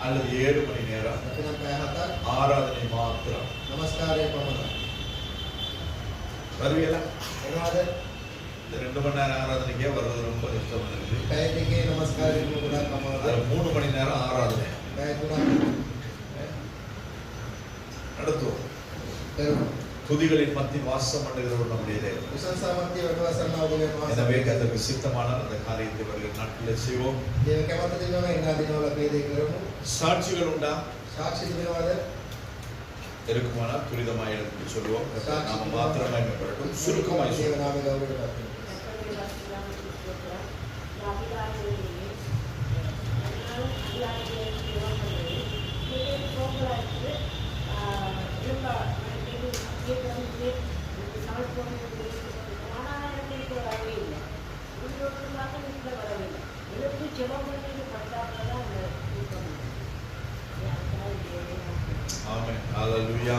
அல்லது 7 மணி நேரம் ஆராதனை மாத்திரம் வருவீங்களா? இந்த 2 மணி நேரம் ஆராதனைக்கே வர்றது ரொம்ப இஷ்டம் இருக்கு. 3 மணி நேரம் ஆராதனை நடத்துவோம். துதிகளின் மத்தியில் வாசம் பண்ணுகிறவர் நம்முடைய தேவன். எனவே கர்த்தருக்கு சித்தமான அந்த காரியத்தை வருகிற நாட்களில் செய்வோம். சாட்சிகள் உண்டா? இருக்குமானால் துரிதமாய் எடுத்து சொல்லுவோம். நாம மாத்திரமாய் மேம்படட்டும். சுருக்கமாய் சொல்லுவோம். ஆமென். ஹல்லேலூயா.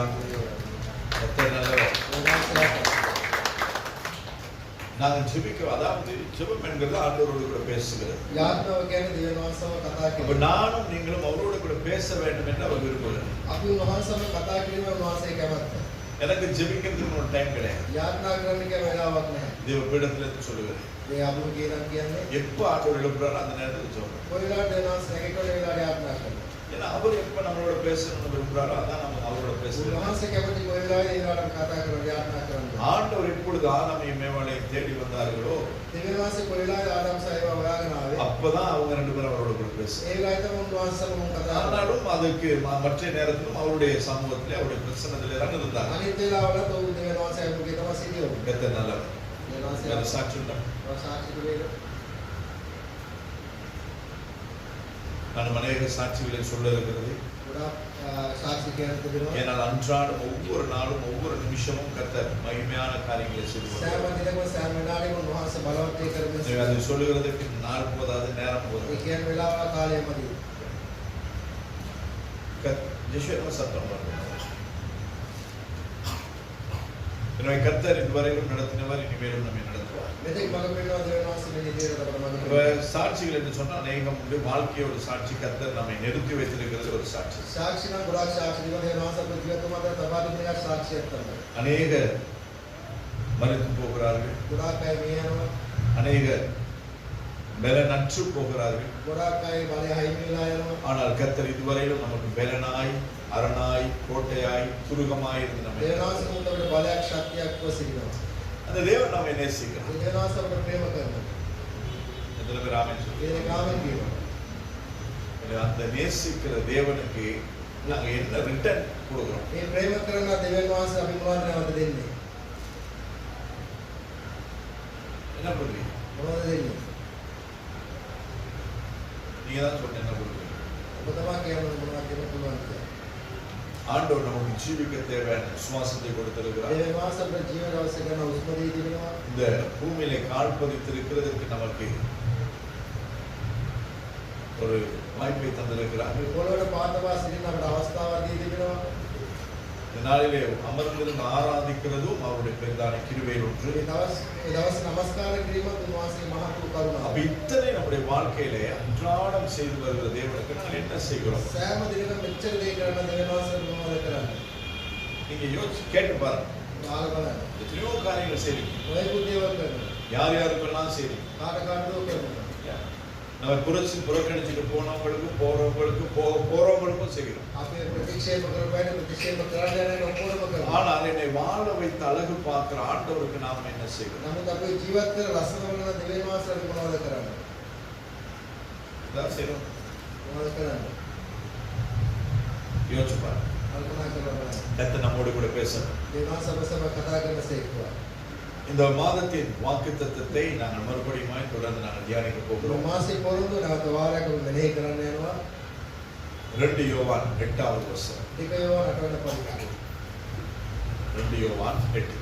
கர்த்தர் நல்லவர். நாங்கள் ஜெபிக்கிறோம். அதாவது ஜெபம் என்கிறது ஆண்டவரோடு கூட பேசுகிறது. அப்ப நானும் நீங்களும் அவரோடு கூட பேச வேண்டும் என்று அவர் விரும்புகிறார். எனக்கு ஜெபிக்கிறதுக்கு ஒரு டைம் கிடையாது. தேவ பீடத்துல இருந்து சொல்லுகிறேன். எப்ப ஆண்டவர் எழுப்புறாரோ அந்த நேரத்தில் சொல்றேன். ஏன்னா அவர் எப்ப நம்மளோட பேசணும்னு விரும்புறாரோ அதான் நம்ம அவரோட பேசுறோம். ஆண்டவர் எப்பொழுது ஆதாமையும் மேவாளையும் தேடி வந்தார்களோ அப்பதான் அவங்க 2 பேரும் அவரோட கூட பேசுறாங்க. ஆனாலும் அதுக்கு மற்ற நேரத்திலும் அவருடைய சமூகத்திலே அவருடைய பிரசன்னத்திலே தான் இருந்தாங்க. சாட்சி உண்டா? நான் அநேக சாட்சிகளை சொல்ல இருக்கிறது. ஏனால் அன்றாடம் ஒவ்வொரு நாளும் ஒவ்வொரு நிமிஷமும் கர்த்தர் மகிமையான காரியங்களை செய்வார். அது சொல்லுகிறதுக்கு நாள் போதாது, நேரம் போதாது. சத்தம் எனவே கர்த்தர் இதுவரையிலும் நடத்தினவர், இனிமேலும் நம்மை நடத்துவார். சாட்சிகள் என்று சொன்னா அநேகம் வாழ்க்கையோட சாட்சி. கர்த்தர் நம்மை நிறுத்தி வைத்திருக்கிறது ஒரு சாட்சி. அநேக மறித்து போகிறார்கள், அநேக பலனற்று போகிறார்கள். ஆனால் கர்த்தர் இதுவரையிலும் நமக்கு பலனாய், அரணாய், கோட்டையாய், துருகமாய் இருந்து நம்மை அந்த தேவன் நம்மை நேசிக்கிறார். அந்த நேசிக்கிற தேவனுக்கு நாங்க என்ன ரிட்டர்ன் கொடுக்கிறோம்? என்ன பண்றீங்க? நீங்க தான் சொல்ல என்ன கொடுக்குறீங்க? ஆண்டவர் நமக்கு ஜீவிக்க தேவையான விசுவாசத்தை கொடுத்திருக்கிறார். இந்த பூமியில கால் பதித்திருக்கிறதுக்கு நமக்கு ஒரு வாய்ப்பை தந்திருக்கிறார். இந்த நாளிலே அமர்ந்திருந்து ஆராதிக்கிறதும் அவருடைய பெரிதான கிருபையில் ஒன்று. அப்ப இத்தனை நம்முடைய வாழ்க்கையிலே அன்றாடம் செய்து வருகிற தேவனுக்கு நாங்கள் என்ன செய்கிறோம்? நீங்க யோசிச்சு கேட்டு பாருங்க. எத்தனையோ காரியங்கள் செய்றீங்க. யார் யாருக்கெல்லாம் செய்றீங்க? நம்ம புறக்கணிச்சுட்டு போனவங்களுக்கும் போறவங்களுக்கும் செய்கிறோம். ஆனால் என்னை வாழ வைத்து அழகு பார்க்கிற ஆண்டவருக்கு நாம் என்ன செய்கிறோம்? யோசிச்சு பாருங்க. நம்மோடு கூட பேசணும். இந்த மாதத்தின் வாக்குத்தத்தத்தை நாங்கள் மறுபடியும் தொடர்ந்து நாங்கள் தியானிக்க போகிறோம். 2 யோவான் 8வது வசனம். 2 யோவான் 8.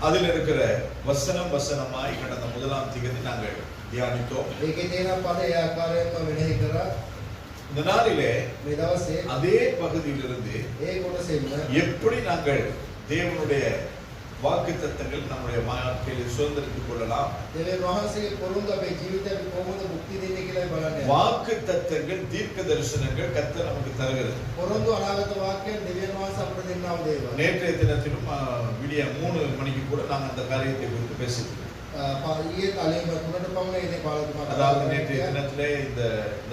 அதில் இருக்கிற வசனமாய் கடந்த 1ஆம் திகதி நாங்கள் தியானித்தோம். இந்த நாளிலே அதே பகுதியிலிருந்து எப்படி நாங்கள் தேவனுடைய வாக்குத்தத்தங்கள் நம்முடைய வாழ்க்கையில் சுதந்திரித்துக் கொள்ளலாம். வாக்குத்தத்தங்கள் தீர்க்க தரிசனங்கள் கர்த்தர் நமக்கு தருகிறது. நேற்றைய தினத்திலும் விடிய 3 மணிக்கு கூட நாங்கள் அந்த காரியத்தை குறித்து பேசியிருக்கோம். அதாவது நேற்றைய தினத்திலே இந்த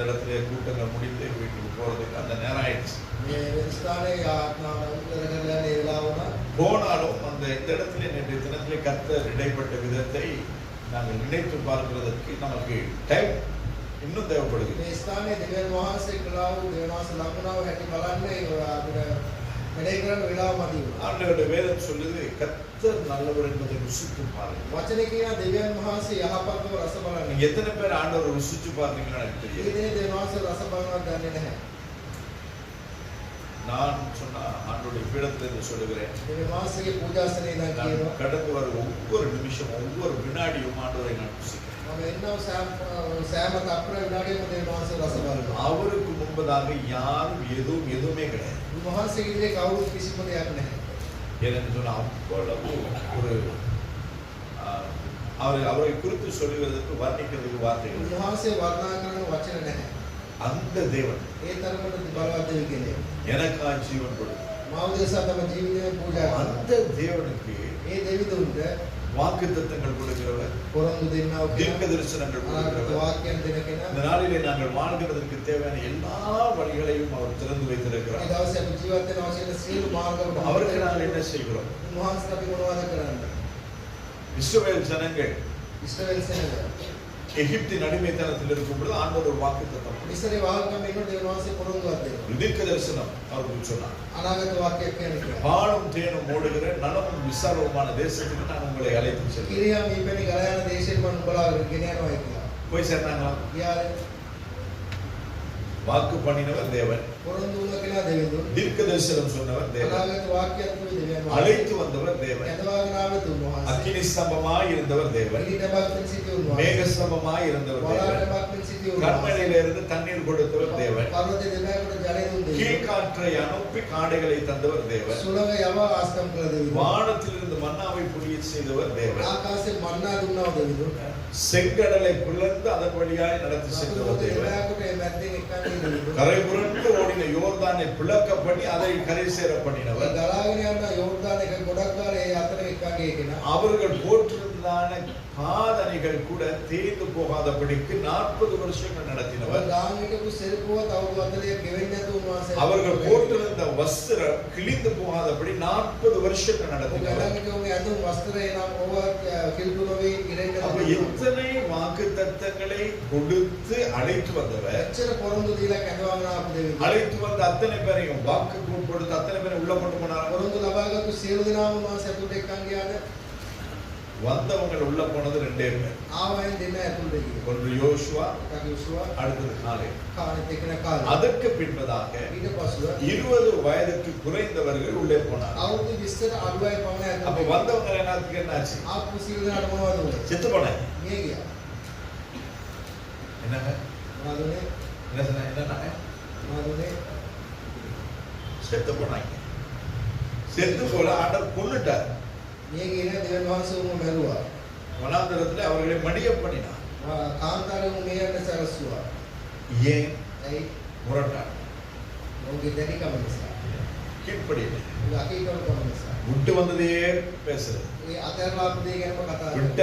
இடத்துல கூட்டங்கள் முடிந்து வீட்டுக்கு போறதுக்கு அந்த நேரம் ஆயிடுச்சு. போனாலும் அந்த இந்த இடத்துல நேற்றைய தினத்திலே கர்த்தர் இடைப்பட்ட விதத்தை நாங்கள் நினைத்து பார்க்கிறதற்கு நமக்கு டைம் இன்னும் தேவைப்படுகிறது. ஆண்டவருடைய வேதம் சொல்லுது கர்த்தர் நல்லவர் என்பதை ருசித்து பாருங்கள். நீங்க எத்தனை பேர் ஆண்டவரை ருசிச்சு பாருங்கன்னு எனக்கு தெரியும். நான் சொன்ன ஆண்டவருடைய பீடத்திலிருந்து சொல்லுகிறேன், கடந்து வர ஒவ்வொரு நிமிஷம் ஒவ்வொரு வினாடியும் ஆண்டவரை நான் ருசிக்கிறேன். அவருக்கு முன்பதாக யாரும் எதுவுமே கிடையாது. ஏனென்று சொன்ன அவ்வளவு ஒரு அவரை குறித்து சொல்லுவதற்கு வர்ணிக்கிறதுக்கு வார்த்தைகள். அந்த தேவன் எனக்கா ஜீவன் கொடுத்தார். அந்த தேவனுக்கு வாக்குத்தத்தங்கள் கொடுக்கிறவர், தீர்க்க தரிசனங்கள் கொடுக்கிறவர். இந்த நாளிலே நாங்கள் வாழ்கிறதற்கு தேவையான எல்லா வழிகளையும் அவர் திறந்து வைத்திருக்கிறார். அவருக்கு நாங்கள் என்ன செய்கிறோம்? இஸ்ரவேல் ஜனங்கள் எகிப்தின் அடிமைத்தனத்தில் இருக்கும் பொழுது ஆண்டவர் ஒரு வாக்குத்தத்தம், தீர்க்க தரிசனம் அவருக்கு சொன்னார். பாலும் தேனும் ஓடுகிற நலமும் விசாலமான தேசத்துக்கு நான் உங்களை அழைத்து செல்கிறேன். போய் சேர்ந்தாங்களா? வாக்கு பண்ணினவர் தேவன், தீர்க்க தரிசனம் சொன்னவர் தேவன், அழைத்து வந்தவர் தேவன், அக்கினி ஸ்தம்பமாய் இருந்தவர் தேவன், மேக ஸ்தம்பமாய் இருந்தவர் தேவன், கண்மலையிலிருந்து தண்ணீர் கொடுத்தவர் தேவன், கீழ்காற்றை அனுப்பி காடைகளை தந்தவர் தேவன், வானத்திலிருந்து மன்னாவை பொழிய செய்தவர் தேவன், செங்கடலை பிளந்து அதன் வழியாய் நடத்தி சென்றவர் தேவன், கரை புரண்டு ஓடின யோர்தானை பிளக்க பண்ணி அதை கரை சேர பண்ணினவர், அவர்கள் போற்றிருந்தான காதணிகள் கூட தேய்ந்து போகாதபடிக்கு 40 வருஷங்கள் நடத்தினவர், அவர்கள் போட்டிருந்த வஸ்திரம் கிழிந்து போகாதபடி 40 வருஷங்கள் நடத்தினவர். எத்தனை வாக்குத்தத்தங்களை கொடுத்து அழைத்து வந்தவர், அழைத்து வந்த அத்தனை பேரையும் வாக்கு கொடுத்து அத்தனை பேரை உள்ள கொண்டு போனார். வந்தவங்க உள்ள போனது 2 பேர். ஒன்று யோசுவா, அடுத்தது காலேப். அதற்கு பின்பதாக 20 வயதுக்கு குறைந்தவர்கள் உள்ளே போனார். அப்ப வந்தவங்க என்னாச்சு? செத்து போனாங்க. என்னங்க செத்து போனாங்க. செத்து போல ஆண்டவர் கொன்னுட்டார். வனாந்தரத்தில் அவர்களை மடிய பண்ணினார். ஏன்? முரட்டார், கீழ்ப்படியலை, விட்டு வந்ததே பேசுறது, விட்ட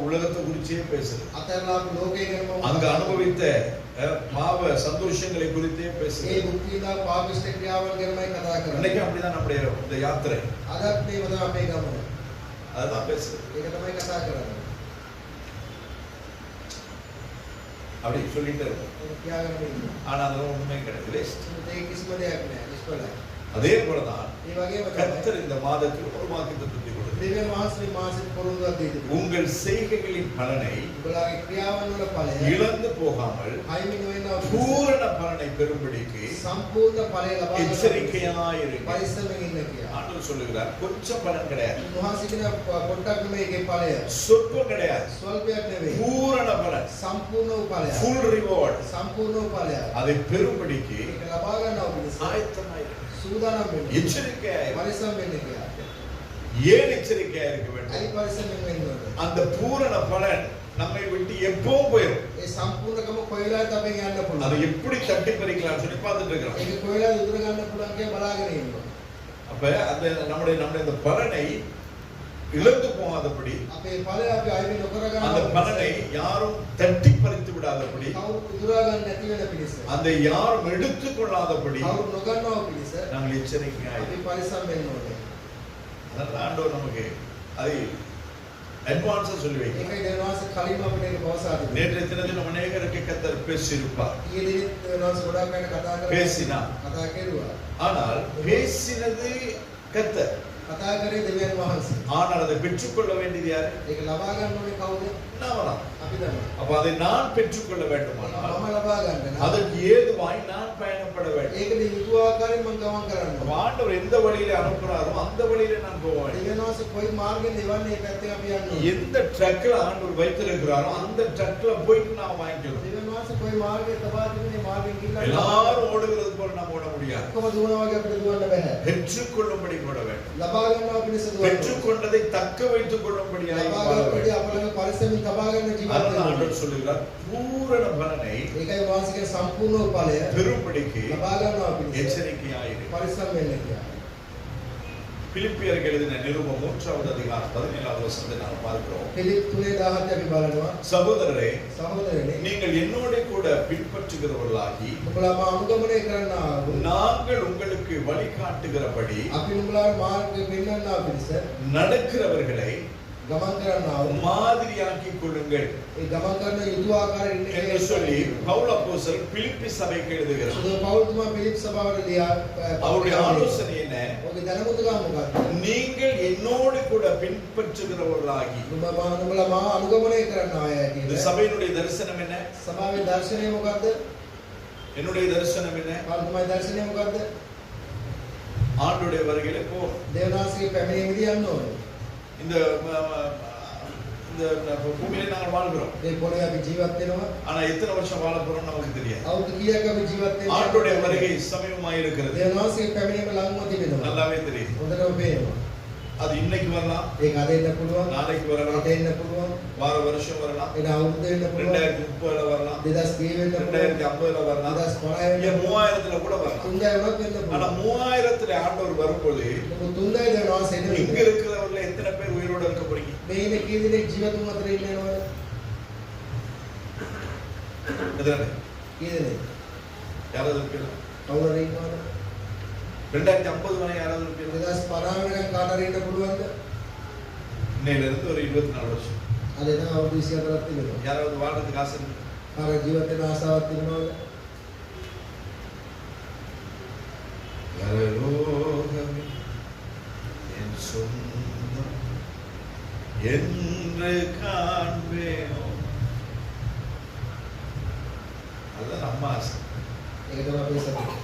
உலகத்தை குறிச்சே பேசுறது, அங்க அனுபவித்த பாவ சந்தோஷங்களை குறித்தே பேசுறது. இன்னைக்கு அப்படிதான் நம்முடைய இந்த யாத்திரை, அதான் பேசுறது. அப்படி சொல்லிட்டு இருக்கும். ஆனா அதெல்லாம் உண்மை கிடையாது. அதே போலதான் கர்த்தர் இந்த மாதத்தில் ஒரு வாக்குத்தத்தத்தை கொடுத்தார். உங்கள் செய்கைகளின் பலனை இழந்து போகாமல் பூரண பலனை பெறும்படிக்கு எச்சரிக்கையாயிருங்கள். ஆண்டவர் சொல்லுகிறார், கொஞ்சம் பலன் கிடையாது, சொற்பம் கிடையாது, பூரண பலன், ஃபுல் ரிவார்ட், அதை பெறும்படிக்கு ஆயத்தமாயிருங்கள், எச்சரிக்கையாயிருங்கள். ஏன் எச்சரிக்கையா இருக்க வேண்டும்? அந்த பூரண பலன் நம்மை விட்டு எப்பவும் போயிடும். සම්පූර්ණකම කොයිලාද අපි යන්න පුළුවන්. அதை எப்படி தட்டி பறிக்கலாம்னு சொல்லி பார்த்துட்டு இருக்கோம். ඒක කොයිලාද උදුර ගන්න පුළුවන් කියලා බලාගෙන ඉන්නවා. அப்ப அந்த நம்முடைய அந்த பலனை இழந்து போகாதபடி, අපේ ඵලය අපි අයිති නොකර ගන්න, அந்த பலனை யாரும் தட்டி பறித்து விடாதபடி, කවුරු උදුරා ගන්න නැති වෙන පිණිස, அந்த யாரும் எடுத்துக் கொள்ளாதபடி කවුරු නොගන්නව පිණිස நாங்கள் எச்சரிக்கையா අපි පරිස්සම් වෙන්න ඕනේ. அதனால ஆண்டவர் நமக்கு அதை அட்வான்ஸா சொல்லி வைக்கிறார். ඒකයි දෙවියන්ස කලින්ම අපිට ඒක පවසා දෙන්නේ. நேற்றைய தினத்தில் நம்ம அநேகருக்கு கர்த்தர் பேசியிருப்பார். ඊයේ දෙවියන්ස ගොඩක් වෙන කතා කරා. பேசினார். කතා කෙරුවා. ஆனால் பேசினது கர்த்தர். කතා කරේ දෙවියන් වහන්සේ. ஆனால் அதை பெற்றுக்கொள்ள வேண்டியது யாரு? ඒක ලබා ගන්න ඕනේ කවුද? நாமதான். අපි තමයි. அப்ப அதை நான் பெற்றுக்கொள்ள வேண்டுமானால் මම ලබා ගන්න. அதற்கு ஏதுவாய் நான் பயணப்பட வேண்டும். ඒකද යුතු ආකාරයෙන් මම ගමන් කරන්න ඕනේ. ஆண்டவர் எந்த வழியில அனுப்புறாரோ அந்த வழியில நான் போக வேண்டும். දෙවියන් වහන්සේ කොයි මාර්ගෙන් දෙවන්නේ පැත්තේ අපි යන්න ඕනේ. எந்த ட்ரக்ல ஆண்டவர் வைத்திருக்கிறாரோ அந்த ட்ரக்ல போயிட்டு நான் வாங்கிக்கலாம். දෙවියන් වහන්සේ කොයි මාර්ගයේ තබා තිබුණේ මාර්ගෙන් ගිහිල්ලා எல்லாரும் ஓடுகிறது போல நாம் ஓட முடியாது. කොහොම දුවනවා වගේ අපිට දුවන්න බෑ. பெற்றுக்கொள்ளும்படி ஓட வேண்டும். ලබා ගන්නවා පිණිස දුවන්න. பெற்றுக்கொண்டதை தக்க வைத்துக் கொள்ளும்படியாக ලබා வாழ ගන්න வேண்டும். අපලඟ පරිස්සමින් තබා ගන්න ජීවිතය. அதான் ஆண்டவர் சொல்லுகிறார், பூரண பலனை ඒකයි වාසිකේ සම්පූර්ණ ඵලය பெறும்படிக்கு ලබා ගන්නවා පිණිස எச்சரிக்கையாயிரு. පරිස්සම් වෙන්න කියලා. பிலிப்பியருக்கு எழுதின நிருபம் 3வது அதிகாரம் 17வது வசனத்தை நாம் பார்க்கிறோம். පිලිප් 3:17 අපි බලනවා. சகோதரரே, සහෝදරනි, நீங்கள் என்னோட கூட பின்பற்றுகிறவர்களாகி උඹලා මා අනුගමනය කරන්නා වූ நாங்கள் உங்களுக்கு வழிகாட்டுகிறபடி අපි උඹලාට මාර්ගය පෙන්වන්නා පිණිස நடக்கிறவர்களை ගමන් කරන්නා වූ மாதிரியாக்கிக் கொள்ளுங்கள் ඒ ගමන් කරන යුතු ආකාරයෙන් என்று சொல்லி பவுல் அப்போஸ்தலன் பிலிப்பி சபைக்கு எழுதுகிறார். සුදු පෞල්තුමා පිලිප් සභාවට ලියා அவருடைய ஆலோசனை என்ன? ඔගේ දැනුමුතුකම මොකක්ද? நீங்கள் என்னோடு கூட பின்பற்றுகிறவர்களாகி. උඹලා මා අනුගමනය කරන්න අය இந்த කියන சபையினுடைய தரிசனம் என்ன? සභාවේ දර්ශනය මොකක්ද? என்னுடைய தரிசனம் என்ன? පෞල්තුමාගේ දර්ශනය මොකක්ද? ஆண்டுடைய வருகையில போ. දේවනාසගේ පැමිණීමේදී යන්න ඕනේ. இந்த இந்த பூமியில நாங்கள் வாழ்கிறோம். මේ පොළේ අපි ජීවත් වෙනවා. ஆனா எத்தனை வருஷம் வாழ போறோம் நமக்கு தெரியாது. අවුරුදු කීයක් අපි ජීවත් වෙන්නේ? ஆண்டுடைய வருகை சமயமாய் இருக்கிறது. දේවනාසගේ පැමිණීම ළඟම තිබෙනවා. நல்லாவே தெரியும். හොඳටම පේනවා. அது இன்னைக்கு வரலாம், ඒක අද එන්න පුළුවන්, நாளைக்கு வரலாம், හෙට එන්න පුළුවන්, வார வருஷம் வரலாம், එන අවුරුද්ද එන්න පුළුවන්, 2030ல வரலாம், 2030 වෙන්න පුළුවන්, 2050ல வரலாம், 2050 இல்ல 3000ல கூட வரலாம். 3000 වුණත් වෙන්න ஆனா පුළුවන්. 3000ல ஆண்டவர் வரும்போது මොකද 3000 දේවනාස එන්න இங்க වෙන්නේ. இருக்கிறவர்கள எத்தனை பேர் உயிரோட இருக்க போறீங்க? මේ ඉන්න කී දෙනෙක් ජීවතුන් අතර ඉන්නවද? எத்தனை? කී දෙනෙක්? யாராவது இருப்பீங்களா? කවුරු හරි ඉන්නවද? 2050 வரை யாராவது இருப்பீங்களா? 2050 වෙනකන් කාට හරි ඉන්න පුළුවන්ද? இன்னையில இருந்து ஒரு 24 வருஷம். අද ඉතින් අවුරුදු 24ක් තිබෙනවා. யாராவது வாழ்றதுக்கு ஆசை இருக்கு? කාට ජීවත් වෙන ආසාවක් තිබුණාද? பரலோகமே என் சொந்தம் என்று காண்பேனோ. அதுதான் நம்ம ஆசை. ඒක තමයි අපේ සතුට.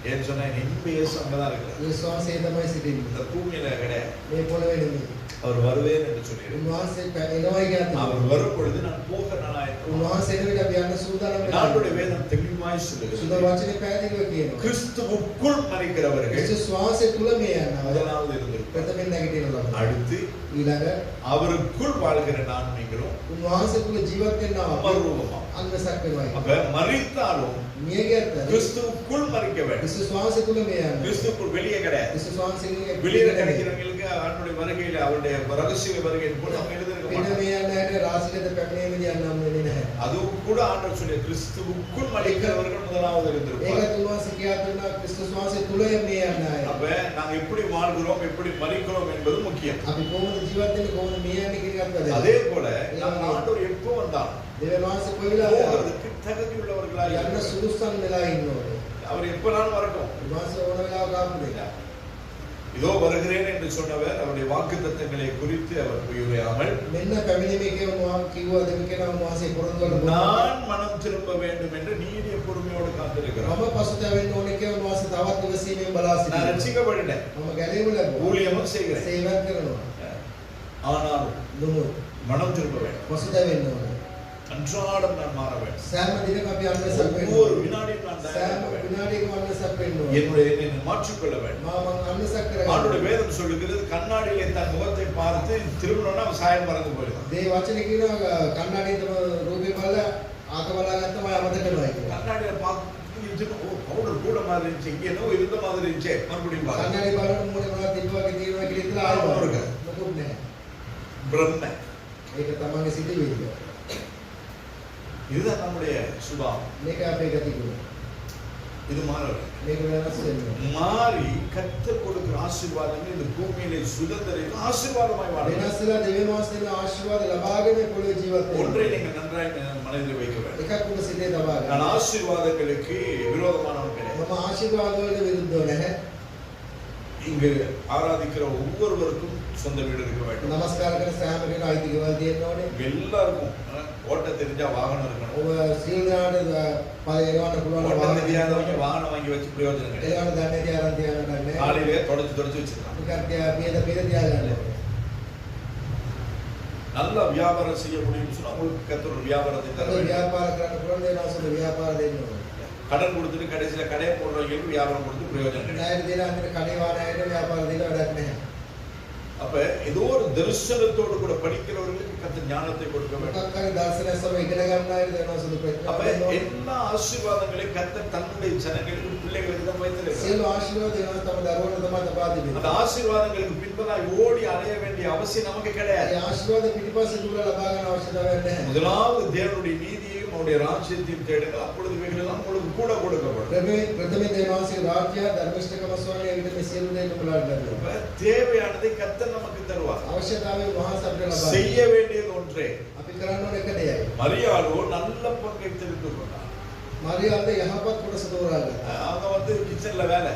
ஏன்னு சொன்னா இன்ப இயேசு அங்கதான் இருக்கிறார். මේ ශ්වාසය තමයි සිටින්නේ. இந்த பூமியில கிடையாது. මේ පොළවේ නෙමෙයි. அவர் வருவேன் என்று சொல்லியிருக்கிறார். උන්වහන්සේ එනවා කියලා அவர் வரும் பொழுது நான் போக நாளாயிருக்கிறேன். උන්වහන්සේ එන විට අපි යන්න සූදානම් වෙනවා. நாளுடைய வேதம் தெளிவாய் සුද சொல்லுகிறது. වචනේ පැහැදිලිව කියනවා. கிறிஸ்துவுக்குள் மரிக்கிறவர்கள் ක්‍රිස්තුස් ශ්වාසය තුල මේ යනවා. முதலாவது இருந்திருப்பார். ප්‍රථමයෙන් නැගිටිනවා. அடுத்து ඊළඟ அவருக்குள் வாழ்கிற நான் நீங்களும் උන්වහන්සේ තුල ජීවත් වෙනවා. மறுரூபமா. අංගසක් වෙනවා. அப்ப மரித்தாலும் මියගියත් கிறிஸ்துவுக்குள் மரிக்க வேண்டும். ක්‍රිස්තුස් ශ්වාසය තුල මේ යනවා. கிறிஸ்துவுக்குள் வெளியே கிடையாது. ක්‍රිස්තුස් ශ්වාසයෙන් வெளியில கிடைக்கிறவங்களுக்கு ஆண்டுடைய வருகையில அவருடைய ரகசிய வருகையின் போது அவங்க எழுதிருக்க වෙන மாட்டாங்க. මේ යන හැට රාශියද පැමිණීමේදී යන්නම් වෙන්නේ නැහැ. அதுவும் கூட ஆண்டவர் சொல்லிய கிறிஸ்துவுக்குள் மரிக்கிறவர்கள் முதலாவது இருந்திருப்பார். ඒක තුන්වහන්සේ කියා දුන්නා ක්‍රිස්තුස් ශ්වාසය තුල මේ යන්න අය. அப்ப நாங்க எப்படி வாழ்கிறோம் எப்படி மரிக்கிறோம் என்பது முக்கியம். අපි කොහොමද ජීවත් වෙන්නේ කොහොමද මේ යන්නේ කියන එකත් වැදගත්. அதே போல நம்ம ஆண்டவர் எப்போ வந்தாலும் දෙවියන් වහන්සේ කොයි වෙලාවෙ போகிறதுக்கு தகுதி உள்ளவர்களாக යන්න இருக்கிறோம். සුදුසුකම් වෙලා ඉන්න ඕනේ. அவர் எப்பனாலும் வரட்டும். උන්වහන්සේ ඕන වෙලාවක ආපු දෙයක්. இதோ வருகிறேன் என்று சொன்னவர் அவருடைய வாக்குத்தத்தங்களை குறித்து அவர் உரையாமல் මෙන්න පැමිණීමේ කියනවා කිව්වා දෙවි කෙනා උන්වහන්සේ පොරොන්දු වල நான் மனம் திரும்ப வேண்டும் என்று நீடிய பொறுமையோடு காத்திருக்கிறார். මම පසුතැවෙන්න ඕනේ කියලා උන්වහන්සේ තවත් ඉවසීමෙන් බලා நான் සිටිනවා. ரட்சிக்கப்பட்டேன், මම ගැලවීම ලැබුවා. ஊழியமும் செய்கிறேன், සේවයක් කරනවා. ஆனாலும் දුමුත් மனம் திரும்ப வேண்டும். පසුතැවෙන්න ඕනේ. அன்றாடம் நான் மாற வேண்டும். සෑම දිනකම අපි අන්නසක් වෙන්න ஒவ்வொரு வினாடியும் நான் தயாராக සෑම வேண்டும். විනාඩියකම අන්නසක් වෙන්න ඕනේ. என்னை மாற்றிக்கொள்ள வேண்டும். මම අන්නසක් ஆண்டோட කරගන්න. வேதம் சொல்லுகிறது கண்ணாடியிலே தன் முகத்தை பார்த்து திரும்பினோன்னா அவன் சாயம் மறந்து போயிடுவான். දේ වචනේ කියනවා කන්නඩියෙන් තම රූපේ බලලා ආක බලා ගත්තම අමතක කරනවා කියලා. கண்ணாடியில பார்த்து பவுடர் கூட மாதிரி இருந்துச்சு, இங்க என்னவோ இருந்த மாதிரி இருந்துச்சு, மறுபடியும் பாருங்க. කන්නඩිය බලන මොනේ මොනවද තිබ්බා කියලා හිතලා ආයෙ බලනවා. මොකුත් නැහැ. பிரம்மை. ඒක තමන්ගේ සිතිවිල්ල. இதுதான் நம்முடைய சுபாவம். මේක අපේ ගතිගුණ. இது மாறல. මේක වෙනස් වෙනවා. மாறி கர்த்தர் கொடுக்கிற ஆசீர்வாதங்கள் இந்த பூமியிலே சுதந்திரம் ஆசீர்வாதமாய் வாழ வேண்டும். වෙනස් වෙලා දෙවියන් වහන්සේගේ ආශිර්වාද ලබාගෙන පොළොවේ ජීවත් වෙන්න. ஒன்றை நீங்கள் நன்றாய் மனதில் வைக்க வேண்டும். එකක් ඔබ සිතේ තබා ගන්න. நான் ஆசீர்வாதங்களுக்கு விரோதமானவன் கிடையாது. මම ආශිර්වාද වලට විරුද්ධව නැහැ. இங்கு ஆராதிக்கிற ஒவ்வொருவருக்கும் சொந்த வீடு இருக்க வேண்டும். නමස්කාර කරන සෑම කෙනෙකුට අයිති ගෙවල් තියෙන්න ඕනේ. எல்லாருக்கும் ஓட்ட தெரிஞ்சா வாகனம் இருக்கணும். ඔබ සියලු දෙනාට පය එලවන්න පුළුවන් ஓட்ட වාහන தெரியாதவங்க வாகனம் வாங்கி வச்சு பிரயோஜனம் கிடையாது. එලවන්න දන්නේ තියාගෙන තියාගන්න නැහැ. காலையிலே தொடச்சு வச்சிருக்காங்க. නිකන් පියද තියාගන්න ඕනේ. நல்ல வியாபாரம் செய்ய முடியும்னு சொன்னா உங்களுக்கு கர்த்தர் ஒரு வியாபாரத்தை தர ඔබ வேண்டும். ව්‍යාපාර කරන්න පුළුවන් දේ නැසොත් ව්‍යාපාර දෙන්න ඕනේ. கடன் கொடுத்துட்டு கடைசியில கடையை போடுறவங்களுக்கு வியாபாரம் கொடுத்து பிரயோஜனம் கிடையாது. ණයට දෙන අන්තිමට කඩේ වාහනයට ව්‍යාපාර දෙන්න වැඩක් නැහැ. அப்ப ஏதோ ஒரு தரிசனத்தோடு கூட படிக்கிறவர்களுக்கு கர்த்தர் ஞானத்தை கொடுக்க வேண்டும். මොකක් හරි දර්ශනය සම ඉගෙන ගන්න අය දෙනවා அப்ப ප්‍රඥාව. எல்லா ஆசீர்வாதங்களையும் கர்த்தர் தன்னுடைய ஜனங்களுக்கு பிள்ளைகளுக்கு தான் வைத்திருக்கிறார். සියලු ආශිර්වාද දෙනවා තම දරුවන්ට තමයි තබා දෙන්නේ. அந்த ஆசீர்வாதங்களுக்கு பின்பதாய் ஓடி அடைய வேண்டிய அவசியம் நமக்கு கிடையாது. ඒ ආශිර්වාද පිටිපස්සේ දුර ලබා ගන්න අවශ්‍යතාවයක් නැහැ. முதலாவது தேவனுடைய நீதியையும் அவருடைய ராஜ்யத்தையும் தேடுங்கள், அப்பொழுது இவைகளெல்லாம் உங்களுக்கு கூட கொடுக்கப்படும். ප්‍රථමයෙන් දේවාසික රාජ්‍ය ධර්මිෂ්ඨකම සෝනේ විතර මේ සියලු දේ නුඹලාට ලැබෙනවා. அப்ப தேவையானதை கர்த்தர் நமக்கு தருவார். අවශ්‍යතාවය වහන්සේ අපිට ලබා செய்ய வேண்டியது ஒன்றே. අපි කරන්න ඕන එක දෙයයි. மரியாளோ நல்ல பங்கை தெரிந்து கொண்டார். මරියාද යහපත් කොටස තෝරාගත්තා. அவங்க கிச்சன்ல வேலை,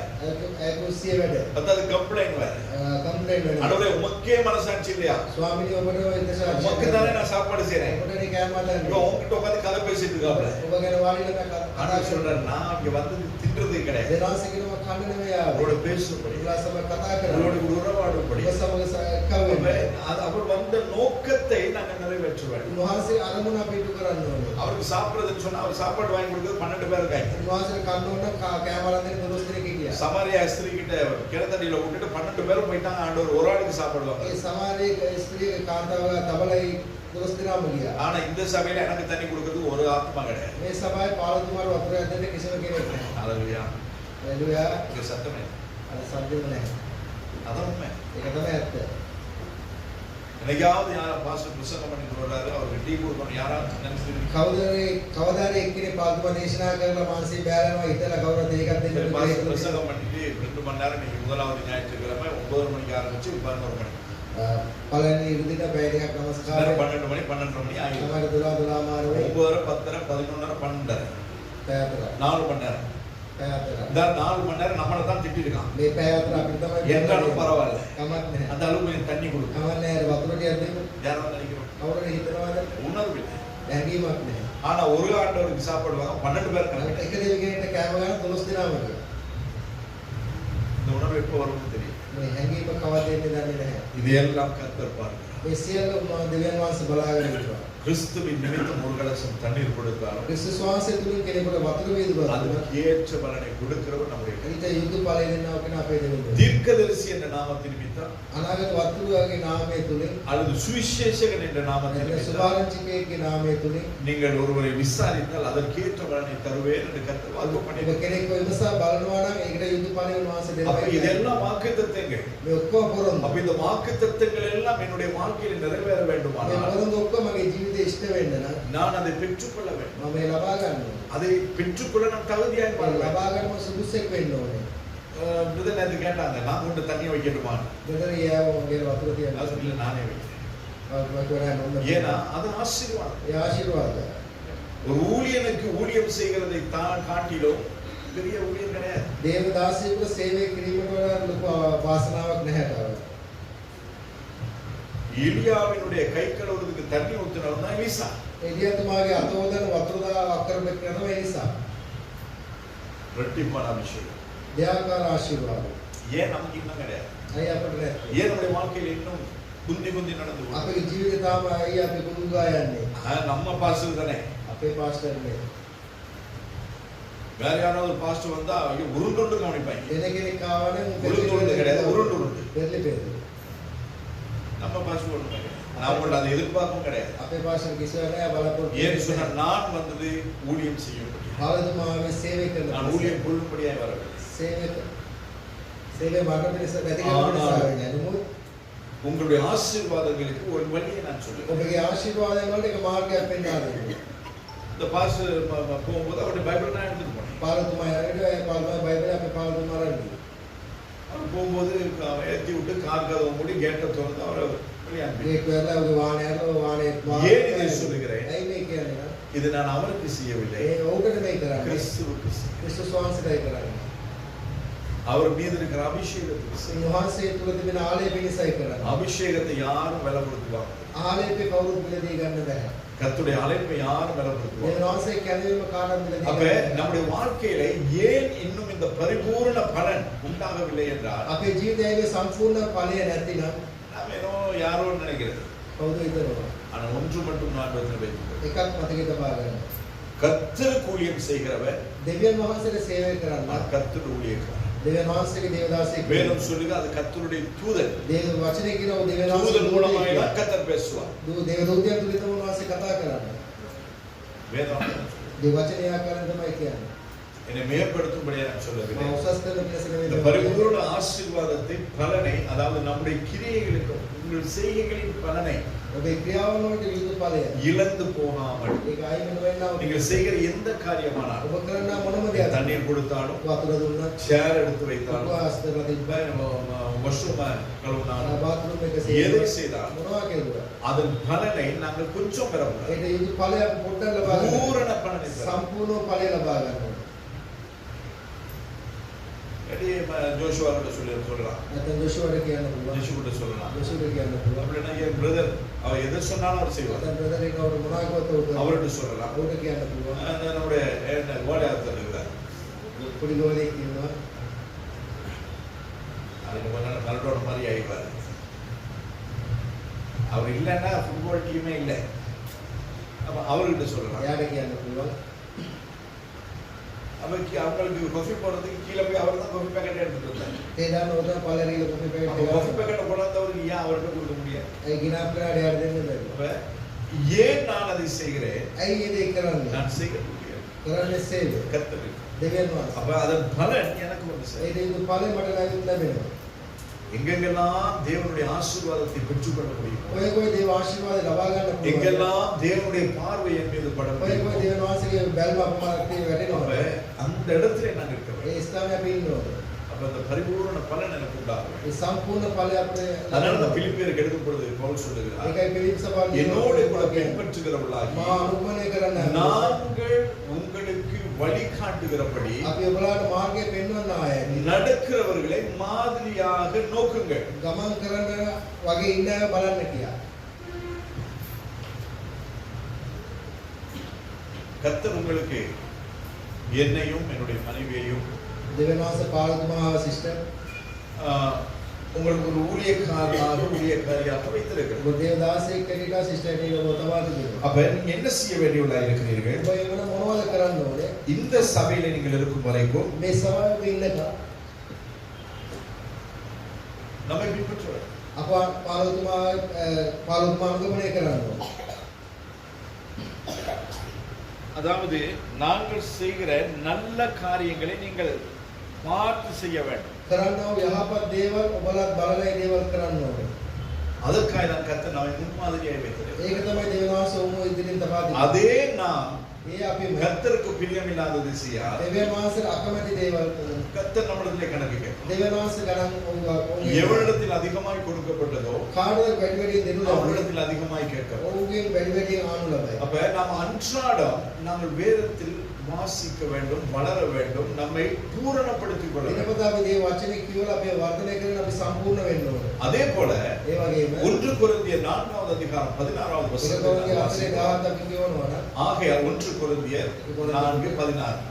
ඒ කුස්සිය වැඩ. அதாவது கம்ப்ளைண்ட் வேற. කම්ප්ලේන්ට් වෙනවා. அடவே உமக்கே மனசாட்சி இல்லையா? ස්වාමිනී ඔබට உமக்கு தானே நான் சாப்பாடு செய்றேன். ඔබට කෑම හදන්න. இப்போ உங்ககிட்ட உட்கார்ந்து கதை பேசிட்டு இருக்காப்ல. ඔබ ගැන වාඩිලා කතා நான் சொல்றேன், நான் இங்க வந்து தின்றது கிடையாது. දේවාසිකනම කන්න නෙවෙයි ආවේ. அவரோட பேசும்படி, උලා සමග කතා அவரோட කරනවා. உறவாடும்படி. ඔබ සමග එක්ව වෙන්න. அவர் வந்த நோக்கத்தை நாங்க நிறைவேற்ற வேண்டும். උන්වහන්සේ අරමුණ අපි ඉටු කරන්න ඕනේ. அவருக்கு சாப்பிடுறதுன்னு சொன்னா அவர் சாப்பாடு வாங்கி கொடுக்கிறது 12 பேர் இருக்காங்க. උන්වහන්සේ කන්න ඕන කෑම වලන් දෙන 12 දෙනෙක් හිටියා. சமாரியா ஸ்திரீ கிட்ட கிணத்தடியில விட்டுட்டு 12 பேரும் போயிட்டாங்க. ஆண்டவர் ஒரு ஆளுக்கு சாப்பாடு ඒ வாங்க. සමාරයේ ස්ත්‍රී කාන්තාව තබලයි 12 දෙනාම ගියා. ஆனா இந்த சபையில எனக்கு தண்ணி கொடுக்கிறதுக்கு ஒரு ஆத்மா கிடையாது. මේ සභාවේ පාලතුමාට වතුර දෙන්න කිසිම කෙනෙක් නැහැ. ஹalleluya. හalleluya. இங்க சத்தமே. අර සද්දෙම නැහැ. அதான் உண்மை. ඒක තමයි ඇත්ත. என்னைக்காவது யாரா பாஸ்டர் புத்தகம் பண்ணிட்டு வர்றாரு, அவருக்கு டீ கொடுக்கணும், யாராவது நினைச்சிட்டு කවදාද එක්කෙනෙක් පාලතුමා දේශනා කරලා මානසික බෑරනවා හිතලා කවුරුත් ඒකත් දෙන්න பாஸ்டர் புத்தகம் பண்ணிட்டு 2 மணி நேரம் இன்னைக்கு முதலாவது ஞாயிற்றுக்கிழமை 9 மணிக்கு ஆரம்பிச்சு 11 மணி. පළවෙනි ඉරිදිට පැය දෙකක් නමස්කාරය. 12 மணி 12 மணி ஆயிடும். සමහර 12 මාරුවේ 9 10 11 12 පැය අතර. 4 மணி நேரம். පැය අතර. இந்த 4 மணி நேரம் நம்மள தான் திட்டி இருக்கான். මේ පැය අතර අපිට තමයි என்றாலும் பரவாயில்ல. කමක් නැහැ. அந்த அளவுக்கு எனக்கு தண்ணி கொடுக்கும். කමක් නැහැ. වතුර ටිකක් දෙන්න. யாராவது நினைக்கிறோம். කවුරුද හිතනවද? உணர்வு இல்லை. හැඟීමක් නැහැ. ஆனா ஒரு ஆண்டவருக்கு சாப்பிடுவாங்க 12 பேர் கணக்கு. එක දෙවියෙකුට කෑම ගන්න 12 දෙනාම ගියා. இந்த உணர்வு எப்போ வரும்னு தெரியும். මේ හැඟීම කවද එන්නේ දන්නේ නැහැ. இதையெல்லாம் கர்த்தர் பார்க்கிறார். මේ සියලු දෙවියන් වහන්සේ බලාගෙන ඉන්නවා. கிறிஸ்துவின் நிமித்தம் ஒரு கலசம் தண்ணீர் கொடுத்தாலும் ක්‍රිස්තුස් වහන්සේ තුලින් කෙනෙකුට වතුර වේදුවා. அதுக்கு ஏற்ற பலனை கொடுக்கிறவர் நம்முடைய ඊට යුද්ධ ඵලය දෙන්නා කෙනා අපේ දෙවියන්. தீர்க்கதரிசி என்ற நாமத்தின் நிமித்தம் අනාගත වතුරගේ නාමය තුලින් அல்லது சுவிசேஷகன் என்ற நாமத்தின் එතන நிமித்தம் සුභාරංචකයේ නාමය තුලින් நீங்கள் ஒருவரை விசாரித்தால் அதற்கேற்ற பலனை தருவேன் என்று கர்த்தர் வாக்கு ඔබ பண்ணினார். කෙනෙක්ව විමසා බලනවා නම් ඒකට යුද්ධ ඵලය උන්වහන්සේ அப்ப දෙනවා. இதெல்லாம் வாக்குத்தத்தங்கள். මේ ඔක්කොම පොරොන්දු. அப்ப இந்த வாக்குத்தத்தங்கள் எல்லாம் என்னுடைய வாழ்க்கையில் நிறைவேற මේ வேண்டுமானால் පොරොන්දු ඔක්කොම මගේ ජීවිතේ ඉෂ්ට වෙන්න නම් நான் அதை பெற்றுக்கொள்ள வேண்டும். මම මේ ලබා ගන්න ඕනේ. அதை பெற்றுக்கொள்ள நான் தகுதியாய் මම வாழ்வேன். ලබා ගන්නම සුදුසෙක් වෙන්න ඕනේ. பிரதர் நேத்து கேட்டாங்க, நான் கொண்டு தண்ணி வைக்கட்டுமா? බෙදර යාව මගේ වතුර තියන්න. அது இல்ல, நானே வைக்கிறேன். ஏன்னா அது ஆசீர்வாதம். ඒ ආශිර්වාද. ஒரு ஊழியனுக்கு ஊழியம் செய்கிறதை தான் காட்டிலும் பெரிய ஊழியம் கிடையாது. දේව දාසියෙකුට සේවය කිරීමට වඩා ලොකු වාසනාවක් නැහැ තව. எலியாவினுடைய கை கழுவுறதுக்கு தண்ணி ஊத்துனவன் தான் எலிசா. එලියතුමාගේ අතෝදන වතුර අක්කර මෙක්කනම ඒ නිසා. ரெட்டிப்பான அபிஷேகம். දෙයාකාර ආශිර්වාද. ஏன் நமக்கு இன்னும் கிடையாது? අය අපිට නැහැ. ஏன் நம்முடைய வாழ்க்கையில் இன்னும் குந்தி நடந்து போகுது. අපේ ජීවිතය තාම අයි අපි කුරුගා යන්නේ. நம்ம பாஸ்டர் தானே. අපේ පාස්ටර් නේ. வேற யாராவது பாஸ்டர் வந்தா ஐயோ உருண்டுண்டு கவனிப்பாங்க. වෙන කෙනෙක් ආවනම් உருண்டு கிடையாது, உருண்டு. පෙරලි පෙරලි. நம்ம பாஸ்டர் ஒண்ணுமே கிடையாது. நாம அதை எதிர்பார்க்கவும் கிடையாது. අපේ පාස්ටර් කිසිවක් නෑ බලාපොරොත්තු. ஏன் சொன்னா நான் வந்தது ஊழியம் செய்யும்படி. ආවතුමාගේ සේවය කරන. நான் ஊழியம் கொள்ளும்படியாய் வரவில்லை. சேவை மரண பிரிச அதிகாரம் உங்களுடைய ஆசீர்வாதங்களுக்கு ஒரு வழியை நான் சொல்லுவேன். ඔබගේ ආශිර්වාදයන් වලට එක මාර්ගයක් පෙන්වා දෙන්න. இந்த பாஸ்டர் போகும்போது அவருடைய பைபிள் நான் எடுத்துட்டு போனேன். පාලතුමා යන්නේ පාලතුමා බයිබලය අපේ පාලතුමා රන්නේ. அவர் போகும்போது ஏற்றி விட்டு கார் கதவை மூடி கேட்டை திறந்து அவரை வெளியாங்க. ඒක වෙලා ඔබ වාහනේ ஏன் இதை சொல்லுகிறேன்? ඇයි මේ කියන්නේ? இது நான் அவருக்கு செய்யவில்லை. ඒ ඔහුට නෙමෙයි කරන්නේ. கிறிஸ்துவுக்கு செய்கிறேன். ක්‍රිස්තුස් වහන්සේටයි කරන්නේ. அவர் மீது இருக்கிற அபிஷேகத்துக்கு செய்கிறேன். වහන්සේ තුල තිබෙන ආලය පිණිසයි කරන්නේ. அபிஷேகத்தை யாரும் விலை கொடுத்துவாங்க. ආලයපේ කවුරුත් මිලදී ගන්න බෑ. கர்த்தருடைய அழைப்பை யாரும் விலை கொடுத்துவாங்க. මේ වහන්සේ කැඳවීම කාටවත් මිලදී அப்ப நம்முடைய வாழ்க்கையில ஏன் இன்னும் இந்த பரிபூரண பலன் உண்டாகவில்லை என்றால் අපේ ජීවිතයේ සම්පූර්ණ ඵලය නැතිනම් நாம் ஏதோ யாரோ நினைக்கிறது. කවුද හිතනවා? ஆனா ஒன்று மட்டும் நான் வைத்துக் එකක් මතකේ තබා ගන්න. கர்த்தருக்கு ஊழியம் செய்கிறவர் දෙවියන් වහන්සේට සේවය කරන්න. கர்த்தருடைய ஊழியக்காரர். දෙවියන් වහන්සේගේ දේවදාසයෙක්. வேதம் சொல்லுங்க அது கர்த்தருடைய தூதன். දේව වචනේ කියනවා දෙවියන් தூதன் වහන්සේ மூலமாக தான் கர்த்தர் பேசுவார். දේවදූතයන් තුලින් තමයි වහන්සේ කතා කරන්නේ. வேதம் දේව වචනේ ආකාරයෙන් තමයි කියන්නේ. என்னை மேம்படுத்தும்படியாக நான் சொல்லவில்லை. උසස් කරන පිණිස இந்த නෙවෙයි. பரிபூரண ஆசீர்வாதத்தை பலனை அதாவது நம்முடைய கிரியைகளுக்கு உங்கள் செய்கைகளின் பலனை ඔබේ ක්‍රියාවන් වලට විරුද්ධ ඵලය. இழந்து போகாமல் ඒක අයින් වෙනවා. நீங்கள் செய்கிற எந்த காரியமானாலும் ඔබ කරන මොනම දෙයක් தண்ணீர் கொடுத்தாலும் වතුර දුන්නත් சேர் எடுத்து வைத்தாலும் උපවාසතර තිබ්බා வாஷ்ரூம் கழுவினாலும் බාත්රූම් එක எதை செய்தாலும் මොනවා කෙරුවා. அதன் பலனை நாங்கள் கொஞ்சம் பெறக்கூடாது. ඒක විරුද්ධ ඵලය පොඩ්ඩක් ලබා ගන්න. பூரண பலனை பெற සම්පූර්ණ ඵලය ලබා ගන්න. ஜோஷுவா கிட்ட சொல்லலாம். නැත්නම් දොෂුවට කියන්න පුළුවන්. ஜோஷு கிட்ட சொல்லலாம். දොෂුවට කියන්න පුළුවන්. அப்படின்னா என் பிரதர் அவர் எதை சொன்னாலும் அவர் செய்வார். නැත්නම් බ්‍රදර් එක වර මොනවා කිව්වත් උට அவர்கிட்ட சொல்லலாம். උට කියන්න පුළුවන්. நம்முடைய கோலியாத் இருக்கிறார். පොඩි ගෝලෙක් ඉන්නවා. அது மரடோன மாதிரி ஆயிடுவார். அவர் இல்லைன்னா ஃபுட்பால் டீமே இல்லை. அப்ப அவர்கிட்ட சொல்லலாம். එයාට කියන්න පුළුවන්. அவங்களுக்கு காஃபி போடுறதுக்கு கீழே போய் அவர் தான் காஃபி பேக்கெட் எடுத்துட்டு வந்தாங்க. තේදාන උදේ පළරීල කොපි පැකට් එක. காஃபி பேக்கெட் கொண்டாந்தவருக்கு ஏன் அவர்கிட்ட கொடுக்க முடியாது? ඒ ගිනාප් කරාට යාර දෙන්න බැහැ. அப்ப ஏன் நான் அதை செய்கிறேன்? ඇයි ඒ දෙක කරන්නේ? நான் செய்ய முடியாது. කරන්නේ සේවය. கர்த்தருக்கு. දෙවියන් වහන්සේ. அப்ப அதன் பலன் எனக்கு வந்து ඒ சேரும். දෙවියන් ඵලෙ මට ලැබෙනවා. எங்கெங்கெல்லாம் தேவனுடைய ஆசீர்வாதத்தை பெற்றுக்கொள்ள முடியும், ඔය කොයි දේව ආශිර්වාද ලබා ගන්න පුළුවන්. எங்கெல்லாம் தேவனுடைய பார்வை என் மீது பட ඔය முடியும், කොයි දේව වහන්සේගේ බැල්ම අපමාරකේ அப்ப වැටෙනවා. அந்த இடத்துல நான் இருக்க வேண்டும். ඒ ස්ථානයේ අපි ඉන්නවා. அப்ப அந்த பரிபூரண பலன் எனக்கு உண்டாகும். ඒ සම්පූර්ණ ඵලය අපේ அதனால அந்த பிலிப்பியருக்கு எழுதும் பொழுது பவுல் சொல்லுகிறார், ඒකයි පිළිප් සභාවේ என்னோடு கூட பின்பற்றுகிறவர்களாகி මා අනුගමනය කරන්න நாங்கள் உங்களுக்கு வழிகாட்டுகிறபடி අපි ඔබලාට මාර්ගය පෙන්වන්න ආයේ நடக்கிறவர்களை மாதிரியாக நோக்குங்கள். ගමන් කරන වගේ ඉන්න අය බලන්න කියා. கர்த்தர் உங்களுக்கு என்னையும் என்னுடைய மனைவியையும் දෙවියන් වහන්සේ පාලතුමා සිස්ටර් உங்களுக்கு ஒரு ஊழியக்காரியாக வைத்திருக்கிறார். ඔබ දේවදාසයෙක් කැටිලා සිස්ටර් කෙනෙක් ඔබ තබා තිබෙනවා. அப்ப நீங்க என்ன செய்ய வேண்டியவர்களாக இருக்கிறீர்கள்? ඔබ එවන මොනවද කරන්න ඕනේ? இந்த சபையில நீங்கள் இருக்கும் வரைக்கும் මේ සභාවේ ඉන්නක நம்மை பின்பற்ற வேண்டும். අප පාලතුමා අනුගමනය කරන්න ඕනේ. அதாவது நாங்கள் செய்கிற நல்ல காரியங்களை நீங்கள் பார்த்து செய்ய வேண்டும். කරන්නව යහපත් දේවල් ඔබලත් බලලා ඒ දේවල් කරන්න ඕනේ. அதற்காக தான் கர்த்தர் நம்மை முன்மாதிரியாக வைத்திருக்கிறார். ඒක තමයි දෙවියන් වහන්සේ ඔවුන් ඉදිරියෙන් තබා දෙන්නේ. அதே நாம் ඒ අපි கர்த்தருக்கு பிரியமில்லாதது செய்யா දෙවියන් වහන්සේට අකමැති දේවල් කරනවා. கர்த்தர் நம்மிடத்திலே கணக்கு கேட்பார். දෙවියන් වහන්සේ ගණන් ඔවුන් எவரிடத்தில் அதிகமாய் கொடுக்கப்பட்டதோ කාටද වැඩි වැඩියෙන් දෙනු ලබන්නේ? அவரிடத்தில் அதிகமாய் கேட்கிறோம். ඔවුන්ගෙන් වැඩි වැඩියෙන් ආනු ලබයි. அப்ப நாம் அன்றாடம் நாங்கள் வேதத்தில் வாசிக்க வேண்டும், வளர வேண்டும், நம்மை பூரணப்படுத்திக் கொள்ள வேண்டும். දිනපතා අපි මේ වචනේ කියවලා අපි වර්ධනය කරගෙන අපි සම්පූර්ණ වෙන්න ඕනේ. அதே போல ඒ වගේම 1 கொரிந்தியர் 4வது அதிகாரம் 16வது வசனத்தில் අපි කියවනවා නම් ஆகையால் 1 கொரிந்தியர் 4:16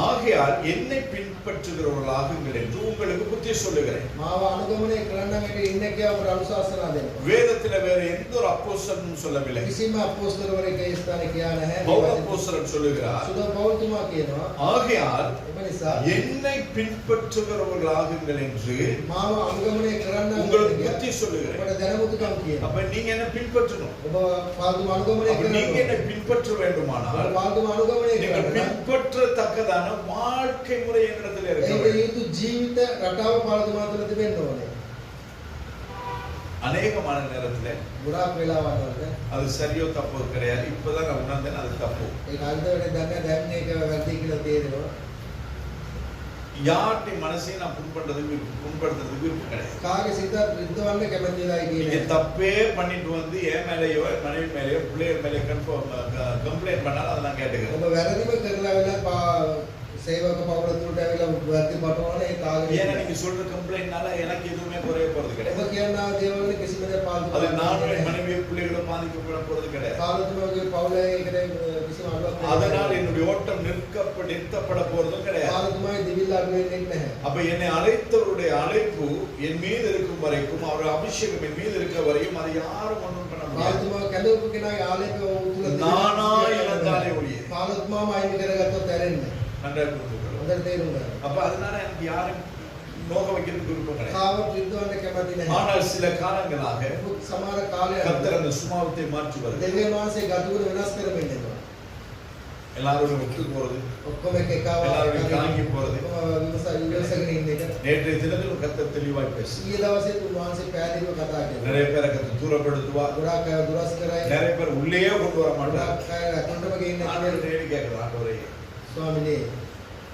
ஆகையால் என்னை பின்பற்றுகிறவர்களாகுங்கள் என்று உங்களுக்கு புத்தி சொல்லுகிறேன். මාව අනුගමනය කරන්න මේක ඉන්න කියවට අනුශාසනා දෙනවා. வேதத்தில் வேற எந்த ஒரு அப்போஸ்தலனும் சொல்லவில்லை. කිසිම අපොස්තලවරයෙක් ඒ ස්ථානේ කියා නැහැ. பவுல் அப்போஸ்தலன் சொல்லுகிறார். සුදා පෞල්තුමා කියනවා ஆகையால் එම නිසා என்னை பின்பற்றுகிறவர்களாகுங்கள் என்று මාව අනුගමනය කරන්න உங்களுக்கு புத்தி சொல்லுகிறேன். ඔබට දැනුමුතුකම් කියනවා. அப்ப நீங்க என்ன பின்பற்றணும். ඔබ පාල්තුම අනුගමනය அப்ப කරන්න நீங்க என்ன பின்பற்ற வேண்டுமானால் පාල්තුම අනුගමනය நீங்கள் කරන්න பின்பற்றத்தக்கதான வாழ்க்கை முறை என்னிடத்தில் இருக்க ඒක வேண்டும். යුතු ජීවිත රටාව පාල්තුමා තුළ තිබෙන්න ඕනේ. அநேகமான நேரத்துல ගොඩාක් වෙලාවල් වලට அது சரியோ தப்போ கிடையாது. இப்பதான் நான் உணர்ந்தேன் அது தப்பு. ඒක අන්තිමට දන්නේ දැන් මේක වැරදි කියලා තේරෙනවා. யாருடைய மனசையும் நான் புண்படுத்துறதுக்கு விருப்பம் கிடையாது. කාගේ සිතත් රිද්දවන්න කැමති වෙලායි நீங்க කියන්නේ. தப்பே பண்ணிட்டு வந்து என் மேலேயோ என் மனைவி மேலேயோ பிள்ளைகள் மேலேயோ கம்ப்ளைண்ட் பண்ணாலும் அதை நான் கேட்டுக்கிறேன். ඔබ වැරදිම කරලා වෙලා සේවක පවුල තුලට ඇවිල්ලා වැරදි පටවන ඒ කාගේ ஏன்னா நீங்க சொல்ற கம்ப்ளைண்ட்னால எனக்கு எதுவுமே குறைய போறது கிடையாது. ඔබ කියනා දේවල් කිසිම දෙයක් පාල්තු அது நானும் என் மனைவி பிள்ளைகளும் பாதிக்கப்பட போறது கிடையாது. පාල්තුමගේ පවුලේ ඒකට කිසිම අඩුවක් அதனால் என்னுடைய ஓட்டம் நிறுத்தப்பட போறதும் கிடையாது. පාල්තුමයි දිවිල්ල අඩු වෙන්නේ නැහැ. அப்ப என்னை அழைத்தவருடைய அழைப்பு என் மீது இருக்கும் வரைக்கும், அவர் அபிஷேகம் என் மீது இருக்க வரையும் அதை யாரும் ஒன்றும் பண்ண முடியாது. පාල්තුමා කැඳවපු කෙනාගේ ආලේපය උතුල நானா இழந்தாலே ஒழிய. පාල්තුමාම අයින් කරගත්තොත් ඇරෙන්නේ. நன்றா புரிந்துக்கொள்ளும். හොඳට තේරුම් ගන්න. அப்ப அதனால எனக்கு யாரும் நோக வைக்கிறதுக்கு விருப்பம் கிடையாது. කාවත් රිද්දවන්න කැමති නැහැ. ஆனால் சில காலங்களாக සමහර කාලයක් கர்த்தர் அந்த சுபாவத்தை மாற்றி வருகிறார். දෙවියන් වහන්සේ ගතුගුණ වෙනස් කරමින් ඉන්නවා. எல்லாரும் ஒத்து போறது, ඔක්කොම එක එකව எல்லாரும் தாங்கி போறது. විමසගෙන ඉන්න එක. நேற்றைய தினத்தில் கர்த்தர் தெளிவாய் பேசி ඊයේ දවසේ උන්වහන්සේ පැහැදිලිව කතා කළා. நிறைய பேரை கர்த்தர் தூரப்படுத்துவார். ගොඩාක් අය දුරස් කරයි. நிறைய பேர் உள்ளேயே கொண்டு வர மாட்டார். ගොඩාක් අය අකුණටම ගේන්නේ නැහැ. ஆண்டவர் தேடி கேட்கிறார், ஆண்டவரே ස්වාමිනේ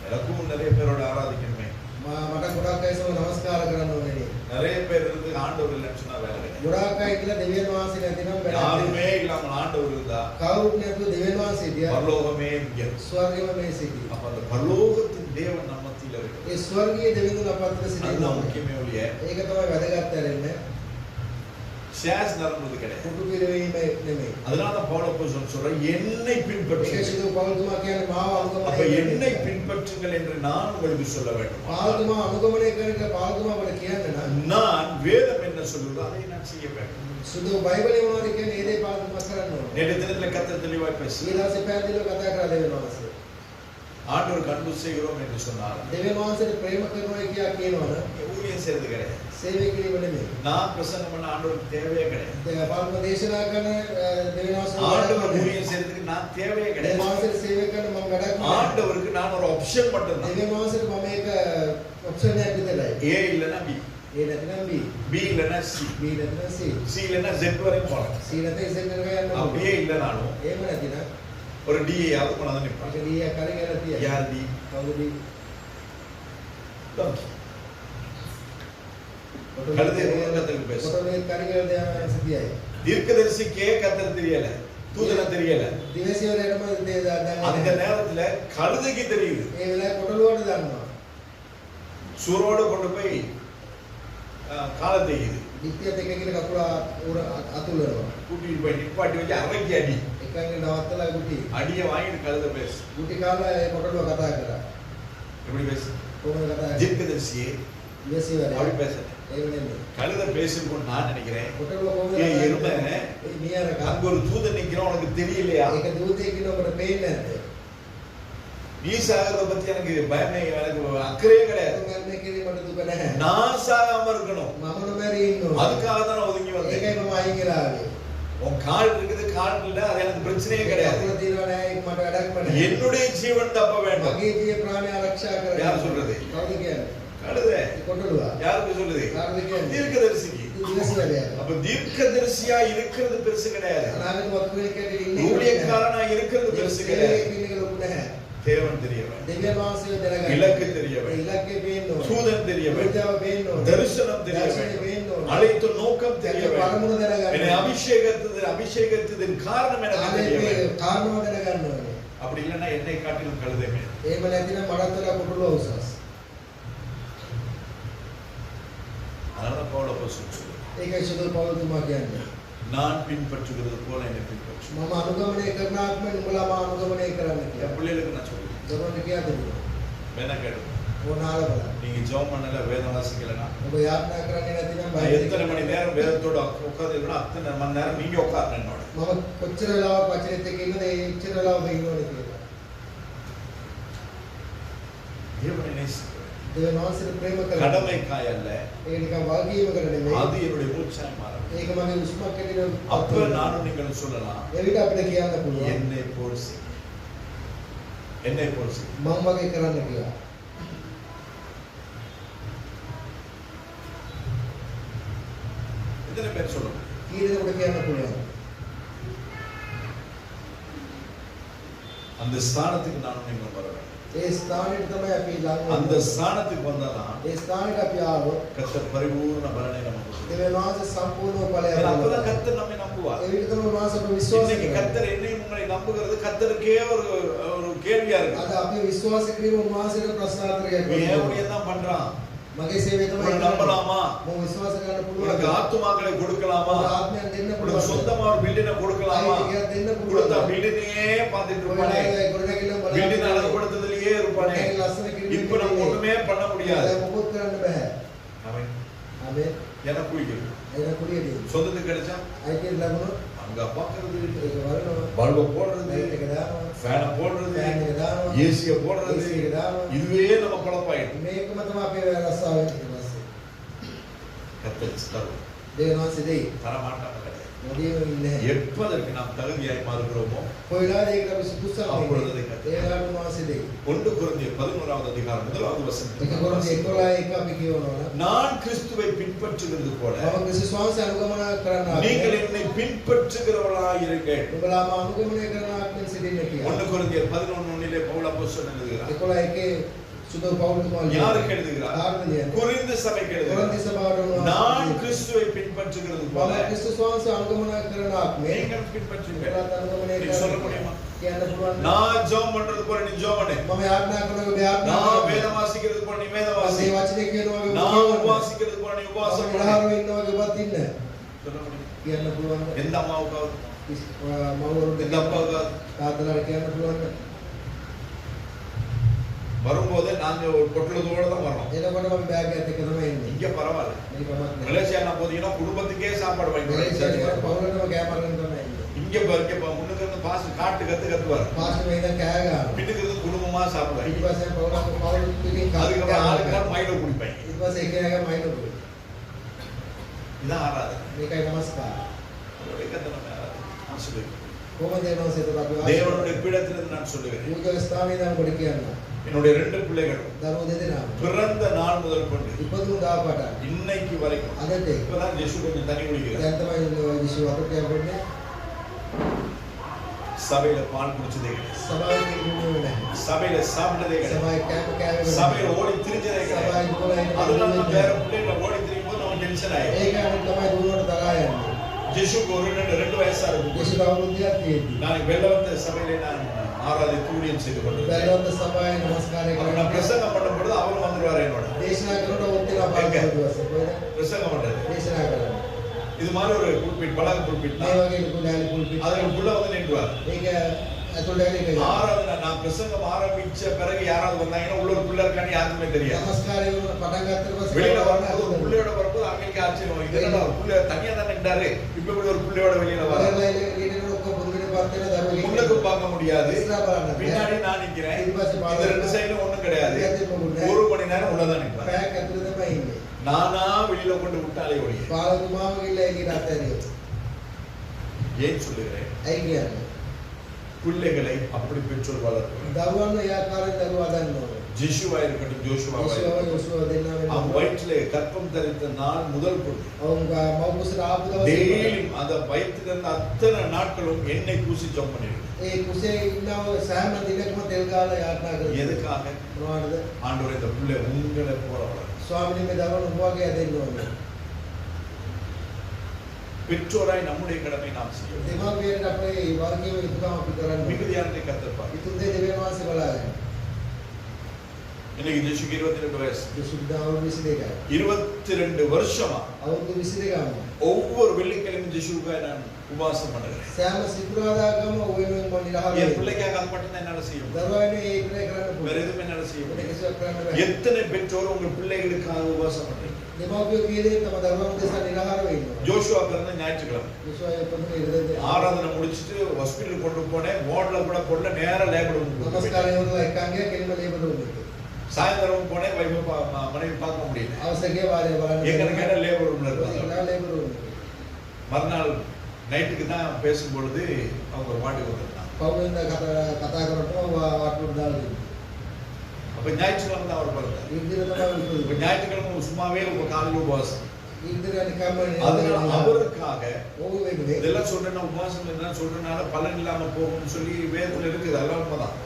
எனக்கும் நிறைய பேரோட ஆராதிக்கணுமே. මට ගොඩාක් අය සමග නමස්කාර කරන්න ඕනේ. நிறைய பேர் இருந்து ஆண்டவர் இல்லைன்னு சொன்னா வேலை கிடையாது. ගොඩාක් අය ඉඳලා දෙවියන් වහන්සේ නැති නම් වැඩක් யாருமே இல்லாமல் ஆண்டவர் இருந்தா කවුරුත් නැතුව දෙවියන් වහන්සේ හිටියා. பரலோகமே இங்கே. ස්වර්ගෙම මේ සිටි. அப்ப அந்த பரலோகத்தின் தேவன் நம்ம மத்தியில இருக்கு. ඒ ස්වර්ගීය දෙවිඳුන් අප අතර அதுதான் සිටිනවා. முக்கியமே ஒழிய ඒක තමයි වැදගත් කරන්නේ. ஷேர்ஸ் நடந்தது கிடையாது. කුටු පිරවීම නෙමෙයි. அதனால தான் பவுல் அப்போஸ்தலன் சொல்றார், என்னை பின்பற்றுங்கள். විශේෂිත පෞල්තුමා කියන්නේ මාව அப்ப අනුගමනය என்னை කරන්න. பின்பற்றுங்கள் என்று நான் உங்களுக்கு சொல்ல வேண்டும். පාල්තුමා අනුගමනය කරන පාල්තුමා අපට කියන්න නම් நான் வேதம் என்ன சொல்லுதோ அதை நான் செய்ய வேண்டும். සුදු බයිබලේ මොනවද කියන්නේ ඒ දේ පාල්තුමා කරන්න ඕනේ. நேற்று தினத்துல கர்த்தர் தெளிவாய் பேசி ඊ දවසේ පැහැදිලිව කතා කරලා දෙවියන් වහන්සේ. ஆண்டவருக்கு அன்பு செய்கிறோம் என்று சொன்னார். දෙවියන් වහන්සේට ප්‍රේම කරනවා කියලා කියනවනේ ஊழியம் செய்யறது கிடையாது. සේවය කිරීම නෙමෙයි. நான் பிரசங்கம் பண்ண ஆண்டவருக்கு தேவையே கிடையாது. පාල්තුමා දේශනා කරන දෙවියන් වහන්සේ ஆண்டவர் ஊழியம் செய்யறதுக்கு நான் தேவையே දෙවියන් கிடையாது. වහන්සේට සේවය කරන මම වැඩක් නෑ. ஆண்டவருக்கு நான் ஒரு ஆப்ஷன் மட்டும் தான். දෙවියන් වහන්සේට මම ඒක ඔප්ෂන් එකක් විතරයි. ஏ இல்லனா பி, ඒ නැත්නම් B, பி இல்லனா சி, B නැත්නම් C, சி இல்லனா Z வரைக்கும் போலாம். C නැත්නම් Z එකක යන්න ඕනේ. அப்படியே இல்லனாலும் එහෙම නැතිනම් ஒரு டி யாவது கொண்டாந்து நிப்பாங்க. ඒක D එකක් හරි කියලා තියයි. யார் டி? කවුද D? கழுதை உலகத்துக்கு பேசு. කොටේ කාරිකල් දෙයක් සිටියයි. தீர்க்கதரிசிக்கே கர்த்தர் தெரியல, தூதனை தெரியல. දිවසියවරේටම அந்த දන්නේ. நேரத்துல கழுதைக்கு தெரியுது. ඒ වෙලාවේ කොටලුවට දන්නවා. சூரோட கொண்டு போய் காலை தேயுது. දික්තියත් එක කියලා කකුල අතුලනවා. கூட்டிட்டு போய் நிப்பாட்டி வச்சு அரைக்கி அடி. එකංගෙ නවත්තලා ගුටි. அடியை வாங்கிட்டு கழுதை பேசு. ගුටි කාලා ඒ කොටලුව කතා කරා. எப்படி பேசு? කොහොමද කතා කරන්නේ? தீர்க்கதரிசியே දිවසියවරේ. அப்படி பேசுறேன். ඒ වෙන්නේ. கழுதை பேசுன்னு நான் நினைக்கிறேன். කොටලුව කොහොමද? ஏய் எருமை, මියරක. அங்க ஒரு தூதன் நிக்கிறான், உனக்கு தெரியலையா? ඒක දූතයෙක් කියන ඔබට පේන්නේ නැද්ද? நீ சாகிறத பத்தி எனக்கு பயமே, எனக்கு அக்கறையே கிடையாது. මරණය කිරීමට දුක නැහැ. நான் சாகாம இருக்கணும், මම නොමැරී ඉන්න ඕනේ. அதுக்காக தான் நான் ஒதுங்கி வந்தேன். ඒකයි මම අයින් වෙලා ආවේ. உன் கால் இருக்குது, கால் இல்ல, அது எனக்கு பிரச்சனையே கிடையாது. කකුල තියෙනවා නෑ ඒක මට වැඩක් නැහැ. என்னுடைய ஜீவன் தப்ப வேண்டும். මගේ ජීව ප්‍රාණය ආරක්ෂා කරගන්න. யார் சொல்றது? කවුද කියන්නේ? கழுதை. කොටලුව. யாருக்கு சொல்லுது? කාටද කියන්නේ? தீர்க்கதரிசிக்கு. දිවසියවරේ. அப்ப தீர்க்கதரிசியா இருக்கிறது பெருசு கிடையாது. අනාගත වතුරේ කැටි ඉන්නේ. ஊழியக்காரனா இருக்கிறது பெருசு கிடையாது. ඉන්නේ ලොකු නැහැ. தேவன் தெரிய வேண்டும், දෙවියන් වහන්සේ දැනගන්න. இலக்கு தெரிய வேண்டும், ඉලක්කේ පේන්න ඕනේ. தூதன் தெரிய வேண்டும், විද්‍යාව පේන්න ඕනේ. தரிசனம் தெரிய දර්ශනය வேண்டும், පේන්න ඕනේ. அழைத்த நோக்கம் தெரிய ඒක வேண்டும். පරමුණ දැනගන්න. என்னை அபிஷேகத்தின் காரணம் எனக்கு தெரிய வேண்டும். කාරණාව දැනගන්න ඕනේ. அப்படி இல்லைன்னா என்னை காட்டிலும் கழுதை மேல். එහෙම නැතිනම් මඩත්තලා කුඩුල උසස්. அதனால பவுல் அப்போஸ்தலன் சொல்றார். ඒකයි සුදු පෞලතුමා කියන්නේ. நான் பின்பற்றுகிறது போல என்னை பின்பற்று. මම අනුගමනය කරන ආත්මෙ නුඹලාම අනුගමනය කරන්න என் කියලා. பிள்ளைகளுக்கு நான் சொல்றேன். දරුවන්ට කියා දෙන්න. வேணா கேடு. ඕනාල බලන්න. நீங்க ஜெபம் பண்ணல வேதம் வாசிக்கலனா ඔබ යාත්‍රා කරන්නේ නැතිනම් நான் எத்தனை மணி நேரம் வேதத்தோட உட்கார்ந்து அத்தனை மணி நேரம் நீங்க உட்கார்ந்து என்னோட. මම කොච්චර වෙලාවක් වචනෙත් එක්ක ඉන්නද ඒ එච්චර වෙලාවක ඉන්නවද කියලා. தேவனை நேசிக்கிறேன். දෙවියන් වහන්සේට ප්‍රේම කරන්න. கடமைக்காய் அல்ல. ඒක නිකන් වගකීමකට නෙමෙයි. அது என்னுடைய மூச்சாய் மாறும். ඒක මගේ උස්මක් ඇටින அப்ப நானும் நீங்கள் சொல்லலாம். එවිට අපිට කියන්න පුළුවන්. என்னை போல் செய். என்னை போல் செய். මම වගේ කරන්න කියලා. எத்தனை பேர் சொல்லுங்க. කීයකට කියන්න පුළුවන්. அந்த ஸ்தானத்துக்கு நானும் நீங்கள் வர வேண்டும். ඒ ස්ථානෙට තමයි අපි ළඟ அந்த ஸ்தானத்துக்கு வந்தாதான் ඒ ස්ථානෙට අපි ආවොත් கர்த்தர் பரிபூர்ண பலனை நமக்கு கொடுப்பார். දෙවියන් වහන්සේ සම්පූර්ණ ඵලය அப்பதான் අපිට கர்த்தர் நம்மை நம்புவார். ඒ විදිහටම උන්වහන්සේ අපිට විශ්වාස இன்னைக்கு කරනවා. கர்த்தர் என்னையும் உங்களை நம்புகிறது கர்த்தருக்கே ஒரு கேள்வியா இருக்கு. අද අපි විශ්වාස කිරීම උන්වහන්සේට ප්‍රශ්නාර්ථයක් நீ වෙනවා. ஏன் தான் பண்றான்? මගේ සේවය තමයි உன்னை நம்பலாமா? මම විශ්වාස කරන්න உனக்கு පුළුවන්. ஆத்துமாக்களை கொடுக்கலாமா? ආත්මයන් දෙන්න உனக்கு පුළුවන්. சொந்தமா ஒரு பில்டினை கொடுக்கலாமா? අයිතියක් දෙන්න கொடுத்தா පුළුවන්. பில்டினையே பார்த்துட்டு இருப்பானே. ඔයාලා ගොඩනැගිල්ල பில்டின் බලන්න. அழகுபடுத்துதலையே இருப்பானே. ඒක ලස්සන කිරීම. இப்ப நம்ம ஒண்ணுமே பண்ண முடியாது. ඒක මොකොත් කරන්න බෑ. அவன் ආමේන්. எனக்கு பிடிக்கும். ඒක කුලියදී. சொந்தத்துக்கு கிடைச்சா අයිතිය ලැබුණොත් அங்க பாக்குறது, ඒක වරනවා. பல்ப போடுறது, லைட் එක දානවා. ஃபேனை போடுறது, ෆෑන් එක දානවා. ஏசிய போடுறது, AC එක දානවා. இதுவே நம்ம குழப்பாயிடும். මේකම තමයි අපේ රස්සාව වෙන්නේ. கர்த்தர் தரும். දෙවියන් වහන්සේ දෙයි. தரமாட்டாங்க கிடையாது. මොදියම ඉන්නේ. எப்பதற்கு நாம் தகுதியாய் மாறுகிறோமோ කොයි වෙලාවද ඒකට අපි සුදුසුකම් අපොළොද දෙන්නේ. දෙක. ඒ වෙලාවට උන්වහන්සේ දෙයි. 1 கொரிந்தியர் 11வது அதிகாரம் 1வது ඒක வசனம். කොරන්ති 11:1 අපි කියවනවා. நான் கிறிஸ்துவை பின்பற்றுகிறது போல මම ක්‍රිස්තුස් වහන්සේ අනුගමනය කරන්න நீங்கள் என்னை பின்பற்றுகிறவர்களாய் இருங்கள். ඔබලාම අනුගමනය කරන ආත්මෙන් සිටින්න කියලා. 1 கொரிந்தியர் 11:1 பவுல் அப்போஸ்தலன் எழுதுகிறார். 11:1 සුදු පෞලතුමා யாருக்கு எழுதுகிறார்? කාරණේ ලියන්නේ. கொரிந்து சபைக்கு எழுதுகிறார். කොරන්ති සභාවට நான் கிறிஸ்துவை பின்பற்றுகிறது போல මම ක්‍රිස්තුස් වහන්සේ අනුගමනය කරන ආත්මෙන් நீங்கள் பின்பற்றுங்கள். ඔබලාත් අනුගමනය நீங்க சொல்ல කරන්න முடியுமா? කියන්න පුළුවන්. நான் ஜெபம் பண்றது போல நீ ஜெபம் பண்ணு. මම යාඥා කරනවා ඔබ යාඥා நான் කරනවා. வேதம் வாசிக்கிறது போல நீ வேதம் வாசி. මේ වචනේ කියනවා ඔබ நான் කියවන්න. உபவாசிக்கிறது போல நீ உபவாசம் මම பண்ணு. විහාරෙ ඉන්නවා ඔබ ඔබත් ඉන්න. சொல்ல முடியுமா? කියන්න පුළුවන්. எந்த அம்மாவுக்காவது මවරුන්ට எந்த அப்பாவுக்காவது තාත්තලාට කියන්න පුළුවන්. வரும்போது நாங்க ஒரு பொட்டலத்தோட தான் வரோம். එතකොට මම බෑග් එකත් එක්ක තමයි එන්නේ. இங்க பரவாயில்ல. මේක මත් නෑ. மலேசியா போதீங்கன்னா குடும்பத்துக்கே சாப்பாடு வாங்கி මලේසියාවේ கொடுத்தாங்க. පවුලටම කෑම අරගෙන තමයි එන්නේ. இங்க முன்னுக்கு இருந்து பாஸ் காட்டு கத்துவாரு. පාස්ටර් මේක කෑ ගන්නවා. பின்னுக்கு இருந்து குடும்பமா சாப்பிடுவாங்க. ඊට පස්සේ පවුල පිටින් அதுக்கப்புறம் ஆளுக்கு மைல குடிப்பாங்க. ඊට පස්සේ එකිනෙකා මයින් උපුයි. இதான் ஆராதனை. මේකයි නමස්කාර. அவருடைய கர்த்தர் நம்ம ஆராதனை. நான் சொல்லுவேன். කොහොමද එනවා සෙතට අපි தேவனுடைய பீடத்திலிருந்து நான் சொல்லுவேன். පූජක ස්ථානයේ නම් කොට කියනවා. என்னுடைய 2 பிள்ளைகள் දරුවෝ දෙදෙනා பிறந்த நாள் முதல் கொண்டு ඉපදුණු දා පටන් இன்னைக்கு வரைக்கும் අදට இப்பதான் ஜெசு கொஞ்சம் தண்ணி குடிக்கிறார். දැන් තමයි විශ්ව වතුරට යන්නේ. சபையில பால் குடிச்சதே கிடையாது. සභාවේ ඉන්නේ නැහැ. சபையில சாப்பிட்டதே கிடையாது. සභාවේ කෑම කෑවේ சபையில ஓடி திரிஞ்சதே கிடையாது. සභාවේ ගෝලයි அதனால தான் வேற பிள்ளைகளை ஓடி திரியும் போது நம்ம டென்ஷன் ஆயிடும். ඒක අනිත් තමයි දුරට තරහා යන්නේ. ஜெசுக்கு ஒரு 2 வயசா இருக்கும். විශ්ව අවුරුද්දක් තියෙද්දි நான் வெள்ளவத்த சபையில நான் ஆராதித்து ஊழியம் செய்து கொண்டிருந்தேன். බැලුවත් සභාවේ නමස්කාරය அப்ப நான் කරනවා. பிரசங்கம் பண்ணும்போது அவரும் வந்துருவாரு என்னோட. දේශනා කරනකොට ඔත්තිලා පාස් දවසේ කොහෙද பிரசங்கம் பண்றது. දේශනා කරන්නේ. இது மாதிரி ஒரு புல்பிட் பலக புல்பிட் මේ தான். වගේ ලොකු ඩෑලි පුල්පිට්. அதுக்குள்ள வந்து நின்றுவார். ඒක ඇතුළට ඇවිල්ලා ඒක ஆராதனை நான் பிரசங்கம் ஆரம்பிச்ச பிறகு யாராவது வந்தாங்கன்னா உள்ள ஒரு பிள்ளை இருக்கான்னு யாருக்குமே தெரியாது. නමස්කාරය වුණ පටන් ගත්තට පස්සේ வெளியில வரும்போது ஒரு பிள்ளையோட வரும்போது அவங்களுக்கு ஆச்சரியம். இது என்னடா ஒரு பிள்ளை தனியா தானே நின்றாரு, இப்ப இப்படி ஒரு பிள்ளையோட வெளியில வர. වරලා එළියට ඔක්කොම පුදුමනේ පත් වෙන දරුවෙක්. முன்னுக்கு பார்க்க முடியாது, ඉස්සරහ බලන්න. பின்னாடி நான் நிக்கிறேன். ඊට පස්සේ இந்த 2 சைடுல ஒண்ணும் கிடையாது. ஒரு மணி நேரம் உள்ளதான் நிற்பேன். පැයක් ඇතුළත තමයි ඉන්නේ. நானா வெளியில கொண்டு விட்டாலே ஒழிய. පාලතුමාම ගිහලා එළියට අතහැරියෝ. ஏன் சொல்லுகிறேன்? ඇයි කියන්නේ? பிள்ளைகளை அப்படி பெற்றோர் வளர்க்கணும். දරුවන් ඒ ආකාරයෙන් දරුවා හදන්න ඕනේ. ஜெஷுவா இருக்கட்டும், ஜோஷுவா යොසුව දෙන්නා அவன் වෙනවා. வயிற்றிலே கற்பம் தரித்த நாள் முதல் கொண்டு ඔවුන් මව්කුසට ආපු දවසේ டெய்லியும் அந்த வயிற்றில் இருந்த அத்தனை நாட்களும் எண்ணெய் பூசி ஜெபம் பண்ணிருக்கேன். ඒ කුසේ ඉන්නව සෑම දිනකම තෙල් ගාලා යාත්‍රා කරනවා. எதுக்காக? මොනවද? ஆண்டவரே இந்த பிள்ளை உங்களை போல வளரும். ස්වාමීනි මේ දරුවන් උපවාගය දෙන්න ඕනේ. பெற்றோராய் நம்முடைய கடமை நாம் செய்ய வேண்டும். දෙමාපියන්ට අපේ වර්ගයේ යුතුයකම අපි කරන්න ඕනේ. மிகுதியானதை கர்த்தர் பார்க்கிறார். ඉතුරු இன்னைக்கு ஜெஷுக்கு 22 வயசு. ජෙසුට අවුරුදු 22යි. 22 வருஷமா අවුරුදු 22ක්. ஒவ்வொரு வெள்ளிக்கிழமையும் ஜெஷுக்காக நான் உபவாசம் பண்ணுறேன். සෑම සිකුරාදාකම ඔය වෙනුවෙන් මම නිරහව என் பிள்ளைக்காக அது மட்டும் தான் என்னால செய்ய முடியும். දරුවනේ ඒ ඉන්නේ කරන්න வேற පුළුවන්. எதுவுமே என்னால செய்ய වෙන முடியாது. කිසිවක් කරන්න බෑ. எத்தனை பெற்றோர் உங்க பிள்ளைகளுக்காக உபவாசம் பண்றீங்க? දෙමව්පියෝ කීයේ තම දරුවන් උදෙසා නිරහව ඉන්නවා. ஜோஷுவா பிறந்த ஞாயிற்றுக்கிழமை ජෙසුවා පොදුනේ ඉරදෙන්නේ. ஆராதனை முடிச்சிட்டு ஹாஸ்பிட்டல் கொண்டு போனேன். வார்டுல கூட கொள்ள நேரா லேபர் නමස්කාරය වුණා එක්කන්ගේ කෙලිම ලේබර් උන්නේ. சாயந்தரம் போனேன். மனைவி பார்க்க முடியல. අවශ්‍යකේ වාරේ බලන්න. எங்க கேட்ட லேபர் ரூம்ல இருந்தாங்க. நான் லேபர் உண்டு. மறுநாள் நைட்டுக்கு தான் பேசும்பொழுது அவங்க ஒரு பாட்டுக்கு வந்திருந்தாங்க. පවුලෙන්ද කතා කරනකොට වාට්ටුවට දාලා දෙන්න. அப்ப ஞாயிற்றுக்கிழமை தான் அவர் பிறந்தார். ඉන්දිර තමයි இப்ப ஞாயிற்றுக்கிழமை சும்மாவே உங்க காலையில் உபவாசம். ඉන්දිර නිකම්ම அதனால அவருக்காக ඕක වෙන්නේ. இதெல்லாம் சொல்றேன்னா உபவாசம் என்ன சொல்றதுனால பலன் இல்லாம போகும்னு சொல்லி வேதத்துல இருக்குது. அதெல்லாம் உண்மைதான்.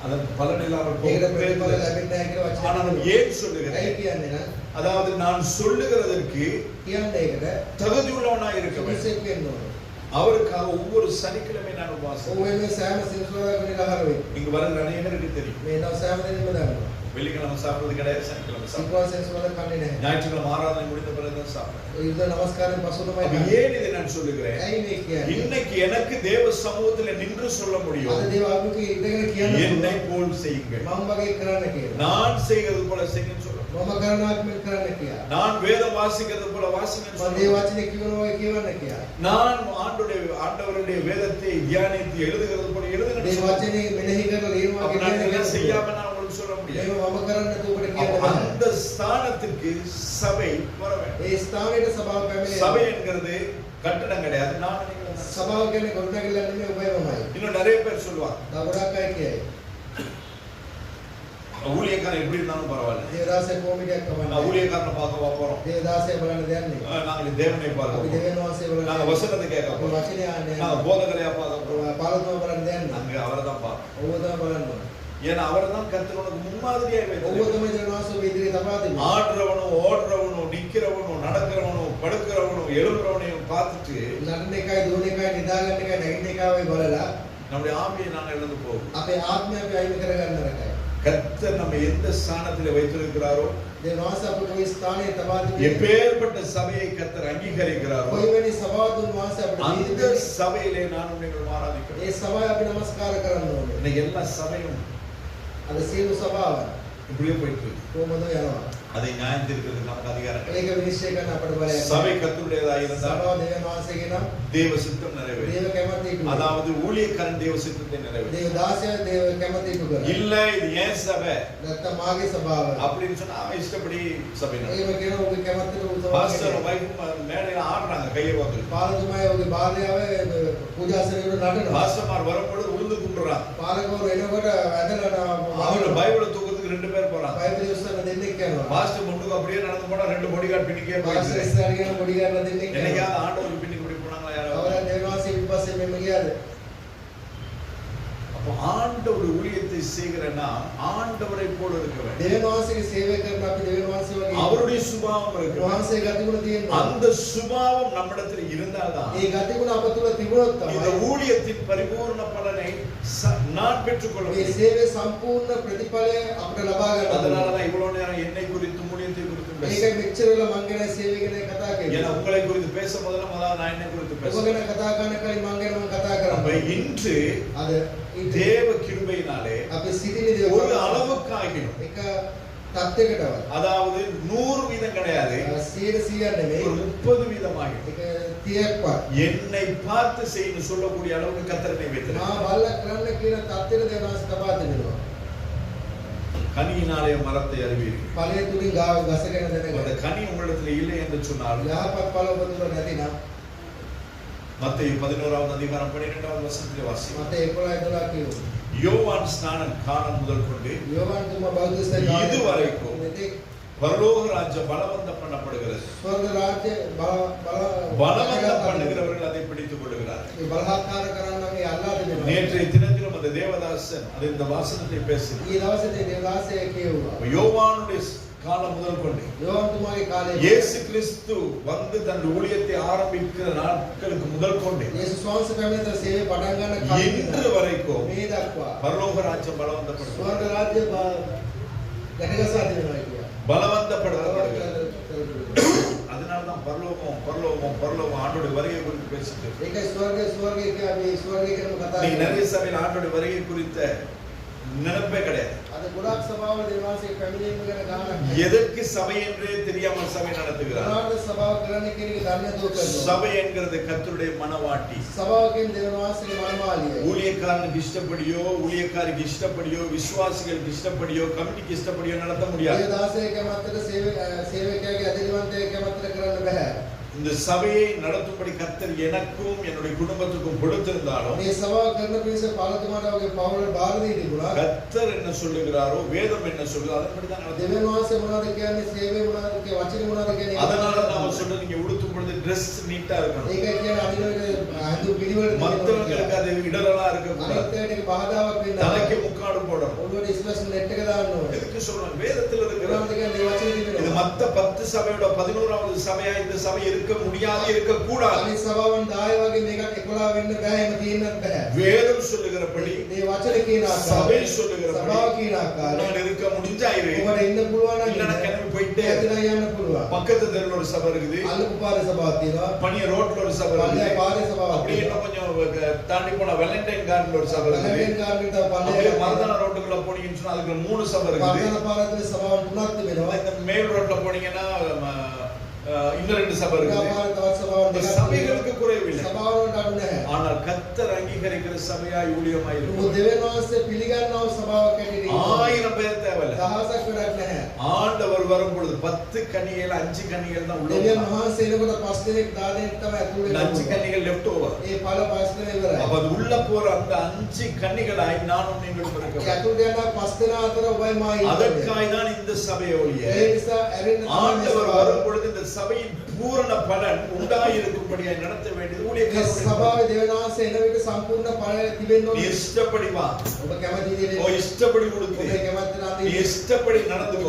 அதன் பலன் இல்லாமல் ඒකට ප්‍රතිඵල போகும். ලැබෙන්නේ නැහැ කියලා ஆனா நான் වචනේ. ஏன் சொல்லுகிறேன்? ඇයි කියන්නේ නම් அதாவது நான் சொல்லுகிறதற்கு කියන්නේ ඒකට தகுதியுள்ளவனாய் இருக்க வேண்டும். විශේෂ වෙන්න ඕනේ. அவருக்காக ஒவ்வொரு சனிக்கிழமை நான் ඕක உபவாசம். වෙන්නේ සෑම සිකුරාදාක නිරහව වෙයි. இங்க வருகிற அநேகருக்கு தெரியும். මේ දවස් සෑම දිනෙම දන්නවා. வெள்ளிக்கிழமை சாப்பிடுறது கிடையாது, சனிக்கிழமை சாப்பிடுறது. සිකුරා සෙන්සුරාදා කන්නේ නැහැ. ஞாயிற்றுக்கிழமை ஆராதனை முடிந்த பிறகுதான் சாப்பிடுறேன். ඊට නමස්කාරයෙන් පසු තමයි அப்ப කන්නේ. ஏன் இதை நான் சொல்லுகிறேன்? ඇයි මේ කියන්නේ? இன்னைக்கு எனக்கு தேவ சமூகத்துல நின்று சொல்ல අද முடியும், දේව ආගමික ඉඳගෙන කියන්න என்னை போல் செய்யுங்கள், මම වගේ කරන්න කියලා. நான் செய்கிறது போல செய்யுங்கன்னு சொல்ல. මම කරන ආත්මෙන් කරන්න කියලා. நான் வேதம் வாசிக்கிறது போல வாசிங்கன்னு මම சொல்ல. දේව වචනේ කියනවා කියවන්න කියලා. நான் ஆண்டவருடைய வேதத்தை தியானித்து எழுதுகிறது போல මේ எழுதுங்கன்னு சொல்ல. වචනේ මෙනෙහි කරලා ලියනවා அப்ப நான் இதெல்லாம் කියන්නේ செய்யாம நான் உங்களுக்கு சொல்ல முடியாது. මේව මම කරන්න නැතුව ඔබට කියන්න அப்ப බෑ. அந்த ஸ்தானத்திற்கு சபை வர வேண்டும். ඒ ස්ථානයේ සභාව පැමිණෙනවා. சபை என்கிறது கட்டடம் கிடையாது. நான் நினைக்கிறேன். සභාව කියන්නේ ගොඩනැගිල්ල නෙමෙයි ඔබයි මමයි. இன்னும் நிறைய பேர் சொல்லுவாங்க, තව ගොඩක් අය කියයි. ஊழியக்காரன் எப்படி இருந்தாலும் பரவாயில்ல, දේවදාසයේ කොමිටියක් කවන්න. ஊழியக்காரனை பார்க்க போறோம், දේවදාසයේ බලන්න දෙන්නේ. நாங்கள் தேவனை பார்க்க අපි போறோம், දෙවියන් වහන්සේ බලන්න. நாங்க வசனத்தை கேட்க අපි போறோம், වචනේ ආන්නේ. நாங்க போதகரையா பார்க்க போறோம். පාලතුමා බලන්න දෙන්නේ. அங்க அவரை தான் பார்க்கணும். ඔබ තමයි බලන්න. ஏன்னா அவரை தான் கர்த்தர் உனக்கு முன்மாதிரியாய் ඔබ வைத்திருக்கிறார். තමයි දෙවියන් වහන්සේ ඔබ ඉදිරියේ තබා දෙන්නේ. ஆடுறவனும் ஓடுறவனும் நிக்கிறவனும் நடக்கிறவனும் படுக்கிறவனும் எழுப்புறவனையும் பார்த்துட்டு නටන එකයි දුවන එකයි නිදාගන්න එකයි නැගිටින එකයි බලලා நம்முடைய ஆவியை நாங்கள் இழந்து போவோம். අපේ ආත්මය අපි අයින් කරගන්න රකයි. கர்த்தர் நம்ம எந்த ஸ்தானத்தில் வைத்திருக்கிறாரோ, දෙවියන් වහන්සේ අපට ওই ස්ථානයේ තබා දෙන්නේ. எப்பேற்பட்ட சபையை கர்த்தர் அங்கீகரிக்கிறாரோ, කොයි වෙනි සභාවතුන් වහන්සේ අපට அந்த දීලා சபையிலே நானும் நீங்கள் ஆராதிக்கிறோம். ඒ සභාව අපි නමස්කාර කරන්න ඕනේ. இன்னைக்கு எல்லா சபையும் අද සියලු සභාව இப்படியே போயிட்டு இருக்கு. කොහොමද යනවා? அதை நியாயம் தீர்க்கிறதுக்கு நமக்கு அதிகாரம் கிடையாது. ඒක විනිශ්චය කරන්න අපට බලයක් சபை கர்த்தருடையதாக இருந்தால் සභාව දෙවියන් වහන්සේගේ නම් தேவ சித்தம் நிறைவேறும். දේව කැමති ඉටු. அதாவது ஊழியக்காரன் தேவ சித்தத்தை நிறைவேறும். දේව දාසය දේව කැමති ඉටු කරනවා. இல்ல இது ஏன் சபை නැත්තම් මාගේ සභාව. அப்படின்னு சொன்னா அவன் இஷ்டப்படி சபை நடக்கும். එහෙම කියන ඔබේ කැමතිට උදව් பாஸ்டர் කරනවා. வைஃப் மேடையில ஆடுறாங்க கையை பார்த்து. පාලතුමායි ඔබේ භාර්යාව පූජාසනයේ නටනවා. பாஸ்டர்மார் வரும்பொழுது உழுந்து கும்பிடுறாங்க. පාලකවරු එනකොට වැදලා அவங்க பைபிளை தூக்கத்துக்கு 2 பேர் போறாங்க. බයිබලය උස්සන දෙන්නෙක් යනවා. பாஸ்டர் முன்னுக்கு அப்படியே நடந்து போனா 2 பாடிகார்ட் பின்னிக்கே පාස්ටර් போயிடுச்சு. ඉස්සරහට ගියම පොඩි ගාලා දෙන්නෙක් යනවා. என்னைக்காவது ஆண்டவருக்கு பின்னுக்கு இப்படி போனாங்களா யாராவது? අවරන් දෙවියන් වහන්සේ පිටපස්සේ මෙන්න ගියාද? அப்போ ஆண்டவர் ஊழியத்தை செய்கிற நாம் ஆண்டவரை போல இருக்க வேண்டும். දෙවියන් වහන්සේගේ සේවය කරන අපි දෙවියන් වහන්සේ වගේ அவருடைய சுபாவம் இருக்கு. වහන්සේ ගතිගුණ තියෙනවා. அந்த சுபாவம் நம்மிடத்தில் இருந்தால்தான் ඒ ගතිගුණ අප තුල තිබුණොත් இந்த තමයි ஊழியத்தின் பரிபூர்ண பலனை நான் பெற்றுக்கொள்ள මේ முடியும். සේවයේ සම්පූර්ණ ප්‍රතිඵලය අපිට ලබා ගන්න. அதனாலதான் இவ்வளவு நேரம் என்னை குறித்து ஊழியத்தை குறித்து මේක பேசுறேன். මෙච්චර වෙලා මං ගැන සේවය ගැන කතා ஏன்னா කරන්නේ. உங்களை குறித்து பேச முதல்ல நான் என்னை குறித்து ඔබ பேசுறேன். ගැන කතා කරන කලින් මං ගැන මම කතා அப்ப කරන්නේ. இன்று අද தேவ கிருபையினாலே අපි සිටින දේ ஒரு அளவுக்கு ஆகிடும். එක තත්යකටවත් அதாவது 100% கிடையாது, 100% නෙමෙයි. ஒரு 30% ஆகிடும். ඒක 30ක්වත් என்னை பார்த்து செய்யு சொல்லக்கூடிய அளவுக்கு கர்த்தர் என்னை வைத்திருக்கிறார். මා බල්ලා කරන්න කියන තත්ත්වෙට දෙවියන් වහන්සේ තබා දෙනවා. கனியினாலே மரத்தை அறிவீர்கள். ඵලයේ තුලින් ගාව ගස ගැන அந்த දැනගන්න. கனி உங்களிடத்தில் இல்லை என்று சொன்னால் යහපත් ඵල ඔබ තුල නැතිනම් மத்தேயு 11வது அதிகாரம் 12வது வசனத்திலே வாசிக்கிறோம். මත 11 කියනවා. யோவான் ஸ்நானம் காலம் முதல் கொண்டு යෝහන් තුමා බෞද්ධ இதுவரைக்கும் பரலோக ராஜ்யம் பலவந்தம் பண்ணப்படுகிறது. ස්වර්ග රාජ්‍ය பலவந்தம் பண்ணுகிறவர்கள் அதை பிடித்துக் கொள்கிறார்கள். මේ බලහත්කාර කරන්න මේ අල්ලා දෙනවා. நேற்றைய தினத்திலும் அந்த தேவதாசன் அது இந்த வாசனத்தை பேசினார். ඊ දවසේ දේවදාසය කියුවා. யோவானுடைய காலம் முதல் கொண்டு ಯೋಹಾನತುಮಾಗೆ ಕಾಲೇ இயேசு கிறிஸ்து வந்து தன் ஊழியத்தை ஆரம்பிக்கிற நாட்களுக்கு முதல் கொண்டு ಯೇಸು ಸ್ವಾಮಿ ಕಮಿತ ಸೇವೆ ಪಟನ್ ಗಣ್ಣ ಕಾಲೇ இன்று வரைக்கும் මේ දක්වා பரலோக ராஜ்யம் பலவந்தப்படுது ස්වර්ග රාජ්‍ය දැකගසා දෙනවා කිය. பலவந்தப்படுத்தப்படுகிறது. அதனால தான் பரலோகம் ஆண்டோட வருகை குறித்து பேசிட்டு ඒකයි ස්වර්ගය අපි ස්වර්ගය ගැන කතා நீ කරන්නේ. நிறைய சபையில் ஆண்டோட வருகை குறித்த நினைப்பே கிடையாது. අද ගොඩක් සභාවල දේවාසික පැමිණීම ගැන ගානක් எதற்கு சபை என்றே தெரியாமல் சபை நடத்துகிறார். මොනවද සභාව කරන්නේ කියන එක දන්නේ නැතුව කරනවා. சபை என்கிறது கர்த்தருடைய மனவாட்டி. සභාව කියන්නේ දේවාසික මනමාලිය. ஊழியக்காரனுக்கு இஷ்டப்படியோ ஊழியக்காரிக்கு இஷ்டப்படியோ விசுவாசிகளுக்கு இஷ்டப்படியோ கமிட்டிக்கு இஷ்டப்படியோ நடத்த முடியாது. දේවදාසයේ කැමැත්තට සේවකයාගේ අධිවන්තයේ කැමැත්තට කරන්න බෑ. இந்த சபையை நடத்தும்படி கர்த்தர் எனக்கும் என்னுடைய குடும்பத்துக்கும் கொடுத்திருந்தாலும் මේ සභාව කරන පිරිස පාලතුමාට වගේ පවුලට බාර දී තිබුණා. கர்த்தர் என்ன சொல்லுகிறாரோ வேதம் என்ன சொல்லுதோ அதன்படி தான் நடத்தும். දෙවියන් වහන්සේ මොනවද කියන්නේ සේවය මොනවද කිය වචන මොනවද කියන්නේ அதனால நாம சொல்றது நீங்க உடுத்தும் பொழுது Dress நீட்டா இருக்கணும். ඒකයි කියන්නේ අනිවාර්යයෙන් අඳු පිළිවෙල மத்தவங்களுக்கு அது இடரலா இருக்க கூடாது. අනිත්‍යයට බාධාවක් වෙන්න தலைக்கு முக்காடு போடணும். ඔළුවට ස්පෙෂල් net එක දාන්න ඕනේ. எதுக்கு சொல்றாங்க? வேதத்தில் இருக்கிற මොනවද කියන්නේ මේ වචනේ இது තිබෙනවා. மத்த 10 சபையோட 11வது சபையா இந்த சபை இருக்க முடியாது, இருக்க கூடாது. අනිත් සභාවන් 10 වගේ මේකක් 11 වෙන්න බෑ, එහෙම තියෙන්නත් බෑ. வேதம் சொல்லுகிறபடி මේ වචනේ කියන சபை ආකාරය சொல்லுகிறபடி සභාව කියන ආකාරය நான் இருக்க முடிஞ்சா இரு. ඔබට ඉන්න පුළුවන් නම් இல்லனா கிளம்பி போயிட்டே එතන යන්න පුළුවන්. பக்கத்து தெருல ஒரு சபை இருக்குது. අල්ලපු පාරේ සභාවක් තියෙනවා. பனிய ரோட்ல ஒரு சபை පල්ලේ இருக்குது. පාරේ සභාවක් அப்படியே இன்னும் கொஞ்சம் தாண்டி போனா வெலண்டைன் கார்டன் ஒரு சபை இருக்குது. ලැබෙන කාර්මික තව அப்படியே පල්ලේ மருதான ரோட்டுக்குள்ள போனீங்கன்னு சொன்னா அதுக்கு 3 சபை இருக்குது. පාරේ පාරේ සභාවන් තුනක් තිබෙනවා. இந்த மேல் ரோட்ல போனீங்கன்னா இன்னும் 2 சபை இருக்குது. පාරේ තවත් සභාවන් இந்த දෙකක් சபைகளுக்கு குறைவில்லை. සභාවලට අඩු නැහැ. ஆனால் கர்த்தர் අங்கீகரிக்கிற சபையாய் ஊழியமாய் මොකද இருக்கும். දෙවියන් වහන්සේ පිළිගන්නව සභාවක් ඇටියට 1000 பேர் தேவையில்லை. දහසක් වැඩක් නැහැ. ஆண்டவர் வரும் பொழுது 10 கன்னிகைகள் 5 கன்னிகைகள் தான் உள்ள දෙවියන් வருவாங்க. වහන්සේ එනකොට පස් දෙනෙක් 10 දෙනෙක් තමයි ඇතුළේ இந்த 5 වෙන්නේ. கன்னிகள் லெஃப்ட் ஓவர். ඒ පළ පස් දෙනෙක් ඉවරයි. அப்ப அது உள்ள போற அந்த 5 கன்னிகளாய் நானும் நீங்களும் ඒ இருக்கிறோம். ඇතුළේ යන පස් දෙනා අතර ඔබයි මායි ඉන්නේ. அதற்காய் தான் இந்த சபை ஒழிய ඒ නිසා ඇරෙන්න තමයි ஆண்டவர் வரும் பொழுது இந்த சபையின் பூரண பலன் உண்டாயிருக்கும்படியாய் நடத்த வேண்டியது මේ ஊழியக்காரருடைய සභාවේ දෙවියන් වහන්සේ එන විට සම්පූර්ණ ඵලය තිබෙන්න நீ ඕනේ. இஷ்டப்படி வா. ඔබ කැමති දේ ஓ இஷ்டப்படி கொடுத்து ඔබේ කැමැත්ත නම් நீ இஷ்டப்படி நடந்துக்கோ.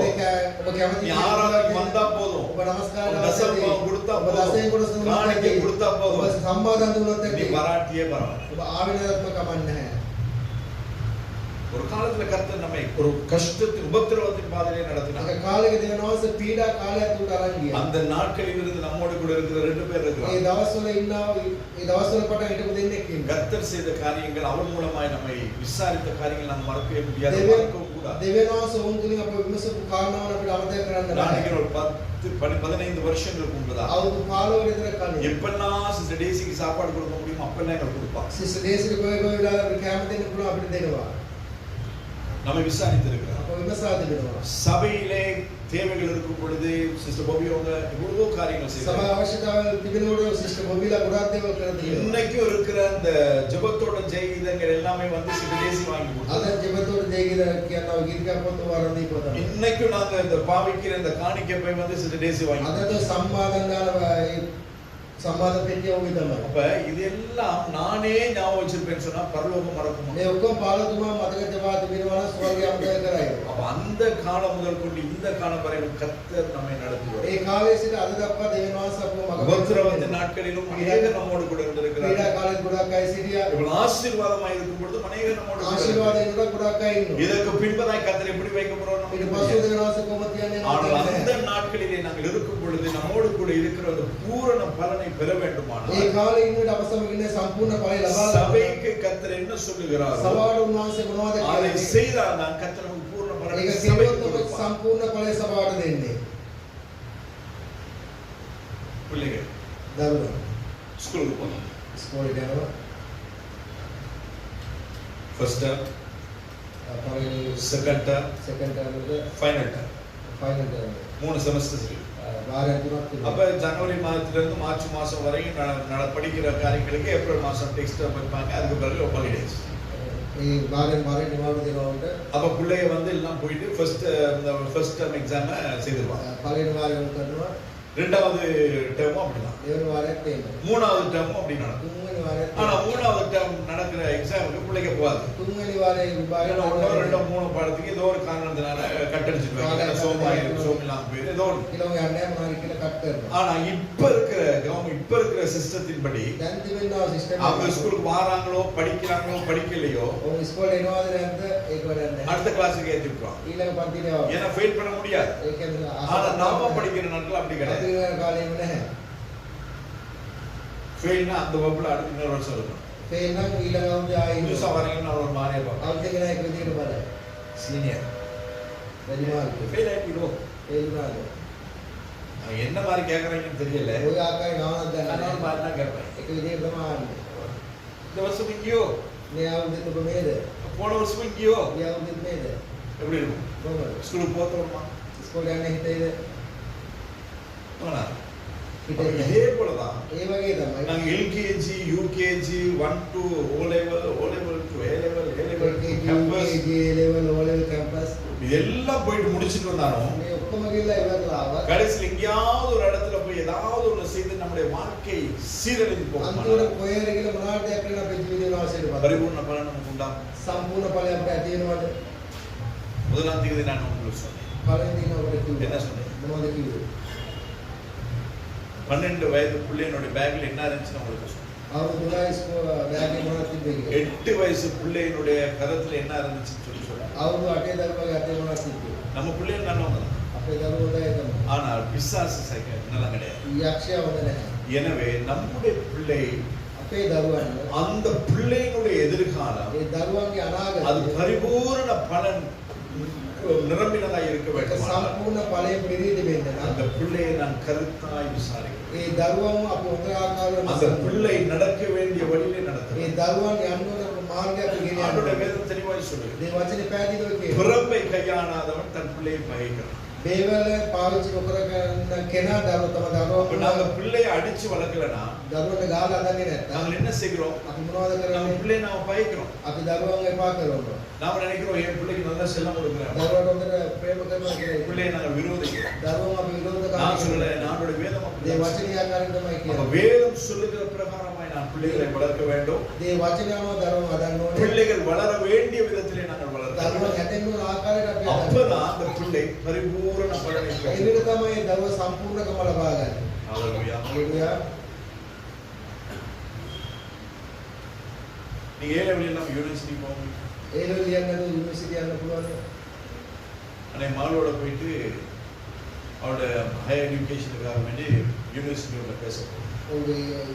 ඔබ කැමති நீ දේ ආරාධනෙ வந்தா போதும். ඔබ නමස්කාර தசமபாகம் கொடுத்தா ඔබ போதும். දසයෙන් කොටස දුන්නත් காணிக்கை ඇති. கொடுத்தா போதும். ඔබ සම්බාධන දුන්නත් நீ ඇති. வராட்டியே பரவாயில்லை. ඔබ ආවිනත්ම කමන්නේ නැහැ. ஒரு காலத்துல கர்த்தர் நம்மை ஒரு கஷ்டத்தின் உபத்திரவத்தின் பாதையிலே நடத்தினார். අද කාලෙක දෙවියන් වහන්සේ පීඩා කාලයක් තුල අරන් ගියා. அந்த நாட்களில் இருந்து நம்மோடு கூட இருக்கிற 2 பேர் ඒ இருக்கிறாங்க. දවස්වල ඉන්නා ඒ දවස්වල පටන් හිටපු දෙන්නෙක් ඉන්නවා. கர்த்தர் செய்த காரியங்கள் அவர் மூலமாய் நம்மை விசாரித்த காரியங்கள் நாம் மறக்கவே முடியாது, දෙවියන් மறக்கவும் கூடாது. දෙවියන් වහන්සේ වුන් තුලින් අප විමසපු කාරණාවන් අපිට අමතක කරන්න நான் බෑ. நினைக்கிறேன் ஒரு 15 வருஷங்களுக்கு முன்பதா අවුරුදු 15 විතර කලින් எப்பெல்லாம் சிஸ்டர் டேசிக்கு சாப்பாடு கொடுக்க முடியுமோ அப்பெல்லாம் எங்களுக்கு கொடுப்பாங்க. සිස්ටර් දේශික කොයි වෙලාවක අපිට කැම දෙන්න පුළුවන් අපිට දෙනවා. நம்மை விசாரித்திருக்கிறார். අප විමසා තිබෙනවා. சபையிலே தேவைகள் இருக்கும் பொழுது சிஸ்டர் பாபி அவங்க இவ்வளவு காரியங்கள் සභා செய்றாங்க. අවශ්‍යතාවල් තිබෙනකොට සිස්ටර් බොබිලා ගොඩක් දේවල් කරලා තියෙනවා. இன்னைக்கும் இருக்கிற அந்த ஜெபத்தோட ஜெயகீதங்கள் எல்லாமே வந்து சிஸ்டர் டேசி வாங்கி අද கொடுத்தாங்க. ජීවිතවල දෙයකින් කියනවා ගීතයක් පොත වරන් දීපොත. இன்னைக்கும் நாங்க இந்த பாவிக்கிற இந்த காணிக்கை பை வந்து சிஸ்டர் டேசி வாங்கி අදට සම්මාදන් දාන සම්මාද පෙට්ටිය ඔබේ තමයි. அப்ப இதெல்லாம் நானே ஞாபகம் வச்சிருப்பேன்னு சொன்னா பரலோகம் மறக்குமா? මේ ඔක්කොම පාලතුමා මතක තබා තිබෙනවා නම් ස්වර්ගය අමතක කරයි. அப்ப அந்த காலம் முதல் கொண்டு இந்த காலம் வரை கர்த்தர் நம்மை நடத்துவார். ඒ කාලයේ සිට අද දක්වා දෙවියන් වහන්සේ අපව මඟ உபத்திரவத்தின் நாட்களிலும் அநேகர் நம்மோடு கூட පීඩා இருந்திருக்கிறார்கள். කාලේ ගොඩක් අය සිටියා. இவ்வளவு ஆசீர்வாதமாய் இருக்கும் பொழுது அநேகர் நம்மோடு கூட ආශිර්වාදයෙන් ගොඩක් අය ඉන්නවා. இதற்கு பின்பதாய் கர்த்தர் எப்படி வைக்க போறோம் ඊට நமக்கு පස්සේ தெரியாது. දෙවියන් වහන්සේ කොහොමද කියන්නේ ஆனால் அந்த නැහැ. நாட்களிலே நாங்கள் இருக்கும் பொழுது நம்மோடு கூட இருக்கிற அந்த பூரண பலனை பெற வேண்டுமானால் ඒ කාලේ ඉන්නට අවසන් සම්පූර්ණ ඵලය ලබා ගන්න. சபைக்கு கர்த்தர் என்ன சொல்லுகிறாரோ සභාවට උන්වහන්සේ මොනවද அதை කියන්නේ? செய்தால் தான் கர்த்தர் நமக்கு பூரண பலனை ඒක சபைக்கு කෙරුවොත් கொடுப்பார். සම්පූර්ණ ඵලය සභාවට දෙන්නේ. பிள்ளைகள் දරුවෝ ஸ்கூலுக்கு போகணும். ඉස්කෝලේට යනවා. ஃபர்ஸ்ட் டர்ம், පළවෙනි செகண்ட் டர்ம், සෙකන්ඩ් ටර්ම් එක final term. Final term 3 semesters இருக்கு. වාරයක් තුනක් அப்ப තිබුණා. ஜனவரி மாதத்துல இருந்து மார்ச் மாசம் வரையும் படிக்கிற காரியங்களுக்கு ஏப்ரல் மாசம் டெக்ஸ்ட் வைப்பாங்க. அதுக்கு பிறகு ஹாலிடேஸ். ඒ වාරෙන් වාරේ නිවාඩු දෙනවට அப்ப பிள்ளைய வந்து எல்லாம் போயிட்டு ஃபர்ஸ்ட் டர்ம் எக்ஸாம் செய்திருவாங்க. පළවෙනි වාරේ උන් කරනවා. ரெண்டாவது டேர்மும் அப்படிதான். දෙවෙනි වාරයක් තියෙනවා. மூணாவது டேர்மும் அப்படி நடக்கும். තුන්වෙනි වාරයක් ஆனா තියෙනවා. மூணாவது டேர்ம் நடக்கிற வருஷங்கிற எக்ஸாமுக்கு பிள்ளைங்க போகாது. තුන්වෙනි වාරයේ විභාගයට ஒன்றோ ரெண்டோ மூணோ பாடத்துக்கு ஏதோ ஒரு காரணத்தினால கட்டடிச்சிருவாங்க. சோமிலாம் பேர் ஏதோ கிலோ යන්නේ මොනවාරි කියලා කට් කරනවා. ஆனா இப்ப இருக்கிற சிஸ்டத்தின் படி දැන් තිබෙනවා සිස්ටම් அவங்க ஸ்கூலுக்கு வராங்களோ படிக்கிறாங்களோ படிக்கலையோ ඔව් ඉස්කෝලේ එනවාද නැද්ද ඒක වැඩක් නැහැ. அடுத்த கிளாஸுக்கு ஏத்தி விட்டுருவாங்க. ඊළඟ පන්තියට යවනවා. ஏன்னா ஃபெயில் பண்ண முடியாது. ඒ කියන්නේ ஆனா நாம படிக்கிற நாட்கள் அப்படி கிடையாது. අපි වෙන කාලෙම නැහැ. ஃபெயில்னா அந்த வகுப்புல அடுத்த இன்னொரு வருஷம் இருக்கும். ෆේල් නම් ඊළඟ අවුරුද්දේ ආයෙ புதுசா வரீங்கன்னா ஒரு மாதிரியா பார்ப்பாங்க. අවුරුද්ද කෙනෙක් එක විදිහට බලයි. சீனியர் වැඩි මාර්ගය. ஃபெயில் ஆயிட்டீங்களோ ෆේල් වුණාද? அவங்க என்ன மாதிரி கேக்குறாங்கன்னு தெரியல. ඔය ආකාරي නාමයක් நான் ගන්න. ஒரு மாதிரி தான் கேட்பேன். එක විදිහට තමයි ආන්නේ. இந்த வருஷம் இங்கேயோ මේ අවුරුද්දේ ඔබ මේද? போன வருஷம் இங்கேயோ මේ අවුරුද්දේ මේද? எப்படி இருக்கும்? කොහොමද? ஸ்கூலுக்கு போத்தோமா ඉස්කෝලේ යන්න හිතේද? போனா හිතේ இதே போலதான் ඒ වගේ තමයි. நாங்க LKG UKG 1 to O level to A level campus KG level O level campus இதெல்லாம் போயிட்டு முடிச்சிட்டு வந்தாலும் මේ ඔක්කොම ගිහලා ඉවරලා ආවා. கடைசியில் எங்கேயாவது ஒரு இடத்துல போய் ஏதாவது ஒன்று செய்து நம்முடைய வாழ்க்கை சீரழிந்து போகும். අන්තිමට කොහේර කියලා මොනවද දෙයක් කරන අපේ ජීවිතේ අවශ්‍යද බලන්න. பரிபூர்ண பலன் நமக்கு உண்டா? සම්පූර්ණ ඵලයක් අපිට ඇති වෙනවද? முதலாம் தேதி நான் உங்களுக்கு சொன்னேன். පළවෙනි දින අපිට කිව්වා. என்ன சொன்னேன்? මොනවද කිව්වේ? 12 வயது பிள்ளையினுடைய பேக்ல என்ன இருந்துச்சுன்னு உங்களுக்கு சொன்னேன். අවුරුදු 12 බෑග් මොනවද තිබ්බේ කියලා. 8 வயசு பிள்ளையினுடைய கரத்துல என்ன இருந்துச்சுன்னு சொன்னேன். අවුරුදු 8 දරුවාගේ අතේ මොනවද තිබ්බේ? நம்ம பிள்ளைகள் நல்லவங்க தான். අපේ දරුවෝ තමයි. ஆனால் பிசாசு நல்லா கிடையாது. යක්ෂයා හොඳ නැහැ. எனவே நம்முடைய பிள்ளை අපේ දරුවන් அந்த பிள்ளையினுடைய எதிர்காலம் ඒ දරුවන්ගේ අනාගතය அது பரிபூரண பலன் நிரம்பினதா இருக்க ඒක வேண்டும். සම්පූර්ණ ඵලයේ පිරිදි වෙන්න அந்த නම් பிள்ளையை நான் கருத்தாய் விசாரிக்கிறேன். ඒ දරුවන්ව අපි හොඳ ආකාරව அந்த பிள்ளை நடக்க வேண்டிய வழியிலே நடத்துவேன். ඒ දරුවන් යන්න ඕන මාර්ගයක් ගෙන ஆண்டவருடைய යන්න. வேதம் தெளிவாய் சொல்லுது. මේ වචනේ පැහැදිලිව කියනවා. பிறப்பை கையாளாதவன் தன் பிள்ளையை பகைக்கிறான். දේවල පාවිච්චි නොකර ගන්න කෙනා දරුවෝ තම அப்ப දරුවෝ நாங்க பிள்ளையை அடிச்சு வளர்க்கலனா දරුවන්ට ගාලා හදන්නේ නැත්නම් நாங்கள் என்ன செய்கிறோம்? අපි මොනවද நம்ம කරන්නේ? பிள்ளையை நாம பகைக்கிறோம். අපි දරුවන් එපා කරනවා. நாம நினைக்கிறோம் என் பிள்ளைக்கு நல்லா செல்லம் கொடுக்கிறேன். දරුවට හොඳට ප්‍රේම කරනවා කියලා. பிள்ளையை நாங்கள் விரோதிக்கிறோம். දරුවෝ අපි විරෝධ நான் කරනවා. சொல்லல, நானுடைய வேதம் මේ அப்படி වචනේ ආකාරයෙන් තමයි அப்ப කියන්නේ. வேதம் சொல்லுகிற பிரகாரமாய் நான் பிள்ளைகளை வளர்க்க வேண்டும். මේ වචනේ අනුව දරුවෝ හදන්න ඕනේ. பிள்ளைகள் வளர வேண்டிய விதத்திலே நாங்கள் வளர்க்க දරුවෝ வேண்டும். හැදෙන්න ඕන ආකාරයට අපි හදන්න. அப்பதான் அந்த பிள்ளை பரிபூரண பலனை ඒ பெறும். විදිහට තමයි දරුවෝ සම්පූර්ණකම ලබා ගන්න. ஹalleluya. හalleluya. நீங்க ஏழை வழியில் நம்ம யூனிவர்சிட்டி போவோம். ඒ ලෙවල් ලියන්න නේද යුනිවර්සිටි යන්න පුළුවන්. அன்னை மகளோட போயிட்டு அவளோட ஹையர் எஜுகேஷனுக்காக வேண்டி யூனிவர்சிட்டியோட பேச போறோம். ඔව්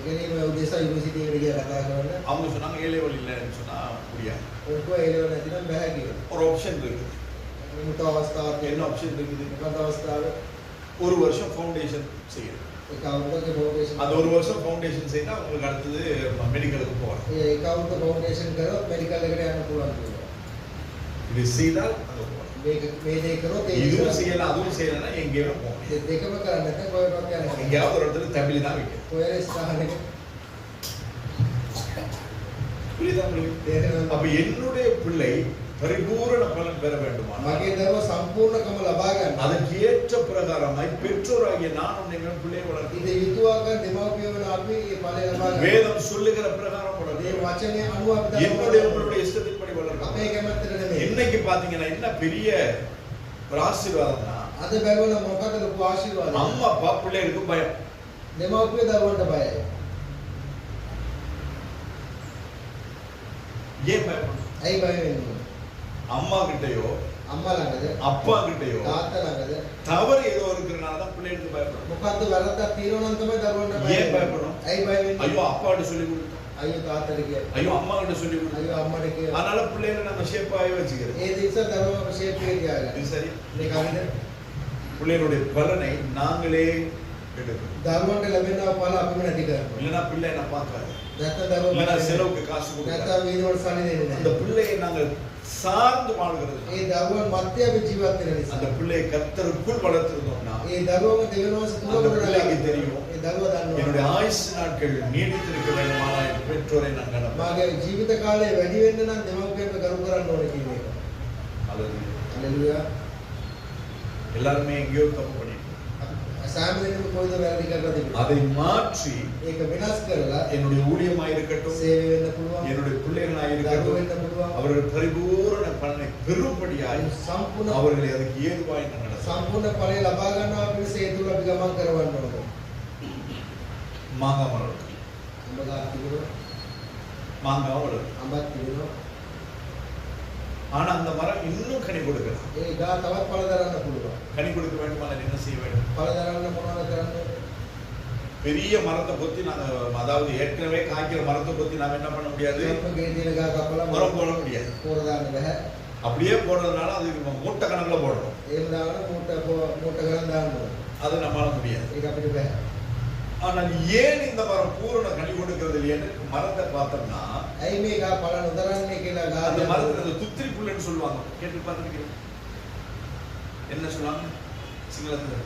ගෙනීම උදෙසා යුනිවර්සිටි එකට ගියා කතා කරන්න. அவங்க சொன்னாங்க ஏழை வழி இல்லைன்னு சொன்னா முடியாது. ඔක්කො ඒ ලෙවල් නැතිනම් බෑ කියලා. ஒரு ஆப்ஷன் இருக்குது. විමුක්ත අවස්ථාවක් என்ன තියෙනවා. ஆப்ஷன் இருக்குது? මොකක්ද අවස්ථාව? ஒரு வருஷம் ஃபவுண்டேஷன் செய்யணும். ඒක අවුරුද්දක ෆවුන්ඩේෂන්. அந்த ஒரு வருஷம் ஃபவுண்டேஷன் செய்தா உங்களுக்கு அடுத்தது மெடிக்கலுக்கு போகலாம். ඒ ඒක අවුරුද්ද ෆවුන්ඩේෂන් කරොත් මෙඩිකල් එකට යන්න පුළුවන් කියලා. இது செய்தால் அங்க போகலாம். මේ දේ කරොත් ඒ இதுவும் செய்யலாம் அதுவும் செய்யலன்னா எங்கேயோ போகலாம். දෙකම කරන්න නැත්නම් කොහෙවත් යන්න බෑ. எங்கேயாவது ஒரு இடத்துல தபிலி தான் வைக்கணும். කොහෙරේ ස්ථානෙක புரியுதா உங்களுக்கு? තේරෙනවද? அப்ப என்னுடைய பிள்ளை பரிபூரண பலன் பெற வேண்டுமானால் මගේ දරුවා සම්පූර්ණකම ලබා ගන්න. அதற்கு ஏற்ற பிரகாரமாய் பெற்றோராகிய நானும் நீங்கள் பிள்ளையை வளர்த்து ඉතින් යුතුයක දෙමව්පියෝ වෙන අපි මේ ඵලය ලබා ගන්න. வேதம் சொல்லுகிற பிரகாரம் මේ வளர்த்து වචනේ අනුව අපි என்னுடைய உங்களுடைய இஷ்டத்தின்படி வளர்க்கணும். අපේ කැමැත්තට නෙමෙයි. இன்னைக்கு பாத்தீங்கன்னா என்ன பெரிய ஒரு ஆசீர்வாதம்னா අද බැලුවම මොකද ලොකු ආශිර්වාදයක්. அம்மா அப்பா பிள்ளைகளுக்கு பயம். දෙමව්පියෝ දරුවන්ට බයයි. ஏன் பயப்படணும்? ඇයි බය වෙන්නේ? அம்மா கிட்டயோ අම්මා ළඟද? அப்பா கிட்டயோ තාත්තා ළඟද? தவறு ஏதோ இருக்கிறனால தான் பிள்ளைகளுக்கு பயப்படணும். මොකද්ද වැරද්දක් තියෙනවා නම් තමයි දරුවන්ට බය ஏன் වෙන්නේ. பயப்படணும்? ඇයි බය වෙන්නේ? ஐயோ அப்பாட்ட சொல்லி கொடுத்தோம், අයියෝ තාත්තට කියයි. ஐயோ அம்மா கிட்ட சொல்லி கொடுத்தோம். අයියෝ අම්මට කියයි. அதனால பிள்ளைகளை நம்ம ஷேப்பாகவே வச்சுக்கிறோம். ඒ නිසා දරුවව ෂේප් එකේ තියාගන්න. இது சரி? මේක හරිද? பிள்ளைகளுடைய பலனை நாங்களே எடுக்கணும். දරුවන්ට ලැබෙනා ඵල අපිම නැති කරනවා. இல்லைன்னா பிள்ளை என்ன பார்க்காது. නැත්නම් දරුවෝ இல்லைன்னா செலவுக்கு காசு கொடுக்காது. නැත්නම් වීදවල සල්ලි දෙන්නේ அந்த නැහැ. பிள்ளையை நாங்கள் சார்ந்து வாழ்கிறது. ඒ දරුවන් මැත්තේ අපි ජීවත් වෙන නිසා. அந்த பிள்ளையை கர்த்தருக்குள் வளர்த்திருந்தோம்னா ඒ දරුවව දෙවියන්වහන්සේ තුල அந்த කොට பிள்ளைக்கு ගන්න. தெரியும். ඒ දරුවා දන්නවා. என்னுடைய ஆயுசு நாட்கள் நீடித்திருக்க வேண்டுமானால் என் பெற்றோரை நான் கணப்பேன். මාගේ ජීවිත කාලය වැඩි වෙන්න නම් දෙමව්පියන්ට කරු කරන්න ඕනේ කියන එක. அல்லது හalleluya. எல்லாருமே எங்கேயோ தப்பு பண்ணிட்டு අපි සෑම කොයිද වැරදි කරලා තිබුණා. அதை மாற்றி ඒක වෙනස් කරලා என்னுடைய ஊழியமாய் இருக்கட்டும், සේවය වෙන්න පුළුවන්. என்னுடைய பிள்ளைகளாய் දරුවෝ இருக்கட்டும், වෙන්න පුළුවන්. அவர்கள் பரிபூரண பலனை பெறும்படியாய் සම්පූර්ණ அவர்களை அதுக்கு ஏதுவாய் நான் நடத்துவேன். සම්පූර්ණ ඵලය ලබා ගන්නවා පිණිස ඒ තුල අපි ගමන් කරවන්න ඕනේ. மாங்காய் மரம் இருக்கு. අඹ ගහ තිබුණා. மாங்காய் வளரும். අඹක් තිබුණා. ஆனா அந்த மரம் இன்னும் கனி கொடுக்கலாம். ඒ ගහ තවත් ඵල දරන්න පුළුවන්. கனி கொடுக்க வேண்டுமானால் என்ன செய்ய வேண்டும்? ඵල දරන්න මොනවද කරන්නේ? பெரிய மரத்தை பத்தி நாங்க, அதாவது ஏற்கனவே காய்க்கிற மரத்தை பத்தி நாம என்ன பண்ண முடியாது? ගේ දින ගහ කපලා மரம் போட முடியாது. පොර දාන්න බෑ. அப்படியே போடுறதுனால அது மூட்டை கணக்குல போடணும். එහෙම දාගෙන මූට ගණන් දාන්න ඕනේ. அது நம்மளால முடியாது. ඒක අපිට බෑ. ஆனால் ஏன் இந்த மரம் பூரண கனி கொடுக்கிறது இல்லைன்னு மரத்தை பார்த்தோம்னா, ඇයි මේ ගහ ඵල නොදරන්නේ කියලා அந்த ගහ மரத்துல அந்த துத்திரி புல்லுன்னு சொல்லுவாங்க. கேட்டு பார்த்துருக்கீங்க? என்ன சொல்லுவாங்க சிங்களத்துல?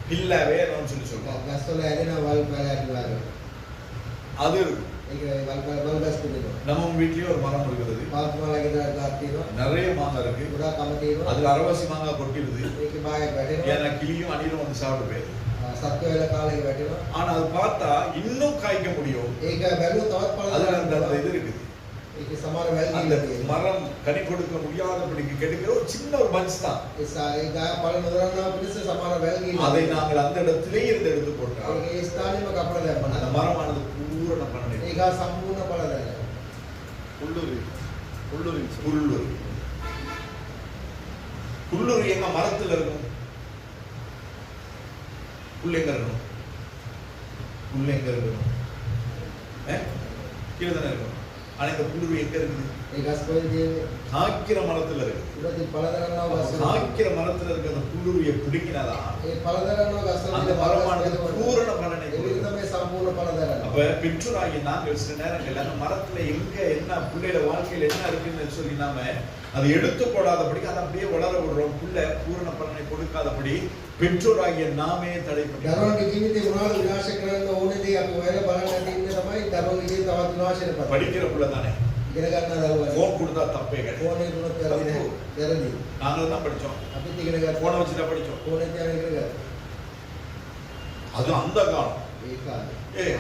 பில்ல வேணும்னு சொல்லி சொல்லுவாங்க. ගස්වල ඇදෙන වල් පැලෑටි වගේ. அது இருக்கு. ඒක වල් ගස් තිබෙනවා. நம்ம வீட்லயே ஒரு மரம் இருக்குது. පාත්මාලගේ ගස් තියෙනවා. நிறைய மாங்காய் இருக்கு. ගොඩාක් කම තියෙනවා. அதுல அரவாசி மாங்காய் கொட்டிடுது. ඒකේ භාගයක් වැටෙනවා. ஏன்னா கிளியும் அணிலும் வந்து சாப்பிட்டு போயிடுது. සත්ව වෙල කාලෙක වැටෙනවා. ஆனா அது பார்த்தா இன்னும் காய்க்க முடியும். ඒක බැලුවොත් තවත් ඵල அதுல அந்த දරන්න இது இருக்குது. ඒකේ සමහර වැල් அந்த තියෙනවා. மரம் கனி கொடுக்க முடியாதபடிக்கு கெடுக்கிற ஒரு சின்ன ஒரு பஞ்ச் தான். ඒ ගහ ඵල නොදරනවා පිණිස සමහර වැල් ගිහින් அதை நாங்கள் அந்த இடத்திலே இருந்து எடுத்து போட்டால் ඒ ස්ථානෙම කපලා அந்த දැම්මා. மரமானது பூரண பலனை ඒ ගහ සම්පූර්ණ ඵල දරනවා. புல்லுரு புல்லுரு எங்க மரத்துல இருக்கும்? புல் எங்க இருக்கணும்? புல் எங்க இருக்கணும்? கீழே தானே இருக்கணும். ஆனா இந்த புல்லுரு எங்க இருக்குது? ඒ ගස් කොහෙද තියෙන්නේ? காய்க்கிற மரத்துல இருக்கு. ඉතින් ඵල දරනවා ගස් වල. காய்க்கிற மரத்துல இருக்க அந்த புல்லுருவியை பிடிக்கினாதான் ඒ ඵල දරනවා ගස් වල அந்த மரமானது பூரண பலனை ඒක கொடுக்கும். තමයි සම්පූර්ණ ඵල දරනවා. அப்ப பெற்றோராகிய நாங்கள் சில நேரங்கள்ல அந்த மரத்துல எங்க என்ன பிள்ளையோட வாழ்க்கையில என்ன இருக்குன்னு சொல்லி நாம அதை எடுத்து போடாதபடிக்கு அதை அப்படியே வளர விடுறோம். புள்ள பூரண பலனை கொடுக்காதபடி பெற்றோராகிய நாமே தடை பண்ணுறோம். දරුවන්ගේ ජීවිතේ මොනවාද විනාශ කරන්න ඕනේද අපි ඔයාලා බලන්න තියෙන්නේ තමයි දරුවන්ගේ ජීවිත තවත් විනාශයට පත්. படிக்கிற புள்ள தானே. ඉගෙන ගන්න දරුවා. போன் கொடுத்தா தப்பே கிடையாது. ෆෝන් එක දුන්නොත් වැරදි නෑ. වැරදි. நாங்களும் தான் படிச்சோம். අපිත් ඉගෙන ගත්තා. போனை வச்சு தான் படிச்சோம். ෆෝන් එක තියාගෙන ඉගෙන ගත්තා. அது அந்த காலம். ඒ කාලේ.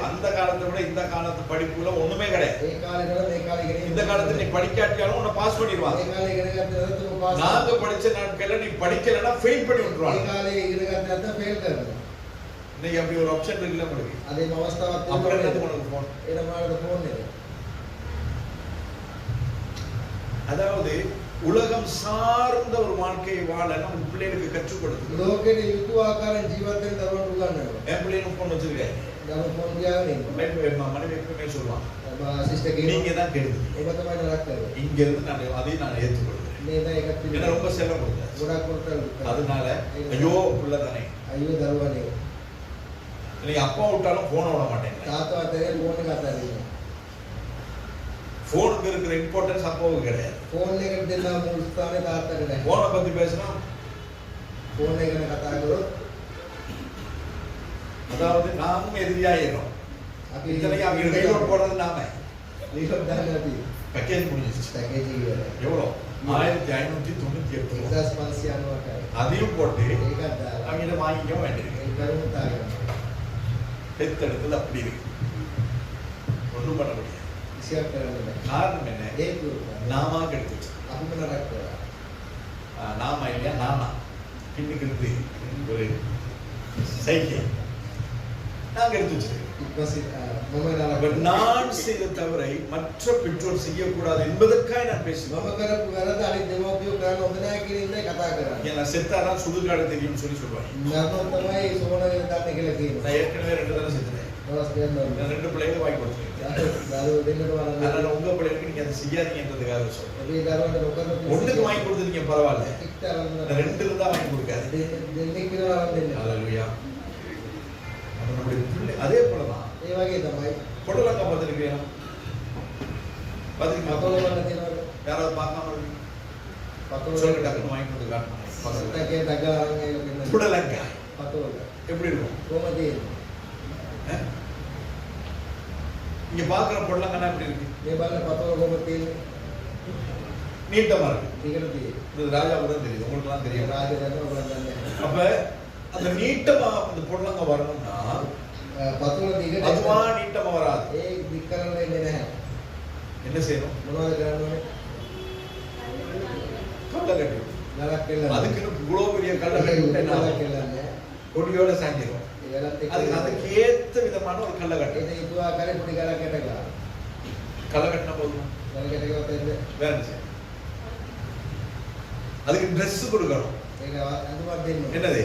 அந்த காலத்தை விட இந்த காலத்து படிப்புல ஒண்ணுமே கிடையாது. ඒ කාලේට මේ කාලේ ඉගෙන இந்த காலத்துல நீ படிக்காட்டியாலும் உன்னை பாஸ் பண்ணிடுவாங்க. ඒ කාලේ ඉගෙන ගත්ත නැත්නම් පාස්. நாங்க படிச்ச நாட்கள்ல நீ படிக்கலன்னா ஃபெயில் பண்ணி விட்டுருவாங்க. ඒ කාලේ ඉගෙන ගත්ත නැත්නම් ෆේල් කරනවා. இன்னைக்கு அப்படி ஒரு ஆப்ஷன் இருக்குல்ல உங்களுக்கு. අද මේ අවස්ථාවක් அப்புறம் තියෙනවා. என்னது உனக்கு போன்? එන මාළට ෆෝන් එක. அதாவது உலகம் சார்ந்த ஒரு வாழ்க்கையை வாழ நம்ம பிள்ளைகளுக்கு கற்றுக் கொடுத்து. ලෝකෙට යුතු ආකාරයෙන් ජීවත් වෙන්න දරුවන්ට උගන්වනවා. என் பிள்ளைகளுக்கு போன் வச்சிருக்கேன். දරුවෝ ෆෝන් ගියාගෙන ඉන්නවා. மனைவி எப்பவுமே சொல்லுவாங்க, සිස්ටර් நீங்க කියනවා தான் கெடுது. ඔබ තමයි නරක කරන්නේ. இங்க இருந்து நான் அதையும் நான் ஏற்றுக்கொள்கிறேன். මේ දා එකක් என்ன පිළිගන්න. ரொம்ப செல்லம் கொடுத்தாச்சு. ගොඩක් කොට அதனால ஐயோ புள்ள தானே. අයියෝ දරුවනේ. நீ அப்பா விட்டாலும் போனை விட மாட்டேங்க. තාත්තා අතරේ ෆෝන් එක අතාරිනවා. போனுக்கு இருக்கிற இம்பார்ட்டன்ஸ் அப்பாவுக்கு கிடையாது. ෆෝන් එකට දෙන්න මුල් ස්ථානේ තාත්තට නැහැ. போனை பத்தி பேசினா ෆෝන් එක ගැන කතා කරොත් அதாவது நாமும் எதிரியாயிரும். අපි இத்தனைக்கு அவங்க ரீலோட் போடுறது நாம. රීලොඩ් දාන්න නැති. பேக்கேஜ் முடிஞ்சிச்சு. පැකේජ් එක ඉවරයි. எவ்வளோ? 1598 ரூபாய். 1598යි. அதையும் போட்டு ඒකත් දාලා அவங்க வாங்கிக்க வேண்டியிருக்கு. ඒ කරුණ තාගෙන. பெத்தெடுத்தது அப்படி இருக்கு. ஒன்றும் பண்ண முடியாது. ඉසියක් කරන්න බෑ. காரணம் என்ன? හේතුව நாமா கெடுத்து வச்சோம். අපිම නරක කරා. நாம இல்லையா நானா பின்னுக்கு இருந்து ஒரு சைக்கிள் நாங்க எடுத்து வச்சிருக்கோம். ඊපස්සේ මම නරක அவர் நான் செய்த தவறை மற்ற பெற்றோர் செய்யக்கூடாது என்பதற்காக நான் பேசுவேன். මම කරපු වැරද්ද අනිත් දෙමව්පියෝ කරන්න හොඳ නැහැ කියන ඉඳයි කතා කරන්නේ. ஏன்னா செத்தாதான் சுடுகாடு தெரியும்னு சொல்லுவாங்க. මරණය තමයි සෝනගෙන දාන්න කියලා කියනවා. நான் ஏற்கனவே 2 தடவை செத்துறேன். දවස් දෙකක් நான் 2 பிள்ளைகளை வாங்கி கொடுத்துருக்கேன். දරුවෝ දෙන්නට වරන් அதனால உங்க பிள்ளைகளுக்கு நீங்க அதை செய்யாதீங்கன்றதுக்காக சொல்றேன். අපි දරුවන්ට නොකරන ஒண்ணுக்கு வாங்கி கொடுத்துருக்கீங்க பரவாயில்ல. එක්ට අරන් 2 இருந்தா வாங்கி கொடுக்காது. දෙන්නෙක් කියලා අරන් දෙන්න. ஹalleluya. நம்மளுடைய பிள்ளை அதே போலதான். ඒ වගේ තමයි பொடலங்கா பார்த்துருக்கீங்க? පතෝල பார்த்துருக்கீங்க? වල තියෙනවා. யாராவது பார்க்காம இருக்கீங்க? පතෝල சொல்லுங்க டக்குனு வாங்கி கொடுத்து காட்டணும். සතකේ දගාරන් එක දෙන්න. புடலங்கா පතෝල. எப்படி இருக்கும்? කොහොමද තියෙන්නේ? இங்க பாக்குற பொடலங்கானா எப்படி இருக்கு? මේ බලන පතෝල කොහොමද තියෙන්නේ? நீட்டமா இருக்கு. ටිකට இது ராஜாவுக்கு தான் தெரியுது, உங்களுக்கு எல்லாம் தெரியும். රාජදන්න ඔයගොල්ලන් அப்ப அந்த நீட்டமா அந்த பொருளங்க வரணும்னா පතුල දිගට அதுவா நீட்டமா வராது. ඒ දික් කරන්න ඉන්නේ නැහැ. என்ன செய்யணும்? මොනවද කරන්න ඕනේ? கல்ல கட்டி ගලක් කෙල්ලන්න. அதுக்குன்னு இவ்வளவு பெரிய கல்ல கட்டி விட்டேன்னா ගලක් කෙල්ලන්නේ. கொடியோட சாஞ்சிரும். ඒලත් එක්ක அதுக்கு ஏத்த விதமான ஒரு கல்ல கட்டு. ඒ ඉතු ආකාරයේ පොඩි ගලක් කැටගා. கல்ல கட்டினா போதுமா? ගල කැටගාවත් එන්නේ. வேற என்ன செய்யணும்? அதுக்கு Dress கொடுக்கணும். ඒක අඳුමක් දෙන්න. என்னது?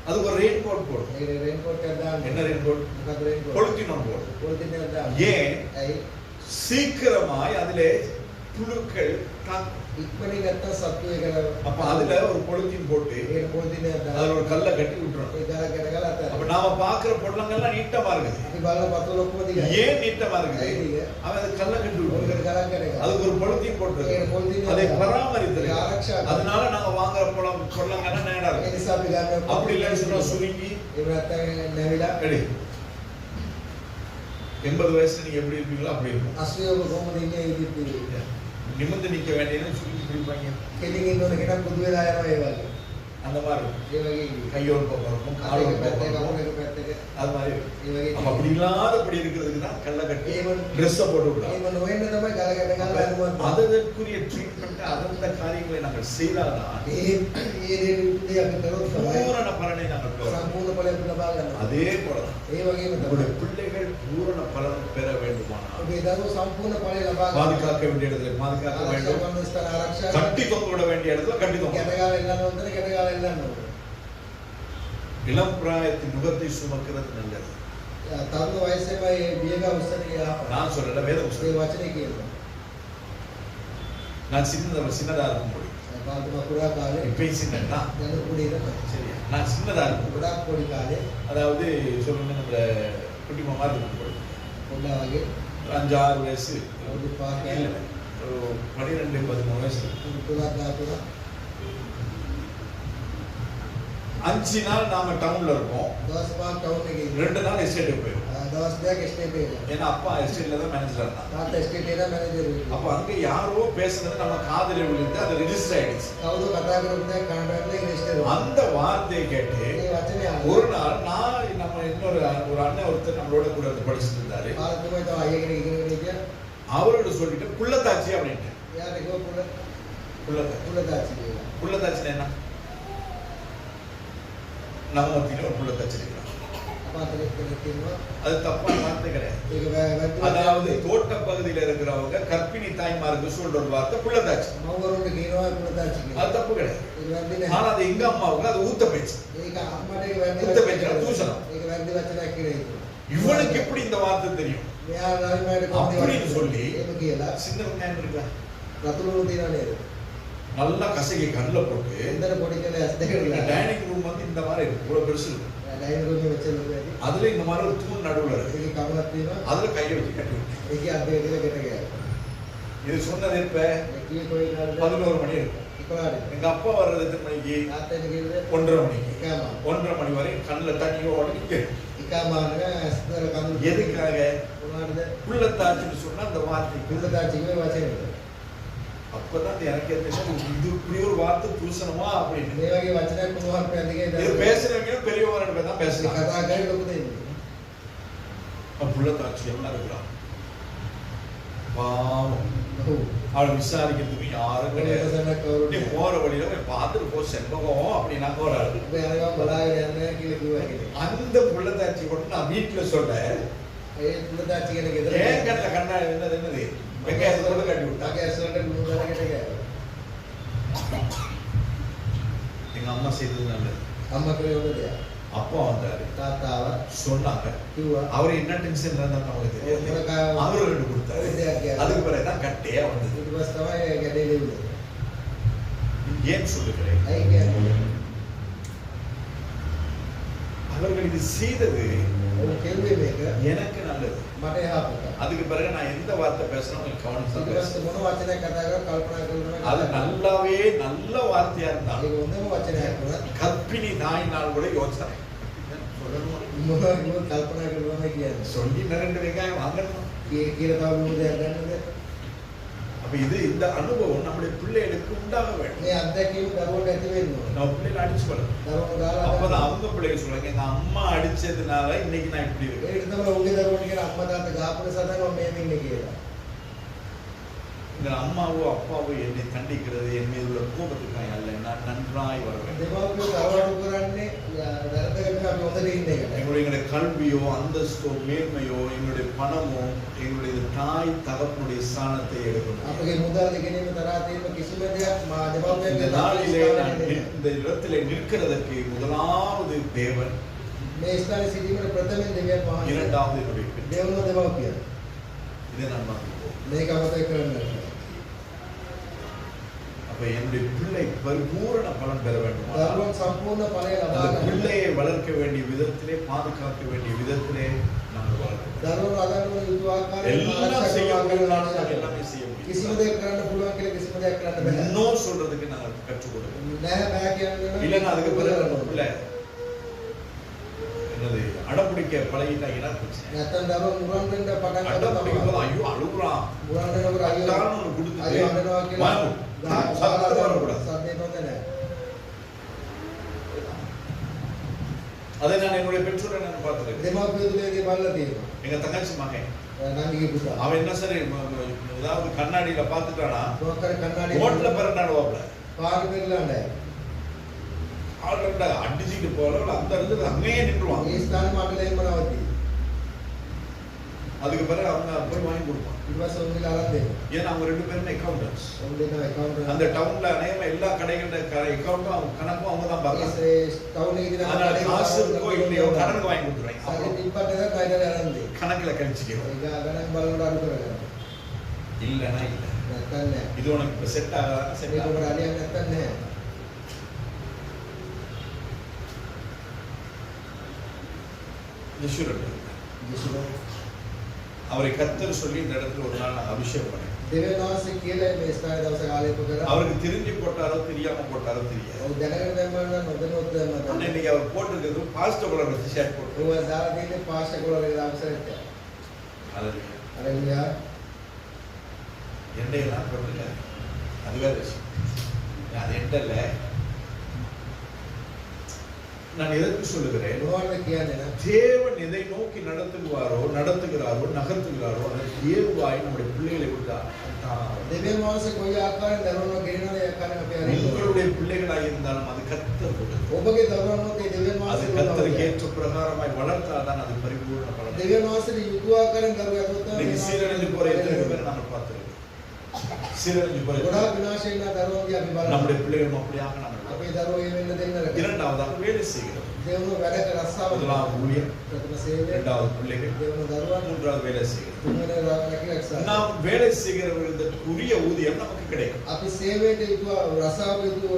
அதுக்கு ஒரு ரெயின் கோட் போடு. ඒක රේන් කෝට් එකක් දාන්න. என்ன ரெயின் கோட்? මොකද රේන් කෝට්? கொளுத்தினோம் போடு. පොලිතින් එකක් දාන්න. ஏன் ඇයි? சீக்கிரமாய் அதிலே புழுக்கள் ඉක්මනින් නැත්තම් සත්තු ඒක அப்ப அதுல ஒரு பொலித்தீன் போட்டு ඒක පොලිතින් එකක් දාන්න. அதுல ஒரு கல்லை கட்டி விட்டுறோம். ඒ ගල කැටගලා அப்ப අතර. நாம பாக்குற பொருளங்கள்லாம் நீட்டமா இருக்குது. අපි බලන පතුල ඔක්කොම දිගයි. ஏன் நீட்டமா இருக்குது? அவன் அது கல்லை கட்டி ඔයකට விட்டுறோம். ගලක් කැටගා. அதுக்கு ஒரு பொலித்தீன் போட்டு ඒක පොලිතින් அதை එකක් දාන්න. பராமரித்தல். ඒක ආරක්ෂා කරන්න. அதனால நாங்க வாங்குற பொருளங்கள்லாம் நேரா ඒ இருக்கு. නිසා අපි ගන්න அப்படி இல்லைன்னு சொன்னா சுருங்கி ඒ නැත්තම් නැවිලා எடு 80 வயசுல நீங்க எப்படி இருப்பீங்களோ அப்படி இருக்கும். අස්වියව කොහොමද ඉන්නේ ඒ විදිහට. நிமிர்ந்து நிக்க வேண்டியதுன்னு சுருங்கி பிடிப்பாங்க. කෙලින් ඉන්න ඕන කෙනෙක් බුදු වෙලා යනවා ඒ වගේ. அந்த மாதிரி இருக்கும். ඒ වගේ கையோடு போகிறோம், අතේ காலோடு පැත්තේ போகிறோம். කකුල් එක පැත්තක அது மாதிரி இருக்கும். ඒ වගේ அப்ப அப்படி இல்லாதபடி இருக்கிறதுக்கு தான் கல்லை கட்டி ட்ரெஸ்ஸை போட்டு விடுறோம். ඒව නොවෙන්න තමයි ගල කැටගලා අනුමත. அதற்குரிய ட்ரீட்மெண்ட் அந்த காரியங்களை நாங்கள் செய்தால்தான் ඒ දේ අපි කරොත් තමයි பூரண பலனை நாங்கள் பெறுவோம். සම්පූර්ණ ඵලයක් ලබා ගන්නවා. அதே போலதான் ඒ වගේම நம்முடைய තමයි பிள்ளைகள் பூரண பலன் பெற வேண்டுமானால் ඔබේ දරුවෝ සම්පූර්ණ ඵලය ලබා ගන්න. பாதுகாக்க வேண்டிய இடத்துல பாதுகாக்க ආරක්ෂා வேண்டும், කරන ස්ථාන ආරක්ෂා කරන්න. கட்டி தொங்க விட வேண்டிய இடத்துல கட்டி தொங்க. කැටගාලා එල්ලන්න ඕන තැන කැටගාලා එල්ලන්න ඕන. இளம் பிராயத்தின் நுகத்தை சுமக்கிறது நல்லது. තරුණ වයසේම මේ බියග උස්සන යහපත්. நான் சொல்லல, வேத ඒ புஸ்தகம். වචනේ කියනවා. நான் சின்னதா இருக்கும்போது පාල්තුමා කුඩා කාලේ இப்பயும் சின்னதா දැන් කුඩේ තමයි. சரியா, நான் சின்னதா இருக்கும் ගොඩාක් පොඩි කාලේ அதாவது சொல்லுங்க நம்ம குட்டி மாமா இருக்கும் පොඩ්ඩා වගේ 5-6 வயசு අවුරුදු 5 இல்ல, ஒரு 12-13 வயசு. තුනක් දාතුනා 5 நாள் நாம டவுன்ல இருப்போம், දවස් 5ක් ටවුන් එකේ ඉන්නවා. 2 நாள் எஸ்டேட்டுக்கு போயிடும். දවස් දෙකක් එස්ටේට් එකේ. ஏன்னா அப்பா எஸ்டேட்ல தான் மேனேஜரா இருந்தாங்க. තාත්තා එස්ටේට් එකේ මැනේජර් වෙනවා. அப்ப அங்க யாரோ பேசுனது நம்ம காதுல விழுந்து அது ரெஜிஸ்டர் ஆயிடுச்சு. කවුද කතා කරපු දේ කාන්ට්‍රැක්ට් එකේ රෙජිස්ටර් වෙනවා. அந்த வார்த்தையை கேட்டு මේ වචනේ ஒரு நாள் நான் நம்ம இன்னொரு ஒரு அண்ணன் ஒருத்தர் நம்மளோட கூட வந்து படிச்சுட்டு இருந்தாரு. පාල්තුමා තව අයියගෙන ඉගෙනගෙන හිටියා. அவரோட சொல்லிட்டு புள்ளத்தாச்சி அப்படின்ட்டு. එයාට කිව්වා புள்ளத்தாச்சி පුලදාචි කියලා. புள்ளத்தாச்சின்னா என்ன? நம்ம மத்தியில ஒரு புள்ளத்தாச்சி இருக்கிறான். අපාතලෙත් කෙනෙක් ඉන්නවා. அது தப்பான வார்த்தை கிடையாது. ඒක වැද්දුවා. அதாவது தோட்ட பகுதியில இருக்கிறவங்க கர்ப்பிணி தாய்மாருக்கு சொல்ற ஒரு வார்த்தை புள்ளத்தாச்சி. මව්වරුන්ට කියනවා පුලදාචි කියලා. அது தப்பு கிடையாது. ඒක වැරදි නෑ. ஆனா அது எங்க அம்மாவுக்கு அது ஊத்த பேச்சு. ඒක අම්මට ඒක වැරදි උත්ත වෙච්ච දූෂණ. ඒක වැරදි වචනයක් කියලා හිතුවා. இவனுக்கு எப்படி இந்த வார்த்தை தெரியும்? මෙයා ළමයින්ට அப்படின்னு சொல்லி එහෙම කියලා சின்ன வெங்காயம் இருக்கா රතුළුණු තියනවා නේද? நல்லா கசகி கண்ணுல போட்டு එන්දර පොඩි කෙනා ඇස් දෙකලා டைனிங் ரூம் வந்து இந்த மாதிரி இருக்கு, இவ்வளவு பெருசு இருக்கு. ඩයිනින් රූම් එකේ වෙච්ච ලොකු ඇති. அதுல இந்த மாதிரி ஒரு தூண் நடுவுல இருக்கு. ඒකේ කමලක් තියෙනවා. அதுல கையை வச்சு கட்டி விட்டு. ඒකේ අත් දෙක කියලා ගෙට ගියා. இது சொன்னது எப்ப? ඒ කියේ කොයි කාලෙද? 11 மணி இருக்கும். 11. எங்க அப்பா வர்றது எத்தனை மணிக்கு? තාත්තා කිව්වේ 1:30 மணிக்கு. එකම. 1:30 மணி வரை கண்ணுல தண்ணியோட நிக்கிறேன். එකමාන ඇස් දෙක කඳුළු. எதுக்காக? මොනවාටද? புள்ளத்தாச்சின்னு சொன்னா அந்த வார்த்தை. පුලදාචි කිව්වේ වචනේ. அப்பதான் எனக்கு தெரியும் இது இப்படி ஒரு வார்த்தை தூசணமா அப்படின்னு. මේ වගේ වචනයක් මොනවද පැන්දිගේ இது பேசுறவங்க பெரியவங்க ரெண்டு பேர் தான் பேசலாம். කතා කරේ ලොකු දෙන්නේ. புள்ளத்தாச்சி எல்லாம் இருக்கிறான். பாவம், ඔව්. அவளை விசாரிக்கிறதுக்கு யாரும் கிடையாது. ඔයසනක් කවුරුද? நீ போற வழியில போய் பார்த்துட்டு போ செண்பகம் அப்படின்னா போறாரு. ඔබ යනවා බලාගෙන යන්න කියලා කිව්වා කෙනෙක්. அந்த புள்ளத்தாச்சி கூட நான் வீட்டுல சொல்றேன். ඒ පුලදාචි කියන ගෙදර ஏன் கண்ணுல கண்ணா என்னது வெங்காயத்தோட கட்டி விட்டா. තාගේ ඇස්වලට ලුණු දාලා ගෙට ගියා. எங்க அம்மா செய்தது நல்லது. අම්මා කරේ හොඳ දෙයක්. அப்பா வந்தாரு, තාත්තාව சொன்னாங்க. කිව්වා அவர் என்ன டென்ஷன் இருந்தா நமக்கு தெரியாது. அவரு ரெண்டு கொடுத்தாரு. அதுக்கு பிறகுதான் கட்டையா வந்தது. ඊට පස්සේ තමයි ගැඩේ ලැබුණේ. ஏன் சொல்லுகிறேன்? ඇයි කියන්නේ? அவர்கள் இது செய்தது ඔව් කෙරුවේ මේක எனக்கு நல்லது. මට යහපත. அதுக்கு பிறகு நான் எந்த வார்த்தை பேசணும் உங்களுக்கு கவனிச்சு ඊට பேசுறேன். පස්සේ මොන වචනයක් කතා කරලා කල්පනා කරනවා. அது நல்லாவே நல்ல வார்த்தையா ඒක இருந்தாலும் හොඳම වචනයක් වුණත් கற்பிணி தாயினால் கூட யோசனை මොනවද කල්පනා කරනවා කියන්නේ. சொல்லி 2 வெங்காயம் வாங்கணும். කියලා තව ලුණු දෙයක් ගන්නද? அப்ப அப்ப இந்த அனுபவம் நம்முடைய பிள்ளைகளுக்கு உண்டாக வேண்டும். මේ අත්දැකීම දරුවන්ට ඇති වෙන්න ඕනේ. நம்ம பிள்ளைகளை அடிச்சு வளர்க்கணும். දරුවෝ ගාලා அப்பதான் அவங்க பிள்ளைகள் சொல்றாங்க எங்க அம்மா அடிச்சதுனால இன்னைக்கு நான் இப்படி இருக்கேன். ඒකට තමයි උගේ දරුවන්ට කියන අම්මා තාත්තා ගාපු නිසා තමයි මම මේ ඉන්නේ කියලා. இந்த அம்மாவோ அப்பாவோ என்னை தண்டிக்கிறது என் மீது உள்ள கோபத்துக்காக அல்ல, நான் நன்றாய் வர வேண்டும். දෙමාපියෝ දරුවන්ට කරන්නේ වැරදකට අපි හොඳට ඉන්න එකට. எங்களுடைய கல்வியோ அந்தஸ்தோ மேன்மையோ எங்களுடைய பணமோ எங்களுடைய தாய் தகப்பனுடைய ஸ்தானத்தை எடுக்கணும். අපගේ මුදල් ගැනීම තරහා තියෙන කිසිම දෙයක් මා இந்த දෙමාපියන්ගේ நாளிலே நான் இந்த இடத்திலே நிற்கிறதற்கு முதலாவது தேவன், මේ ස්ථානයේ සිටීමේ ප්‍රථම දෙවියන් වහන්සේ, இரண்டாவது என்னுடைய பெற்றோர். දෙවන දෙමාපියන්. இதை நான் பார்க்கிறோம். මේක අමතක කරන්න. அப்ப என்னுடைய பிள்ளை பரிபூரண பலன் பெற வேண்டும். දරුවන් සම්පූර්ණ ඵලය ලබා அந்த ගන්න. பிள்ளையை வளர்க்க வேண்டிய விதத்திலே பாதுகாக்க வேண்டிய விதத்திலே நாங்கள் வளர்க்கணும். දරුවන් අදන්න යුතු ආකාරයෙන් எல்லாம் செய்ய முடியும்னாலும் நாங்கள் எல்லாமே செய்ய කිසිම முடியும். දෙයක් කරන්න පුළුවන් කියලා කිසිම දෙයක් කරන්න බෑ. நோ சொல்றதுக்கு நாங்கள் கற்றுக் கொடுக்கணும். නෑ බෑ කියන්නේ இல்லைன்னா அதுக்கு பிறகு நம்ம பிள்ளை என்னது அடம்பிடிக்க பழகிட்டாங்கன்னா பிரச்சனை. නැත්තම් දරුවන් මුරන් වෙන්න පටන් அடம்பிடிக்கும் போது ගන්නවා. ஐயோ அழுகுறான் මුරන් වෙනකොට අයියෝ தான்னு ஒண்ணு கொடுத்துட்டு අයියෝ අඬනවා කියලා சத்தம் வரக்கூடாது. සද්දේ හොඳ නෑ. அதை நான் என்னுடைய பெற்றோரை நான் பார்த்துருக்கேன். දෙමාපියෝ තුලදී බලලා තියෙනවා. எங்க தங்கச்சி மகன் නංගිගේ පුතා. அவன் என்ன சரி ஏதாவது கண்ணாடியில பாத்துட்டானா මොකක්ද කන්නඩිය ரோட்ல பரண்டாடுவாப்ல පාර පෙරලන්නේ. ஆள்கிட்ட அடிச்சுட்டு போல அந்த இடத்துல அங்கேயே நின்றுவான். මේ ස්ථානෙම අඬලෙන්ම නවති. அதுக்கு பிறகு அவங்க போய் வாங்கி கொடுப்பான். ඊට පස්සේ උන්ගේ අරන් දෙනවා. ஏன்னா அவங்க ரெண்டு பேருமே அக்கௌண்டன்ஸ். උන් දෙනවා account அந்த டவுன்ல அநேகமா எல்லா கடைகளோட அக்கௌண்ட்டும் அவங்க கணக்கும் அவங்க தான் பார்ப்பாங்க. ඒ ටවුන් එකේ ඉඳන් அதனால காசு இருக்கோ இல்லையோ கடனுக்கு வாங்கி கொடுத்துருவாங்க. සල්ලි அப்புறம் තිබ්බට නේද කයිදල අරන් දෙයි. கணக்குல கழிச்சுக்கிறோம். ඒක ගණන් බලනකොට අඩු කරගන්න. இல்லைன்னா இல்ல. නැත්තම් නෑ. இது உனக்கு இப்ப செட் ஆகாத செட் මේක ஆகாது. ඔබට හරියන්නේ නැත්තම් නෑ. யெஷூரா அவரை கர்த்தர் சொல்லி இந்த இடத்துல ஒரு நாள் நான் அபிஷேகம் பண்ணேன். දෙවියන් වහන්සේ කියලා මේ ස්ථානයේ දවසක ආලේප කරා. அவருக்கு தெரிஞ்சு போட்டாரோ தெரியாம போட்டாரோ தெரியாது. ඔව් දැනගෙන දැම්මම නම් නොදැනුවත් ஆனா දැම්මම. இன்னைக்கு அவர் போட்டிருக்கிறது பாஸ்டர் கூட வச்சு ஷேர் போட்டு. ඔය දාලා තියෙන්නේ පාස්ටර් කොල්ලගේ අවසරයට. හalleluya. எண்ணெயெல்லாம் போட்டுல அது வேற விஷயம். அது எண்டல்ல. நான் எதற்கு சொல்லுகிறேன்? මොනවද කියන්නේ නම් தேவன் எதை நோக்கி நடத்துகிறாரோ நகர்த்துகிறாரோ அதற்கு ஏதுவாய் நம்முடைய பிள்ளைகளை விட்டார். දෙවියන් වහන්සේ කොයි ආකාරයෙන් දරුවන්ව ගෙනිනවද ඒ ආකාරයෙන් අපි හරියට. உங்களுடைய பிள்ளைகளாக இருந்தாலும் அது கர்த்தர் கொடுத்தது. ඔබගේ දරුවන්වත් ඒ දෙවියන් அது වහන්සේ கர்த்தருக்கு ஏற்ற பிரகாரமாய் வளர்த்தாதான் அது பரிபூர்ண பலன். දෙවියන් වහන්සේ යුතු ආකාරයෙන් දරුවෝ යතුවත් இன்னைக்கு சீரழிஞ்சு போற எத்தனை பேர் நாங்கள் பார்த்திருக்கோம். சீரழிஞ்சு போற ගොඩාක් විනාශ වෙන දරුවන්ගේ අපි බලනවා. நம்முடைய பிள்ளைகளும் அப்படியாக நாங்கள் අපේ දරුවෝ ඒ වෙන්න දෙන්න නැහැ. இரண்டாவதாக வேலை செய்கிறோம். දෙවනුව වැඩ කර රස්සාව முதலாவது ஊழியம், ප්‍රථම සේවය, இரண்டாவது பிள்ளைகள், දෙවනුව දරුවන්, மூன்றாவது வேலை செய்கிறோம். තුන්වෙනි රැකී රක්ෂා. நாம் வேலை செய்கிறவர்களுக்கு உரிய ஊதியம் நமக்கு கிடைக்கும். අපි සේවයට යුතු රස්සාව යුතු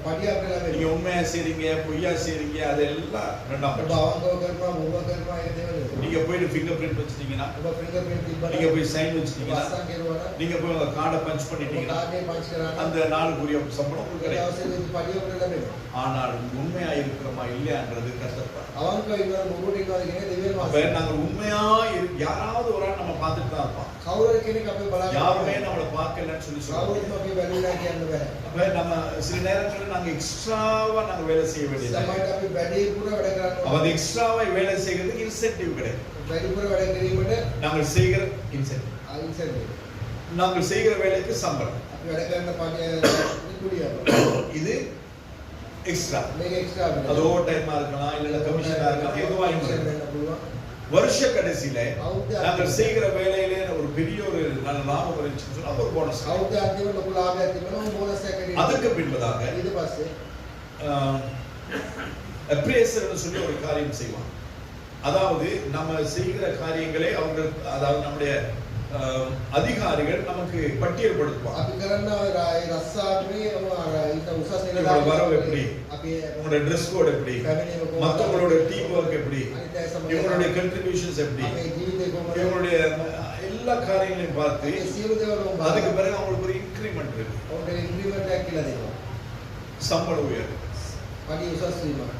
පඩියක් நீங்க ලැබෙනවා. உண்மையா செய்றீங்க பொய்யா செய்றீங்க அதெல்லாம் ரெண்டாம் ඔබ பட்சம். අවංකව කරනවා බොරුව කරනවා ඒක දෙවෙනි. நீங்க போயிட்டு ஃபிங்கர் பிரிண்ட் வச்சிட்டீங்கன்னா, ඔබ ෆින්ගර් ප්‍රින්ට් තිබ්බම நீங்க போய் சைன் வச்சிட்டீங்கன்னா, වස්සන් කෙරුවා නම් நீங்க போய் உங்க கார்டை பஞ்ச் ඔබ பண்ணிட்டீங்கன்னா කාර්යය පංච් කරා නම් அந்த நாளுக்குரிய சம்பளம் உங்களுக்கு ඒ கிடைக்கும். දවසේ යුතු පඩිය ඔබට ලැබෙනවා. ஆனால் உண்மையா இருக்கிறோமா இல்லையான்றது கஷ்டப்படும். අවංකව ඉන්නවද බොරුවට ඉන්නවද කියන දෙවියන් அப்ப වහන්සේ. நாங்க உண்மையா யாராவது ஒரு ஆள் நம்ம பார்த்துட்டு தான் இருப்போம். කවුරු කෙනෙක් අපේ බලාගෙන யாருமே நம்மளை பார்க்கலன்னு சொல்லி சொல்லுவாங்க. කවුරුත් අපේ බැලුවා කියන්න බෑ. அப்ப நம்ம சில நேரத்துல நாங்க எக்ஸ்ட்ராவா நாங்க வேலை செய்ய வேண்டியது. සමහරවිට අපි වැඩිපුර වැඩ அப்ப කරනවා. அந்த எக்ஸ்ட்ராவா வேலை செய்யறதுக்கு இன்சென்டிவ் கிடைக்கும். වැඩිපුර වැඩ කිරීමට நாங்கள் செய்கிற இன்சென்டிவ், ඉන්සෙන්ටිව්. நாங்கள் செய்கிற வேலைக்கு சம்பளம், අපි වැඩ කරන පඩිය කුඩියක්. இது எக்ஸ்ட்ரா. මේක එක්ස්ට්‍රා වෙනවා. அது ஓவர் டைமா இருக்கலாம் இல்ல கமிஷனா இருக்கலாம் எதுவா இருக்கலாம். වෙන්න පුළුවන්. வருஷ கடைசியில நாங்கள் செய்கிற வேலையிலே ஒரு பெரிய ஒரு நல்ல லாபம் வந்துச்சுன்னு சொன்னா ஒரு போனஸ். අවුරුද්ද අන්තිමට ලොකු ලාභයක් තිබෙනවා බෝනස් එකක් එනවා. அதுக்கு பின்பதாக ඊට පස්සේ அப்ரேசர்னு சொல்லி ஒரு காரியம் செய்வான். அதாவது நம்ம செய்கிற காரியங்களை அவங்க, அதாவது நம்முடைய அதிகாரிகள் நமக்கு பட்டியல்படுத்துவாங்க. අපි කරන්න ඒ රස්සාවේ ඊට උසස් இவங்களோட வரவு எப்படி, අපි உங்களோட ட்ரெஸ் கோட் எப்படி, மற்றவங்களோட டீம் ஒர்க் எப்படி, අනිත් අය සමග இவங்களுடைய கன்ட்ரிபியூஷன்ஸ் எப்படி, අපේ ජීවිතේ කොහොමද இவங்களுடைய எல்லா காரியங்களையும் பார்த்து ඒ සියලු දේවල් அதுக்கு பிறகு அவங்களுக்கு ஒரு இன்க்ரிமெண்ட் இருக்கு, ඔවුන්ට ඉන්ක්‍රිමන්ට් එකක් කියලා දෙනවා. சம்பள உயர்வு. පඩි උසස් වීමක්.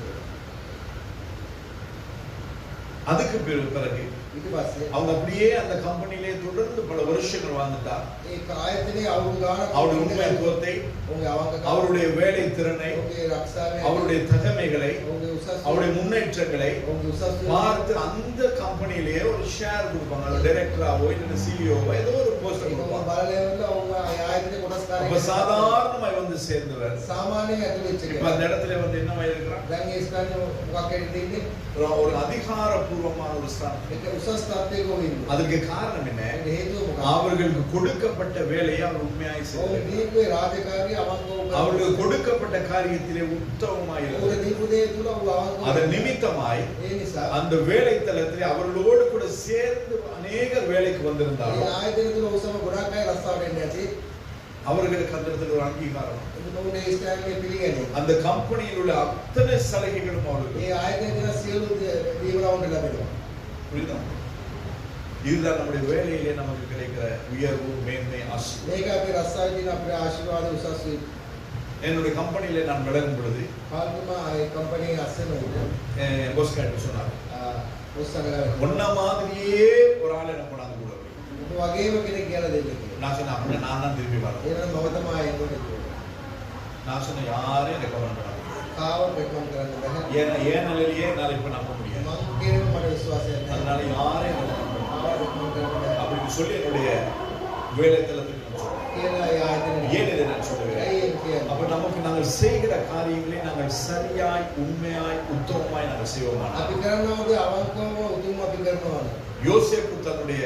அதுக்கு பிறகு ඊට පස්සේ அவங்க அப்படியே அந்த கம்பெனிலே தொடர்ந்து பல வருஷங்கள் வாழ்ந்துட்டா ඒ කායතනේ අවුරුදු ගානක් அவருடைய உண்மைத்துவத்தை, ඔහුගේ අවංකකම, அவருடைய வேலை திறனை, ඔහුගේ රක්ෂාවේ, அவருடைய தகமைகளை, ඔහුගේ උසස් அவருடைய முன்னேற்றங்களை ඔහුගේ උසස් பார்த்து அந்த கம்பெனிலேயே ஒரு ஷேர் கொடுப்பாங்க. டைரக்டராவோ இல்ல சிஇஓவோ ஏதோ ஒரு போஸ்ட் ඒක கொடுப்பாங்க. බලලෙවල ඔහු ආයතනේ அப்ப කොටස්කාරයෙක් சாதாரணமாய் வந்து சேர்ந்தவர் සාමාන්‍යයෙන් ඇතුළු වෙච්ච இப்ப කෙනෙක්. அந்த இடத்துல வந்து என்ன இருக்கிறார்? දැන් ඒ ස්ථානේ මොකක් හරි දෙන්නේ ஒரு அதிகாரப்பூர்வமான ஒரு ஸ்தானம். ඒක උසස් තත්ත්වයක ඉන්නේ. அதுக்கு காரணம் என்ன? ඒකට හේතුව මොකක්ද? அவர்களுக்கு கொடுக்கப்பட்ட வேலையை அவர் உண்மையாய் ඔහු செய்தார். දීපේ රාජකාරිය අවංකව அவர்களுக்கு கொடுக்கப்பட்ட காரியத்திலே உத்தமமாய் ඔහු இருந்தார். දීපු දේ තුල ඔහු අවංකව அதன் நிமித்தமாய் ඒ නිසා அந்த வேலை தளத்திலே அவர்களோடு கூட சேர்ந்து அநேகர் வேலைக்கு ඒ வந்திருந்தார்கள். ආයතන තුල ඔහුසම ගොඩක් අය රස්සාවට එන්නේ නැති. அவர்களுக்கு அந்த இடத்துல ஒரு அங்கீகாரம். ඔහුට ඒ ස්ථානේ පිළිගන්නේ. அந்த கம்பெனியில் உள்ள அத்தனை சலுகைகளும் அவர்களுக்கு. ඒ ආයතන දින සියලු දීවලවන්ට ලැබෙනවා. புரியுதா? இதுதான் நம்முடைய வேலையிலே நமக்கு கிடைக்கிற உயர்வு, மேன்மை, ஆசீர்வாதம். මේක අපේ රස්සාවේ තියෙන අපේ ආශිර්වාද උසස් වේ. என்னுடைய கம்பெனியிலே நான் விளங்கும் பொழுது පාල්තුමා ඒ කම්පැනි අස්සෙම ඉන්න. போஸ் கார்டு சொன்னார், ඔස්සනගා ஒன்ன மாதிரியே ஒரு ஆள் என்ன கொண்டாந்து கூட. ඔබ වගේම කෙනෙක් කියලා දෙන්න කියලා. நான் சொன்னேன், அப்படின்னா நான் தான் திரும்பி வரேன். එහෙනම් මම තමයි එන්නේ කියලා. நான் சொன்னேன், யாரையும் ரெக்கமெண்ட் பண்ண முடியாது. කාව රෙකමන්ඩ් කරන්න බෑ. ஏன் நிலையிலேயே என்னால் இப்ப நம்ப முடியாது. මම කියන මට විශ්වාසයක් නැහැ. அதனால யாரையும் recommend பண்ண முடியாது. කාව රෙකමන්ඩ් කරන්න බෑ. அப்படின்னு சொல்லி என்னுடைய வேலை தளத்துக்கு நான் சொன்னேன். කියලා ඒ ආයතනේ ஏன் இதை நான் சொல்லுவேன்? ඇයි කියන්නේ? அப்ப நமக்கு நாங்கள் செய்கிற காரியங்களை நாங்கள் சரியாய், உண்மையாய், உத்தமமாய் நாங்கள் செய்வோமானால் අපි කරනවාද අවංකවම උතුම් අපි කරනවා. யோசேப்பு தன்னுடைய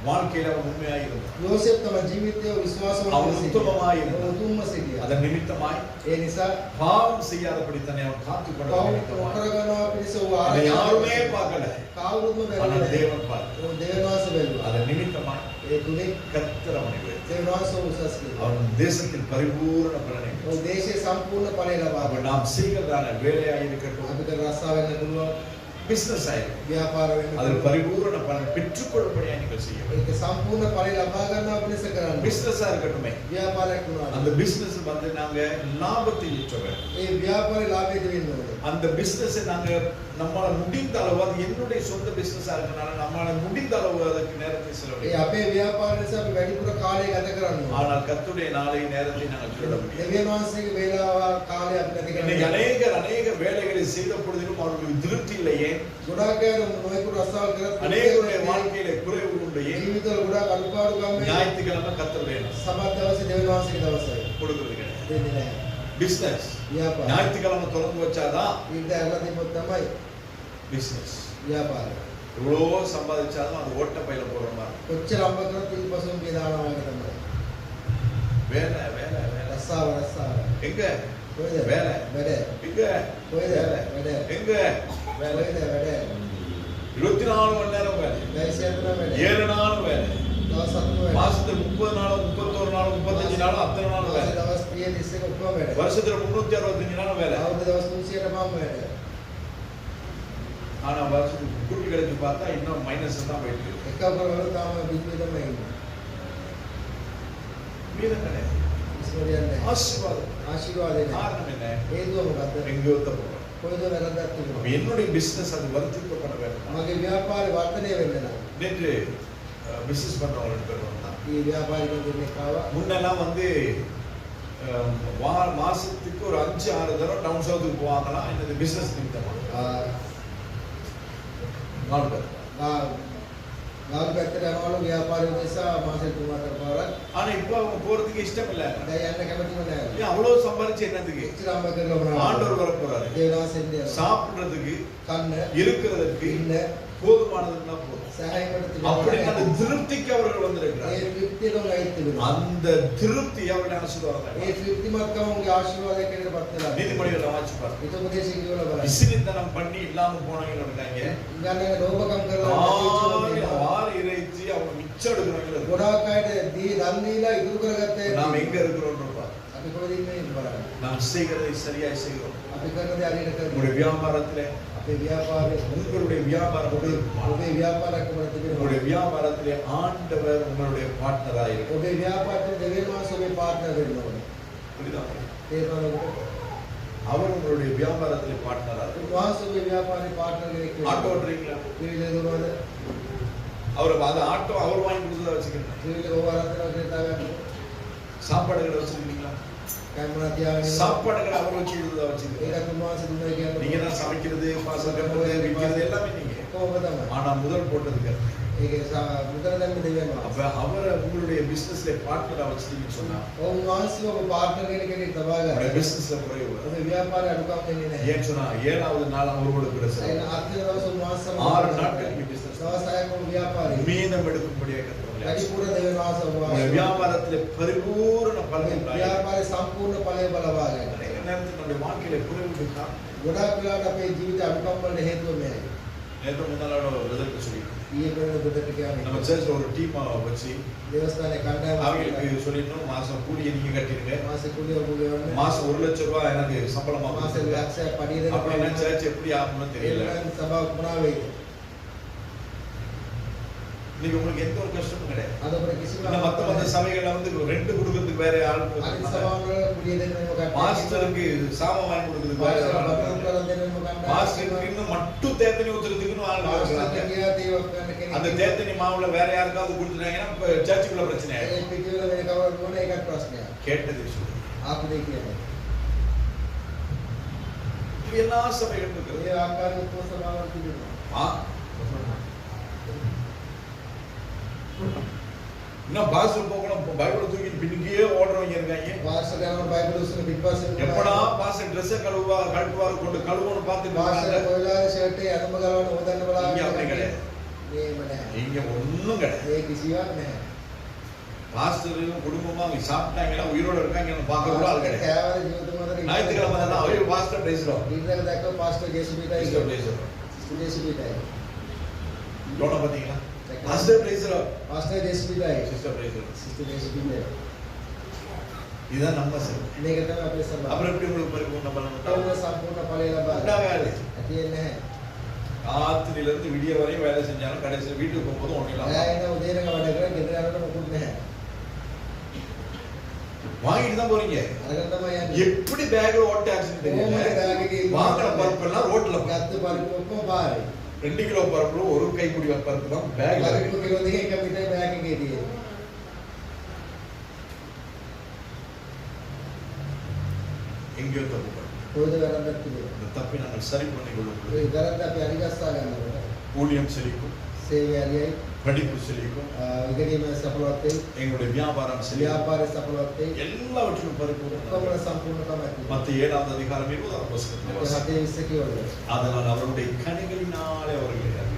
வாழ்க்கையில அவன் உண்மையாய் இருந்தான். යෝසෙෆ් තම ජීවිතයේ විශ්වාසවන්ත அவன் உத்தமமாய் இருந்தான். උතුම්ම සිටියා. அதன் நிமித்தமாய் ඒ නිසා பாவம் செய்யாதபடி தன்னை அவன் காத்துக் கொண்டதன் පව් நிமித்தமாய் කරගන්නවා පිණිස වූ அதை யாருமே பார்க்கல. කවුරුත්ම ஆனால் බැලුවේ தேவன் பார்த்தார். නැහැ. දේවනාස බැලුවා. அதன் நிமித்தமாய் ඒ තුනේ கர்த்தர் அவனை உயர்த்தினார். දේවනාස උසස් කළා. அவன் தேசத்தில் பரிபூரண பலனை ඔව් දේශයේ සම්පූර්ණ ඵලය ලබා அப்ப நாம் செய்கிறதான வேலையாய் இருக்கட்டும், අපි කර රස්සාව වෙන්න පුළුවන්, பிசினஸ் ஆயிருக்கும், ව්‍යාපාර වෙන්න அதில் පුළුවන්. பரிபூரண பலன் பெற்றுக்கொள்ளும்படியா நீங்கள் செய்ய வேண்டும். ඒක සම්පූර්ණ ඵලය ලබා ගන්නවා පිණිස කරන්න. பிசினஸா இருக்கட்டுமே, ව්‍යාපාරයක් වුණා. அந்த பிசினஸ் வந்து நாங்க லாபத்தை ஈட்ட வேண்டும். ඒ ව්‍යාපාරේ ලාභය දෙන්න ඕනේ. அந்த பிசினஸ் நாங்க நம்மால முடிந்த அளவு, அது என்னுடைய சொந்த பிசினஸா இருக்கனால நம்மால முடிந்த அளவு அதற்கு நேரத்தை ඒ செலவழிக்க. අපේ ව්‍යාපාර නිසා අපි වැඩිපුර කාලය ගත කරන්න ඕනේ. ஆனால் கர்த்தருடைய நாளை நேரத்தை நாங்கள் சொல்ல முடியாது. දෙවියන් වහන්සේගේ වේලාව කාලය අපි නැති இன்னைக்கு කරන්නේ. அநேக வேலைகளை செய்த பொழுதிலும் அவர்களுக்கு திருப்தி இல்லையே, ගොඩාක් අය නොයෙකුත් රස්සාව කරත් அநேகருடைய வாழ்க்கையில குறைவு உண்டு. ஏன்? ජීවිතවල ගොඩාක් අනුපාඩුකම් වෙනවා. ஞாயிற்றுக்கிழமை கர்த்தருடைய நாள் සමත් දවසේ දෙවියන් වහන්සේගේ දවසයි. கொடுக்கிறது கிடையாது. දෙන්නේ නැහැ. பிசினஸ் ව්‍යාපාර. ஞாயிற்றுக்கிழமை திறந்து வச்சாதான் ඊට ඇරලා තිබ්බොත් තමයි பிசினஸ். ව්‍යාපාර. எவ்வளோ சம்பாதிச்சாலும் அது ஓட்ட பையில போடுற மாதிரி. කොච්චර අම්බ කරත් ඊපසුම් දානවා වගේ තමයි. வேலை வேலை வேலை. රස්සාව. எங்க කොහෙද? வேலை. වැඩ. எங்க කොහෙද? வேலை. වැඩ. எங்க வேலை. කොහෙද? වැඩ. 24 மணி நேரம் வேலை, දැයිසෙන්න වැඩ. 7 நாளும் வேலை, දවස් 7 වැඩ. மாசத்துல 30 நாளும் 31 நாளும் 35 நாளும் அத்தனை நாளும் வேலை, දවස් 30 31 ඔක්කොම වැඩ. வருஷத்துல 365 நாளும் வேலை. අවුරුදු දවස් 300ට මම වැඩ. ஆனா வருஷத்துக்கு கூட்டி கழிச்சு பார்த்தா இன்னும் மைனஸ் தான் போயிட்டு இருக்கு. එක අපරවල තාම බිඳුවේ තමයි ඉන්නේ. மீதம் கிடையாது. ඉස්මරියන්නේ. ஆசீர்வாதம். ආශිර්වාදේ නැහැ. காரணம் என்ன? හේතුව මොකද්ද? எங்கேயோ தப்பு. කොහෙද වැරද්දක් அப்ப තිබුණා? என்னுடைய பிசினஸ் அது வர்த்திக்கப்பட வேண்டும். මගේ ව්‍යාපාරේ වර්ධනය වෙන්න නම් நேற்று பிசினஸ் பண்றவங்க 2 பேர் வந்தாங்க. මේ ව්‍යාපාරිකයන් දෙන්නෙක් ආවා. முன்னெல்லாம் வந்து மாசத்துக்கு ஒரு 5-6 தடவை டவுன் சவுத்துக்கு போவாங்களாம். இந்த பிசினஸ் நிமித்தமா நாலு பேர். ගාල් පැත්තට යනවලු ව්‍යාපාරය නිසා මාසෙට 3-4 පාරක්. ஆனா இப்ப அவங்க போறதுக்கு இஷ்டம் இல்ல. දැන් යන්න කැමතිම නැහැ. ஏன் அவ்வளவு சம்பாதிச்சு என்னதுக்கு? ඉච්චර අම්බ කරලා මොනවා? ஆண்டவர் வர போறாரு. දේවදාසෙන් சாப்பிடுறதுக்கு, කන්න, இருக்கிறதுக்கு ඉන්න, போதுமானதுன்னா போதும். සഹാයකට அப்படி තිබෙනවා. அந்த திருப்திக்கு அவர்கள் வந்திருக்கிறார். ඒ තෘප්තියම නැති තිබෙනවා. அந்த திருப்தி அவருடைய ஆசீர்வாதம். ඒ තෘප්තිමත්කම උන්ගේ ආශිර්වාදයක් කියලා පත් වෙලා. நீதிமொழிகளை வாசிச்சு பாருங்க. හිතෝපදේශය කියවලා බලන්න. விசிறித்தனம் பண்ணி இல்லாம போனவங்க இருக்காங்க. ගන්නක ලෝභකම් කරලා ஆறு இறைச்சி அவங்க மிச்சம் எடுக்கிறவங்க. ගොඩාක් අයට දී දන් දීලා ඉතුරු කරගත්තේ நாம் எங்க இருக்கிறோம் பாருங்க. අපි කොහෙද ඉන්නේ බලන්න. நாம் செய்கிறதை சரியாய் செய்கிறோம். අපි කරන දේ හරියට කරනවා. உங்களுடைய வியாபாரத்திலே, අපේ ව්‍යාපාරේ உங்களுடைய வியாபாரம் ඔබේ ව්‍යාපාරයක් ඔබට තිබෙනවා. உங்களுடைய வியாபாரத்திலே ஆண்டவர் உங்களுடைய பார்ட்னராக இருக்கிறார். ඔබේ ව්‍යාපාරයේ දෙවියන් වහන්සේ ඔබේ පාර්ට්නර් වෙන්න ඕනේ. புரியுதா? තේරුණාද? அவர் உங்களுடைய வியாபாரத்திலே பார்ட்னரா උන්වහන්සේගේ ව්‍යාපාරේ පාර්ට්නර් කෙනෙක් ஆட்டோ වෙනවා. ஓட்டுறீங்களா? ත්‍රිවිධ දුරවල அவர் அந்த ஆட்டோ அவர் வாங்கி கொடுத்ததா வச்சுக்கிறேன். ත්‍රිවිධ ඕවාරත්තර ක්‍රේතාවක් சாப்பாடு கடை வச்சிருக்கீங்களா? කැමරා තියාගෙන சாப்பாடு கடை அவர் வச்சு கொடுத்ததா வச்சுக்கிறேன். ඒකත් උන්වහන්සේ දුන්නා කියන්නේ நீங்க தான் சமைக்கிறது, பாசம் கட்டுறது, விற்கிறது எல்லாமே நீங்க. කොහොමද තමයි. ஆனா முதல் போட்டதுக்கு ඒකේ මුදල දැම්ම දෙවියන් அப்ப වහන්සේ. அவரை உங்களுடைய பிசினஸ்ல பார்ட்னரா வச்சிட்டீங்கன்னு சொன்னா උන්වහන්සේව ඔබ පාර්ට්නර් කෙනෙක් තබා உங்களுடைய ගන්න. பிசினஸ்ல குறைவு வரும். ඔබේ ව්‍යාපාරය අඩුකම් වෙන්නේ නැහැ. ஏன் சொன்னா 7வது நாள் அவரோட கூட ඒ சேர்ந்து අත්‍යවශ්‍ය දවස් උන්වහන්සේ 6 நாட்கள் நீங்க பிசினஸ் දවස් 6ක් ව්‍යාපාරේ மீதம் எடுக்கும்படியாக கர்த்தர் වැඩිපුර දෙවියන් වහන්සේ உங்களுடைய උන්වහන්සේ வியாபாரத்திலே பரிபூரண பலன் உண்டாகும். ව්‍යාපාරේ සම්පූර්ණ ඵලය බලවා ගන්න. நிறைய நேரத்தில் நம்முடைய வாழ்க்கையில குறைவுக்கு காரணம் ගොඩාක් වෙලාවට අපේ ජීවිතේ අඩුකම් වලට හේතුව මේයි. நேற்று முன்னாளோட விதற்கு சொல்லி ඊයේ වෙන දෙකට நம்ம කියන්නේ சர்ச்ல ஒரு டீம் வச்சு දේවස්ථානයේ කණ්ඩායමක් அவங்களுக்கு சொல்லிடணும் மாசம் கூலியை நீங்க கட்டிருங்க, මාසෙ කුලිය ඔබ ගෙවන්න. மாசம் 1 லட்சம் ரூபாய் எனக்கு சம்பளமா මාසෙ கொடுத்துருங்க. ලක්ෂයක් පඩිය දෙන්න அப்படின்னா சர்ச் எப்படி ஆகும்னு தெரியல. සභාවක් මොනවා වෙයිද? நீங்க உங்களுக்கு எந்த ஒரு கஷ்டமும் கிடையாது. අද අපිට කිසිම இந்த மத்த சபைகள்ல வந்து ரெண்ட் கொடுக்கிறதுக்கு வேற ஆள் අනිත් இருக்காங்க. සභාවල කුලිය දෙන්න මොකක්ද? மாஸ்டருக்கு சாமம் வாங்கி கொடுக்கிறதுக்கு வேற ஆள் இருக்காங்க. බටර් දෙන්න මොකක්ද? மாஸ்டருக்கு இன்னும் மட்டும் தேத்தனி ஊத்துறதுக்குன்னு ஆள் මාස්ටර් இருக்காங்க. කියා දේවක් ගන්න කෙනෙක්. அந்த தேத்தனி மாவுல வேற யாருக்காவது கொடுத்துட்டாங்கன்னா இப்ப சர்ச்சுக்குள்ள பிரச்சனை ஆயிடும். ඒ පිටිවල වෙන කවුරුත් මොන එකක් ප්‍රශ්නයක්. கேட்டது சொல்லு. ආපු දෙය කියන්නේ. இது எல்லா சபைகளும் இருக்குது. ඒ ආකාරයේ උපසමාවක් තිබෙනවා. ஆ? இன்னும் பாஸ்டர் போகணும் பைபிள் தூக்கிட்டு பின்னுக்கே ஓடுறவங்க இருக்காங்க. මාස්ටර් යනවා බයිබල් උස්සන පිටපස්සේ எப்படா பாஸ்டர் ட்ரெஸ் கழுவாரு கொண்டு கழுவணும் பார்த்துட்டு මාස්ටර් இருக்காங்க. කොයිලාගේ ෂර්ට් එක අරම ගලවන්න හොදන්න බලාගෙන இங்க அப்படி கிடையாது. මේම නැහැ. இங்க ஒண்ணும் கிடையாது. ඒ කිසිවක් නැහැ. பாஸ்டரும் குடும்பமா அவங்க சாப்பிட்டாங்கன்னா உயிரோட இருக்காங்கன்னு பார்க்க கூட ஆள் கிடையாது. කෑවර ජීවිතේ මතර ஞாயிற்றுக்கிழமை தானே அவரு பாஸ்டர் பேசுறோம். ඉන්දර දැක්ක පාස්ටර් ජේසුපිටයි பாஸ்டர் பேசுறோம். ජේසුපිටයි லோன பாத்தீங்களா? பாஸ்டர் பேசுறோம். පාස්ටර් ජේසුපිටයි சிஸ்டர் பேசுறோம். සිස්ටර් ජේසුපිටයි இதுதான் நம்ம சபை. මේක තමයි අපේ සභාව. அப்புறம் எப்படி உங்களுக்கு பரிபூர்ண பலன் ඔවුන් உண்டாகும்? සම්පූර්ණ ඵලය ලබා உண்டாகாது. ඇතියෙන්නේ නැහැ. ராத்திரில இருந்து விடிய வரையும் வேலை செஞ்சாலும் கடைசியில் வீட்டுக்கு போகும்போது ஒண்ணு இல்லாம ඇය ඉන්න උදේනක වැඩ කරලා ගෙදර යනකොට මොකුත් නැහැ. வாங்கிட்டு தான் போறீங்க. අරගෙන තමයි යන්නේ. எப்படி பேக் ஓட்ட ஆக்சிடென்ட் කොහොමද தெரியல. bag එකේ வாங்குற பருப்பெல்லாம் ரோட்ல ගත්ත පරිප්පු ඔක්කොම පාරේ. 2 கிலோ பருப்பு ஒரு கைப்பிடி பருப்பு தான் பேக்ல පරිප්පු இருக்கு. කිලෝ දෙකක් එක පිටේ බෑග් එකේ තියෙනවා. எங்கேயோ தப்பு பண்ணோம். කොහෙද වැරද්දක් තිබෙන්නේ? இந்த தப்பை நாங்கள் சரி பண்ணி கொள்ளும் ඒ වැරද්ද අපි අනිගස්සා ගන්නවා. ஊழியம் செழிக்கும், සේවය හරියයි. படிப்பு செழிக்கும், ඉගෙනීම සඵලවත් වෙයි. எங்களுடைய வியாபாரம் செழிக்கும், ව්‍යාපාරය සඵලවත් වෙයි. எல்லாவற்றிலும் பரிபூர்ணம். ඔක්කොම සම්පූර්ණකමක් තියෙනවා. மத்திய 7வது அதிகாரம் 20வது வசனத்தில் ඒ வாசிக்கிறோம். 7:20 කියවල. அதனால் அவருடைய கனிகளினாலே அவர்களை அறிவித்தார்.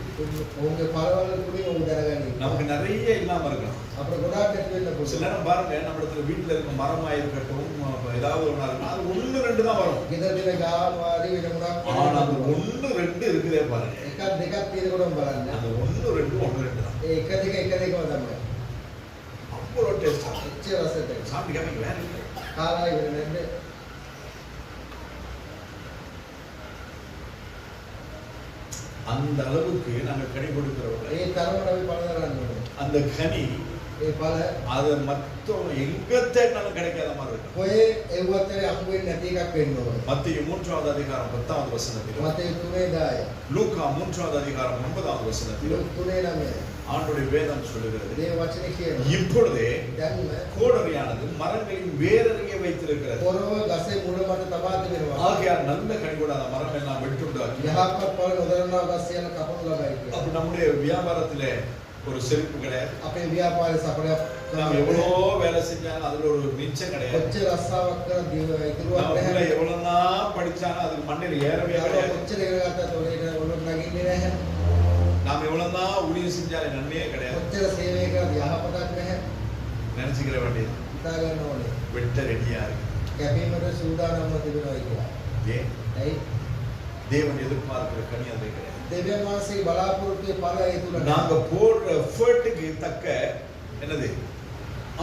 ඔවුන්ගේ පළවල් තුලින් ඔවුන් දැනගනි. நமக்கு நிறைய இல்லாம இருக்கலாம். අපිට ගොඩාක් ඇති වෙන්න சில පුළුවන්. நேரம் பாருங்க நம்ம இடத்துல வீட்டுல இருக்க மரமா இருக்கட்டும் ஏதாவது ஒண்ணா இருக்கும் அது 1 2 தான் வரும். ගෙදර දින ගාම වාරි වෙන මොනක් ஆனா அந்த 1 2 இருக்குதே பாருங்க. එකක් දෙකක් තියෙනකොටම බලන්න. அந்த 1 2 1 2 தான். ඒ එක දෙකම තමයි. அவ்வளவு டேஸ்டா එච්චර රසට. சாப்பிட்டு கேட்பீங்க வேற இல்லை. කාලා ඉවර නැද්ද? அந்த அளவுக்கு நாங்க கனி கொடுக்கிறவங்க ඒ තරමට අපි පළ දරන්න ඕනේ. அந்த கனி ඒ ඵල அது மொத்தம் எங்க தேடினாலும் கிடைக்காத மாதிரி இருக்கும். කොහේ එව්වතරේ අහු වෙන්නේ නැති එකක් වෙන්න ඕනේ. மத்திய 3வது அதிகாரம் 10வது வசனத்தில், මතේ 3:10. லூக்கா 3வது அதிகாரம் 9வது வசனத்தில் ලුක් 3:9. ஆண்டவருடைய வேதம் சொல்லுகிறது, දේව වචනේ කියනවා. இப்பொழுதே දැන්ම கோடரியானது மரங்களின் வேரறிய வைத்திருக்கிறது. පොරව ගසේ මුල මත තබා තිබෙනවා. ஆகையால் நல்ல கனி கூட அந்த மரம் எல்லாம் வெட்டுண்டாக்கி යහපත් ඵල නොදරනා ගස් සියල්ල කපනු ලබයි කියලා. அப்ப நம்முடைய வியாபாரத்திலே ஒரு செழிப்பு கிடையாது. අපේ ව්‍යාපාරේ සඵලයක් நாம் எவ்வளோ வேலை செஞ்சாலும் அதுல ஒரு மிச்சம் கிடையாது. කොච්චර රස්සාවක් කරලා ඉතුරුවක් நம்ம உள்ள නැහැ. எவ்வளவுதான் படிச்சாலும் அதுக்கு மண்ணில் ஏறவே යාළුවා கிடையாது. කොච්චර ඉගෙන ගත්තත් ඔලේට ඔලුවට නගින්නේ නැහැ. நாம் எவ்வளவுதான் ஊழியம் செஞ்சாலும் நன்மையே கிடையாது. කොච්චර සේවය කරත් යහපතක් නැහැ. நினைச்சுக்கிற வேண்டியது හිතා ගන්න ඕනේ. வெட்ட ரெடியா இருக்கு. කැපීමට සූදානම්ව තිබෙනවා කියලා. ஏன்? ඇයි? தேவன் எதிர்பார்க்கிற கனி அது கிடையாது. දෙවියන් වහන්සේ බලාපොරොත්තු ඵල ඒ තුල நாங்க போடுற எஃபர்ட்டுக்கு தக்க என்னது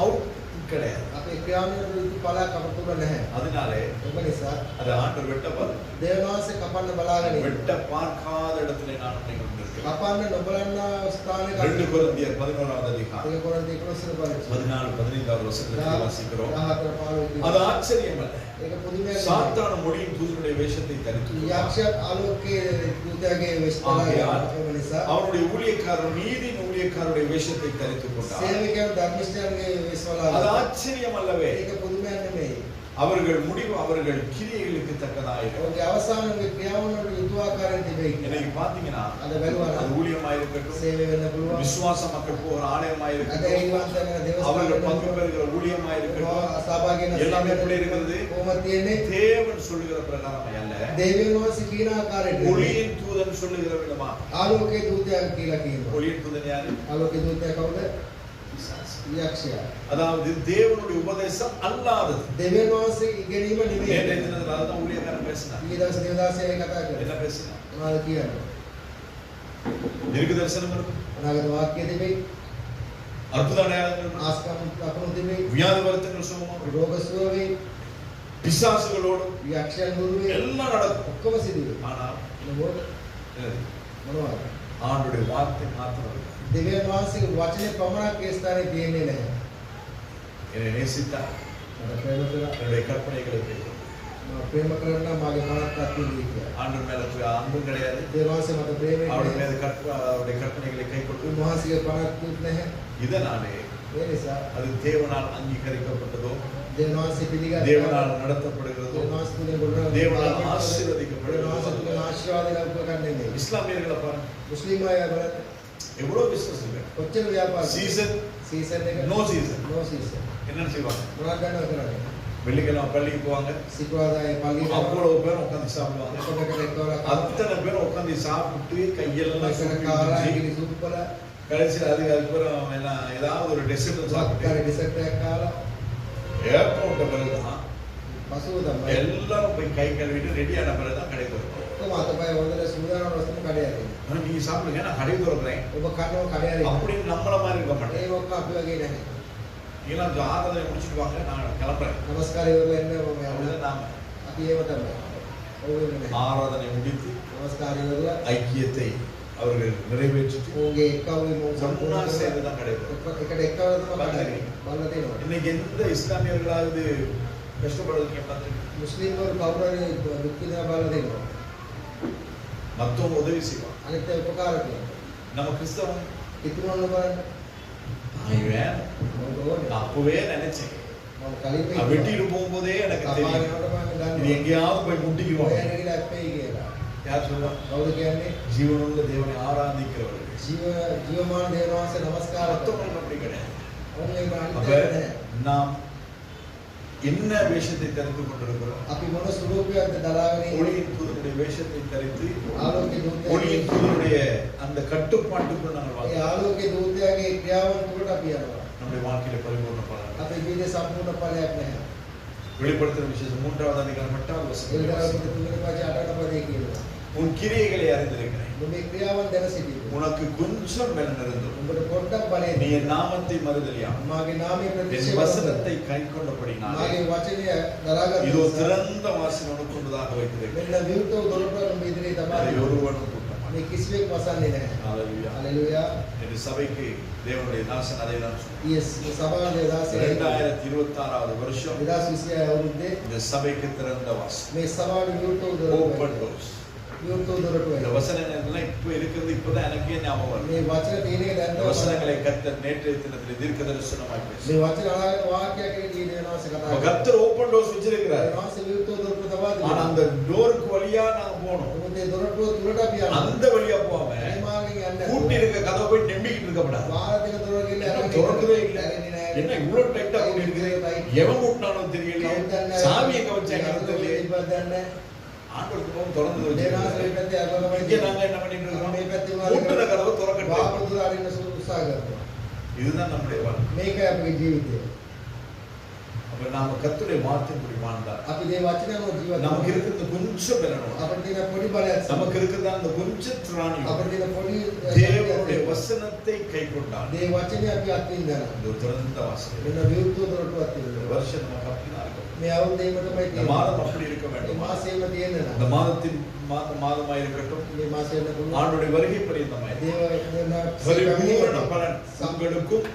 அவுட் கிடையாது. අපේ ක්‍රියාවලින් ඵලයක් අප තුල නැහැ. அதனாலே ඒක නිසා அதை ஆண்டவர் வெட்ட பாரு. දෙවියන් වහන්සේ කපන්න බලාගෙන ඉන්නවා. வெட்ட பார்க்காத இடத்துல நான் நீங்கள் இருக்க இருக்கிறது. කපන්න නොබලන්න ස්ථානයක 2 கொரிந்தியர் 11வது அதிகாரம் ඒක කොරින්ති 11 පරිච්ඡේදය 14 15வது வசனத்தை வாசிக்கிறோம். 14 15 அது ஆச்சரியம் அல்ல. ඒක පුදුමයක් சாத்தான மொழியின் தூதனுடைய வேஷத்தை தரித்து යක්ෂයා ආලෝකයේ දූතයාගේ ஆகையால் වෙස්තරය නිසා அவருடைய ஊழியக்காரர் நீதியின் ஊழியக்காரருடைய வேஷத்தை தரித்துக் கொண்டார். සේවකයන් ධර්මිෂ්ඨයන්ගේ වෙස්වල அது ஆச்சரியம் அல்லவே. ඒක පුදුමයක් නෙමෙයි. அவர்கள் முடிவு அவர்கள் கிரியைகளுக்கு தக்கதாயிருக்கும். ඔවුන්ගේ අවසානයේ ක්‍රියාවන්වලට යුතු ආකාරයෙන් තිබෙයි. இன்னைக்கு பாத்தீங்கன்னா අද බැලුවා அது ஊழியமாயிருக்கட்டும், සේවය වෙන්න පුළුවන්. விசுவாச மக்கள் போகிற අද ஆலயமாயிருக்கட்டும், ඒවාන්තන அவர்கள் பங்கு දේවස්ථානවල பெறுகிற ஊழியமாயிருக்கட்டும், සහභාගී වෙන எல்லாமே எப்படி இருக்கிறது? කොහොමද තියෙන්නේ? தேவன் சொல்லுகிற பிரகாரம் அல்ல, දෙවියන් වහන්සේ කියන ආකාරයට ஒளியின் தூதன் சொல்லுகிற விதமா. ආලෝකයේ දූතයා කියලා කියනවා. ஒளியின் தூதன் யாரு? ආලෝකයේ දූතයා කවුද? பிசாசு. යක්ෂයා. அதாவது தேவனுடைய உபதேசம் அல்லாதது. දෙවියන් වහන්සේ ඉගෙනීම நேற்றைய නෙමෙයි. தினத்துல அதுதான் ஊழியக்காரன் பேசினார். ඊ දවස් දේවදාසයයි කතා என்ன කරා. பேசினார்? මොනවද කියන්නේ? தீர்க்க தரிசனம் இருக்கும், අනාගත වාක්‍ය තිබෙයි. அற்புத அடையாளங்கள் இருக்கும், ආස්කම් ලකුණු තිබෙයි. வியாதி வருத்தங்கள் சுகமாகும், රෝග සුව වෙයි. பிசாசுகளோடும் යක්ෂයන් දුරු වෙයි. எல்லாம் நடக்கும். ඔක්කොම සිදු වෙයි. ஆனால் මොකද? என்னது? මොනවද? ஆண்டுடைய வார்த்தை மாத்திரம் இருக்கு. දෙවියන් වහන්සේගේ වචනේ පමණක් ඒ ස්ථානේ තියෙන්නේ නැහැ. என்னை நேசித்தார், මට ප්‍රේම කරා. என்னுடைய கற்பனைகளை கேட்கும். මම ප්‍රේම කරනවා මාගේ මනසත් අත්විඳී කියලා. ஆண்டு மேல அன்பும் கிடையாது, දෙවියන් වහන්සේ මට ප්‍රේමය அவருடைய කරා. மேல அவருடைய கற்பனைகளை கை கொண்டு උන්වහන්සේගේ පණක් නැහැ. இதனாலே ඒ නිසා அது தேவனால் அங்கீகரிக்கப்பட்டதோ, දෙවියන් වහන්සේ පිළිගත්තා. தேவனால் நடத்தப்படுகிறதோ, දෙවියන් වහන්සේ තුලින් ගොඩනගන தேவனால் දෙවියන් ஆசீர்வதிக்கப்படுகிறதோ. වහන්සේ තුලින් ආශිර්වාද ලැබුව ගන්න නෙමෙයි. இஸ்லாமியர்களை பாருங்க, මුස්ලිම් අය බලන්න எவ்வளவு பிசினஸ் இருக்கு. කොච්චර ව්‍යාපාර சீசன் සීසන් එක நோ சீசன் නෝ සීසන් என்ன செய்வாங்க? මොනවද ගන්නවද කරන්නේ? வெள்ளிக்கிழமை பள்ளிக்கு போவாங்க, සිකුරාදායේ පල්ලියට அவ்வளவு பேர் உட்கார்ந்து சாப்பிடுவாங்க. එක්කකට එක්කවලා அத்தனை பேர் உட்கார்ந்து சாப்பிட்டு கையெல்லாம் කවලා කාලා சுருட்டி ඉලි සුප්පල கடைசியில் அதுக்கப்புறம் என்ன ஏதாவது ஒரு டெசர்ட் சாப்பிட்டு සක්කාර ඩිසර්ට් එකක් කාලා ஏர்போர்ட் பிறகுதான் පසුව තමයි எல்லாரும் போய் கை கழுவிட்டு ரெடி ஆன பிறகுதான் கடை திறக்கும். ඔක්කොම අතපය හොදලා සූදානම් වස්තුම කඩේ යන්නේ. ஆனா நீங்க சாப்பிடுங்க, நான் கடை திறக்கிறேன் ඔබ කනවා කඩේ යන්නේ. அப்படின்னு நம்மள மாதிரி இருக்க மாட்டேன். ඒ ඔක්කොම අපි වගේ නැහැ. நீங்களாம் ஆராதனை முடிச்சுட்டு வாங்க, நான் கிளம்புறேன். නමස්කාරය ඉවරලා එන්න මම යනවා. அப்படிதான் நாம අපි ඒව තමයි. ඔව් වෙන්නේ නැහැ. ஆராதனை முடித்து නමස්කාරය ඉවරලා ஐக்கியத்தை அவர்கள் நிறைவேற்றிட்டு ඔවුන්ගේ එක්කවුවේ මොන ஒன்னா සම්පූර්ණ சேர்ந்து தான் கடை திறக்கும். එකට එක්කවල තමයි කඩේ. බලලා තියෙනවා. இன்னைக்கு எந்த இஸ்லாமியர்களாவது கஷ்டப்படுறதுக்கு பார்த்துருக்கீங்க? මුස්ලිම් වල කවුරු හරි දුක් විඳලා බලලා තියෙනවා. மத்தவங்க உதவி செய்வாங்க. අනිත් අය උපකාර කරනවා. நம்ம கிறிஸ்தவன் ඉතුරුවල බලන්න. இவன் මොකද ඕනේ? நான் அப்பவே நினைச்சேன், මම කලින් நான் வெட்டிட்டு போகும்போதே எனக்கு தெரியும் කපාරේකට මම இது දන්නවා. எங்கேயாவது போய் முட்டிக்குவோம். ඔය ඇනගිලා අපේ කියලා. யார் சொல்லுவா? කවුද කියන්නේ? ஜீவனுள்ள தேவனை ஆராதிக்கிறவர்கள். ජීවමාන දේව වහන්සේ නමස්කාර කරනවා. மத்தவங்களுக்கு அப்படி கிடையாது. ඔවුන් ඒක அப்ப අනිත් නැහැ. நாம் என்ன வேஷத்தை தரித்து கொண்டிருக்கிறோம்? අපි මොන ස්වරූපයක්ද දරාගෙන ඉන්නේ? ஒளியின் தூதனுடைய வேஷத்தை தரித்து ආලෝකයේ දූතයාගේ ஒளியின் தூதனுடைய அந்த கட்டுப்பாட்டுக்குள் நாங்கள் ඒ வாழ்கிறோம். ආලෝකයේ දූතයාගේ ක්‍රියාවන් තුළට අපි යනවා. நம்முடைய வாழ்க்கையில பரிபூர்ண பலன். අපේ ජීවිතේ සම්පූර්ණ ඵලයක් නැහැ. வெளிப்படுத்துற விசேஷம் 3வது அதிகாரம் 8வது ඒ வசனம். දවස් තුනේ පස්සේ අටක පදේ කියනවා. உன் கிரியைகளை அறிந்திருக்கிறேன், ඔබේ ක්‍රියාවන් දැන සිටින්න. உனக்கு கொஞ்சம் பலன் இருந்தது, ඔබට පොඩ්ඩක් බලය நீ දෙන්න. என் நாமத்தை மறுதலியா මාගේ නාමය என் ප්‍රතික්ෂේප வசனத்தை கை கொண்டபடினாலே මාගේ වචනය දරාගන්න. இதோ திறந்த வாசல் உனக்கு கொண்டதாக வைத்திருக்கிறேன், මෙන්න විවෘතව දොරටුව ඔබ ඉදිරියේ තබා அதை දෙන්න. ஒருவனும் கூட்ட மாட்டான். මේ කිසිවෙක් වසන්නේ නැහැ. ஹalleluya. හalleluya. இந்த சபைக்கு தேவனுடைய தாசன் அதை தான் சொன்னார். yes සභාවේ දාසය 2026வது வருஷம் 2026 අවුරුද්දේ இந்த சபைக்கு திறந்த வாசல், මේ සභාවේ විවෘතව ஓபன் දොරටුව. டோர்ஸ். විවෘතව දොරටුව. இந்த வசனங்கள்லாம் இப்ப இருக்கிறது இப்பதான் எனக்கே ஞாபகம் வருது. මේ වචන තියෙන එක இந்த දැන් வசனங்களை கர்த்தர் நேற்றைய தினத்தில் தீர்க்க தரிசனமாய் பேசி මේ වචන අනාගත වාක්‍යයක් කියන දේ වෙනවාස කතා කරනවා. கர்த்தர் ஓபன் டோர்ஸ் வச்சிருக்கிறார். වෙනවාස විවෘතව දොරටුව තබා ஆனா දෙනවා. அந்த டோருக்கு வழியா நாங்க போனோம், මොකද දොරටුව තුලට අපි යනවා. அந்த வழியா போகாம මේ මාර්ගෙන් යන්න. பூட்டி இருக்க கதவை போய் நம்பிக்கிட்டு இருக்கக்கூடாது. වාර දෙක දොර ගිහලා இன்னும் திறக்கவே இல்லை. ඇරෙන්නේ නැහැ. என்ன இவ்வளவு டைட்டா கூட்டி இருக்குது, எவன் கூட்டினானோ தெரியலையே, சாவியை கவச்சாங்கன்னு தெரியல. ඉබදන්නේ. ஆண்டவருக்கு போகும் திறந்து දේනාස வச்சிருக்காரு. පිටතේ අරගෙන இங்க நாங்க என்ன பண்ணிட்டு இருக்கோம்? මේ පැත්තේ பூட்டுற கதவை திறக்கட்டும். වාපු දුර අරින්න උත්සාහ කරනවා. இதுதான் நம்முடைய வாழ்க்கை. මේකයි අපේ ජීවිතය. அப்ப நாம கர்த்தருடைய வார்த்தையின்படி வாழ்ந்தால் අපි මේ වචනම ජීවත් நமக்கு இருக்கிறது கொஞ்சம் பலனும், අපිට තියෙන පොඩි බලයක් நமக்கு இருக்கிறது அந்த கொஞ்சம் திராணியும் අපිට තියෙන පොඩි தேவனுடைய வசனத்தை கை கொண்டால் මේ වචනේ අපි අත්විඳනවා. இந்த திறந்த வாசல் මෙන්න විවෘත දොරටුවක් இந்த තියෙනවා. வருஷம் நமக்கு அப்படிதான் இருக்கும். මේ අවුරුද්දේම තමයි இந்த තියෙන්නේ. மாதம் அப்படி இருக்க මේ வேண்டும். මාසෙම තියෙන්නේ இந்த නෑ. மாதத்தின் மாதமாய் இருக்கட்டும். මේ මාසෙම පුළුවන්. ஆண்டுடைய வருகை பரியந்தமாய் பரிபூரண பலன் உங்களுக்கும்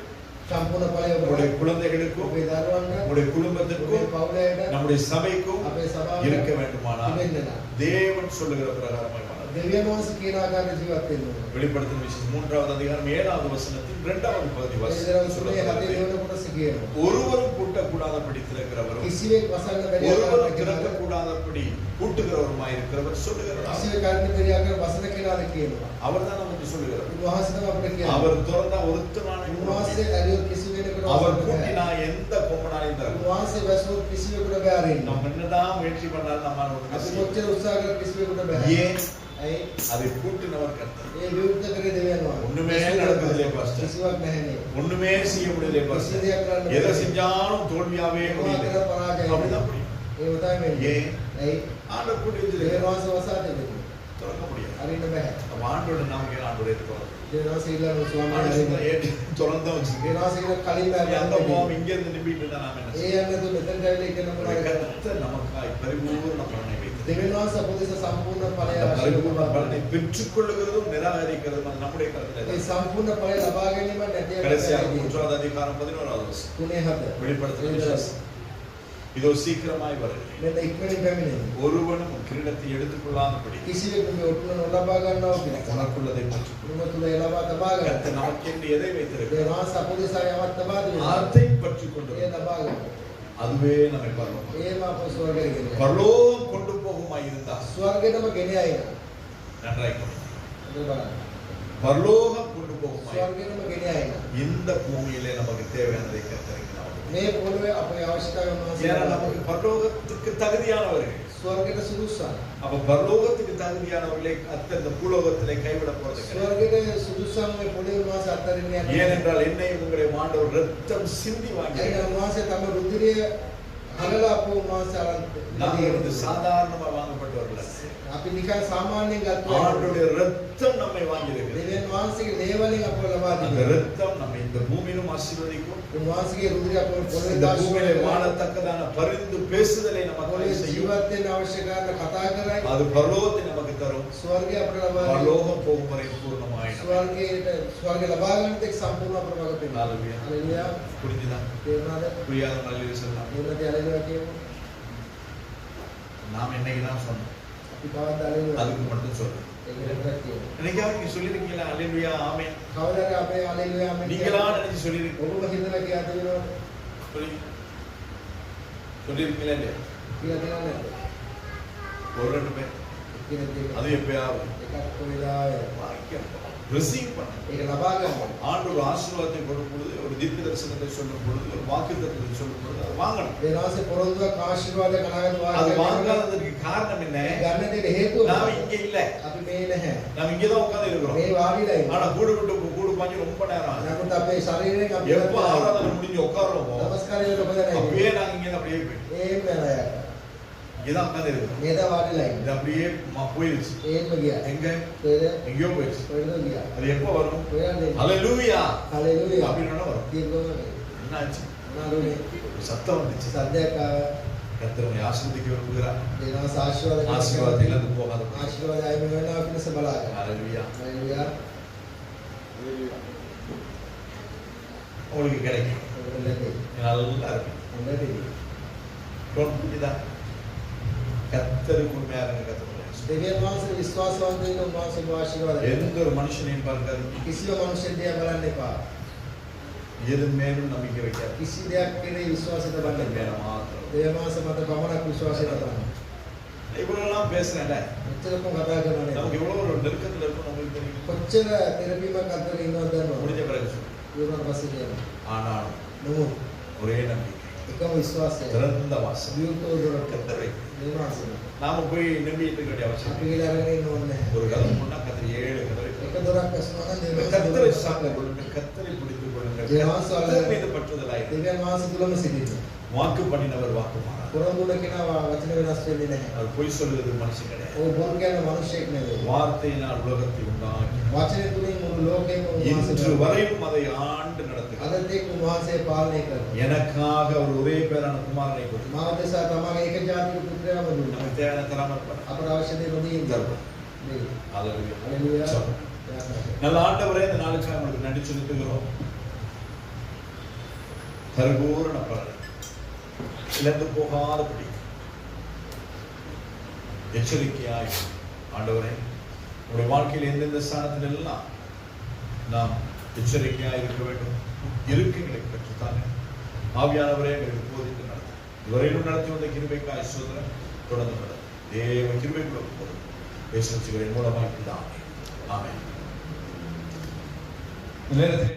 සම්පූර්ණ ඵලය நம்முடைய குழந்தைகளுக்கும் ඔබේ දරුවන්ට நம்முடைய குடும்பத்திற்கும் ඔබේ පවුලට நம்முடைய சபைக்கும் අපේ සභාවට இருக்க வேண்டுமானால் ඉවෙන්න නෑ. தேவன் சொல்லுகிற பிரகாரமாய் வாழ. දෙවියන් වහන්සේ කියන ආකාරයට ජීවත් වෙන්න ඕනේ. வெளிப்படுத்தின விசேஷம் 3வது அதிகாரம் 7வது வசனத்தின் 2வது பகுதி ඒ வாசித்து දරවලේ சொல்லப்படுகிறது. හදේ දෙවන කොටස කියනවා. ஒருவரும் கூட்டக்கூடாதபடி திறக்கிறவரும் කිසිවෙක් වසන්න බැරි ஒருவரும் ආකාරයට திறக்கக்கூடாதபடி பூட்டுகிறவருமாய் இருக்கிறவர் சொல்லுகிறார். කිසිවෙක් කරන්න බැරි ආකාරයට වසන කෙනාද කියනවා. அவர்தான் நமக்கு சொல்லுகிறார். උන්වහන්සේ තමයි අපිට කියන්නේ. அவர் திறந்தா ஒருத்தனான උන්වහන්සේ ඇරියොත් කිසිවෙකුට அவர் වසන්න බෑ. பூட்டினா எந்த கொம்பனாலையும் தர. උන්වහන්සේ වැසුවොත් කිසිවෙකුට බෑ අරින්න. நம்ம என்னதான் முயற்சி பண்ணாலும் நம்மால අපි ஒண்ணுமே செய்ய කොච්චර උත්සාහ කරත් කිසිවෙකුට බෑ. ஏன் ඇයි? அதை பூட்டினவர் கர்த்தர். ඒ විරුද්ධ කරේ දෙවියන් වහන්සේ. ஒண்ணுமே நடக்குதில்லையே பாஸ்டர். කිසිවක් නැහැනේ. ஒண்ணுமே செய்ய முடியலையே பாஸ்டர். எதை செஞ்சாலும் தோல்வியாவே முடியல. அப்படிதான் முடியும். ඒ උදායි වෙන්නේ. ஏன் ඇයි? ஆண்டவர் பூட்டி දෙවියන් வச்சிருக்கார். වහන්සේ වසා දෙන්නේ. திறக்க முடியாது. අරින්න බෑ. அப்ப ஆண்டோட நமக்கு ஆண்டோட இருக்கிறோம். දෙවියන් වහන්සේ ඊළඟ ස්වාමීන් ஆண்டவர் වහන්සේ சொன்னா, ஏன் திறந்தா வச்சிருக்கேன். දෙවියන් වහන්සේ කියන කලින් நீ அந்த බෑ. போம் இங்க இருந்து நிம்பிட்டு இருந்தா நாம என்ன ඒ செய்ய? යන්නේ මෙතෙන්ට ඇවිල්ලා ඉගෙන நம்முடைய මොනවද? கர்த்தர் நமக்காய் பரிபூர்ண பலனை வைத்து දෙවියන් වහන්සේ අපොදෙස සම්පූර්ණ ඵලය அந்த பரிபூர்ண ආශිර්වාද பலனை பெற்றுக்கொள்ளுகிறதும் நிராகரிக்கிறதும் அது நம்முடைய ඒ கருத்துல. සම්පූර්ණ ඵලය ලබා ගැනීම නැති கடைசியாக එකයි. 3வது அதிகாரம் 11வது வசனம். 3:7 வெளிப்படுத்தின விசேஷம். இதோ சீக்கிரமாய் வருகிறேன். මෙන්න ඉක්මනින් පැමිණෙනවා. ஒருவனும் கிரீடத்தை எடுத்துக்கொள்ளாதபடி කිසිවෙකු මේ ඔටුන නොලබා ගන්නවා කියලා. உனக்குள்ளதை பெற்றுக்கொள். උරුම තුල එළවා තබා ගන්න. கர்த்தர் நமக்கென்று எதை வைத்திருக்கிறார் දෙවියන් වහන්සේ අපොදෙස යමක් තබා දෙනවා. அதை பற்றி கொண்டு ඒ තබා ගන්න. அதுவே நம்மை பரலோகம் ඒම අප ස්වර්ගයට ගෙන යනවා. பரலோகம் கொண்டு போகுமாய் இருந்தா ස්වර්ගයටම ගෙන යයින. நன்றாய் கவனி. ඒක බලන්න. பரலோகம் கொண்டு போகுமாய் ස්වර්ගයටම ගෙන යයින. இந்த பூமியிலே நமக்கு தேவையானதை கர்த்தரிக்கிறார். මේ පොළොවේ අපේ අවශ්‍යතාවය ஏன்னா වහන්සේ நமக்கு பரலோகத்துக்கு தகுதியானவர்கள். ස්වර්ගයට සුදුසුසන්. அப்ப பரலோகத்துக்கு தகுதியானவர்களை இந்த பூலோகத்திலே கைவிட போறது கிடையாது. ස්වර්ගයට සුදුසුසන් මේ පොළොවේ වහන්සේ අත්හරින්න යන්නේ. ஏனென்றால் என்னை உங்களை ஆண்டவர் ரத்தம் சிந்தி வாங்கி ඒ වහන්සේ තම රුධිරය හලලා අපෝ වහන්සේ நாங்கள் வந்து අරන් சாதாரணமா வாங்கப்பட்டவர்கள் அல்ல. අපි නිකන් සාමාන්‍යයෙන් ගත්තා. ஆண்டவருடைய ரத்தம் நம்மை வாங்கி இருக்கிறது. දෙවියන් වහන්සේගේ දේවලින් අපව ලබා அந்த දෙනවා. ரத்தம் நம்ம இந்த பூமியிலும் ஆசீர்வதிக்கும். උන්වහන්සේගේ රුධිරය අපව පොළොවේ இந்த பூமியிலே දාශ வாழத்தக்கதான பரிந்து பேசுதலை நமக்கு පොළොවේ செய்யும். ජීවත් වෙන්න අවශ්‍ය කරන කතා කරයි. அது பரலோகத்தை நமக்கு தரும். ස්වර්ගය අපට ලබා දෙනවා. பரலோகம் போகும் வரை பூர்ணமாய் ස්වර්ගය ලබා ගන්න තෙක් සම්පූර්ණ අපට වග පෙන්නනවා. ஹalleluya. හalleluya. புரிஞ்சுதா? තේරුණාද? புரியாத நல்ல சொல்லலாம். ඒකට හalleluya කියමු. நாம் என்னைக்குதான் சொன்னோம். අපි කවදාද හalleluya. அதுக்கு மட்டும் சொல்றேன். ඒක විතරක් කියමු. என்னைக்காவது நீங்க சொல்லிருக்கீங்களா ஹalleluya ஆமென்? කවදාද අපේ හalleluya ආමෙන් நீங்களா நினைச்சு சொல்லிருக்கீங்க. ඔබම හිතලා කියා දෙනවා சொல்லிருக்கீங்களா இல்லையா? කියලා දෙනවා නේද? ஒரு ரெண்டு பேர். කියන දේ அது எப்பயாவது එකක් කොයිදාය வாக்கியம் ரிசீவ் பண்ண. ඒක ලබා ගන්න. ஆண்டவர் ஆசீர்வாதத்தை கொடுக்கும் பொழுது, ஒரு தீர்க்க தரிசனத்தை சொல்லும் பொழுது, ஒரு வாக்குத்தத்தத்தை சொல்லும் பொழுது அதை வாங்கணும். දේවාසේ පොරොන්දුවක් ආශිර්වාද කනාගත அது වාග්දානයක් வாங்காததற்கு காரணம் என்ன? ගන්න දෙයට හේතුව நாம இங்க இல்ல. අපි මේ නැහැ. நாம இங்கதான் உட்கார்ந்து இருக்கிறோம். මේ වාඩිලා ඉන්න. ஆனா கூடு விட்டு கூடு பாஞ்சு ரொம்ப நேரம் ஆகுது. නමුත් අපේ ශරීරයෙන් අපි எப்ப ஆராதனை முடிஞ்சு உட்கார்றோமோ නමස්කාරය ලබලා அப்பயே නැහැ. நாங்க இங்க அப்படியே போயிட்டோம். ඒම යනවා. இங்கதான் உட்கார்ந்து இருக்கிறோம். මේද වාඩිලා இது ඉන්න. அப்படியே போயிடுச்சு. ඒම ගියා. எங்க? කොහෙද? எங்கேயோ போயிடுச்சு. කොහෙද ගියා? அது எப்ப வரும்? කොහෙන්ද? ஹalleluya. හalleluya. அப்படின்னு வரும். දීර්ඝව என்னாச்சு? නාරුනේ ஒரு சத்தம் வந்துச்சு. සද්දයක් ආවා. கர்த்தர் உங்களை ஆசீர்வதிக்க விரும்புகிறார். දේවාස ආශිර්වාද ஆசீர்வாதத்தை இழந்து போகாத. ආශිර්වාදය වෙනවා පිණිස බලා ගන්න. ஹalleluya. හalleluya. உங்களுக்கு கிடைக்கும். ඔබට ලැබෙයි. நல்லா இருக்கும். ලැබෙයි. புரியுதா? கர்த்தருக்கு உண்மையா இருங்க கர்த்தர். දෙවියන් වහන්සේ විශ්වාසවන්ත වෙන්න උන්වහන්සේගේ ආශිර්වාද දෙන්න. எந்த ஒரு மனுஷனையும் பார்க்காதீங்க. කිසිම මනුෂ්‍යයෙක් දිහා බලන්න එපා. எது மேலும் நம்பிக்கை வைக்காது. කිසි දෙයක් කෙරෙහි විශ්වාසය තබන්න கர்த்தர் மேல එපා. மாத்திரம். දෙවියන් වහන්සේ මත පමණක් විශ්වාසය තබන්න. இவ்வளவுலாம் பேசுறேன்ல. මෙච්චරකම කතා කරනවා නේද? நமக்கு இவ்வளவு ஒரு நெருக்கத்துல இருக்கும் உங்களுக்கு தெரியும். කොච්චර තෙරපීමක් අතර ඉන්නවද දන්නවද? முடிஞ்ச பிறகு சொல்லுங்க. ඊවන පස්සේ කියනවා. ஆனால் නමුත් ஒரே நம்பிக்கை. එකම විශ්වාසය. திறந்த வாசல். විවෘතව දොරට கர்த்தரை. දේවාසය. நாம போய் நம்பிட்டு இருக்க வேண்டிய அவசியம் අපි இல்லை. ගිහලා අරගෙන ඉන්න ඕනේ නැහැ. ஒரு கதவு முன்னா கர்த்தர் 7 கதவை. එක දොරක් ඇස්වම නම් கர்த்தரை දේවාසය சாப்பிட்டு கொள்ளுங்கள். கர்த்தரை பிடித்துக் கொள்ளுங்கள். தேவாசம் கர்த்தர் மீது பற்றுதலாய். දෙවියන් වහන්සේ තුලම සිටින්න. வாக்கு பண்ணினவர் வாக்கு மாறாது. පුරන්දුන කෙනා වචන වෙනස් වෙන්නේ නැහැ. அவர் பொய் சொல்லுறது மனுஷன் கிடையாது. ඔව් බොරු කියන මිනිස්සෙක් නෙවෙයි. வார்த்தையினால் உலகத்தை உண்டாக்கி වචනේ තුලින් මුළු ලෝකෙම இன்று வரையும் அதை ஆண்டு நடத்துகிறார். අද තෙක් උන්වහන්සේ පාලනය කරනවා. எனக்காக அவர் ஒரே பேரான குமாரனை கொடுத்தார். මාව දෙසා තමගේ එක ජාතික පුත්‍රයාම දුන්නා. நமக்கு தேவையான தராமல் இருப்பார். අපට අවශ්‍ය දේ නොදී தருவார். නේ. ஹalleluya. හalleluya. சரி. நல்ல ஆண்டவரே, இந்த நாளுக்காக உங்களுக்கு நன்றி செலுத்துகிறோம். பரிபூரண பலனை இழந்து போகாதபடி எச்சரிக்கையாய் ஆண்டவரே, உங்களுடைய வாழ்க்கையில் எந்தெந்த ஸ்தானத்தில் எல்லாம் நாம் எச்சரிக்கையாய் இருக்க வேண்டும், எங்களுக்கு பெற்றுத்தாங்க. ஆவியானவரே, எங்களுக்கு போதித்து நடத்தும். இதுவரையிலும் நடத்தி வந்த கிருபைக்காய் சோதனை தொடர்ந்து நடத்தும். தேவ கிருபைக்குள்ள போதும் பேசுகிறேன் மூலமாக ஆமென். இந்த நேரத்தில்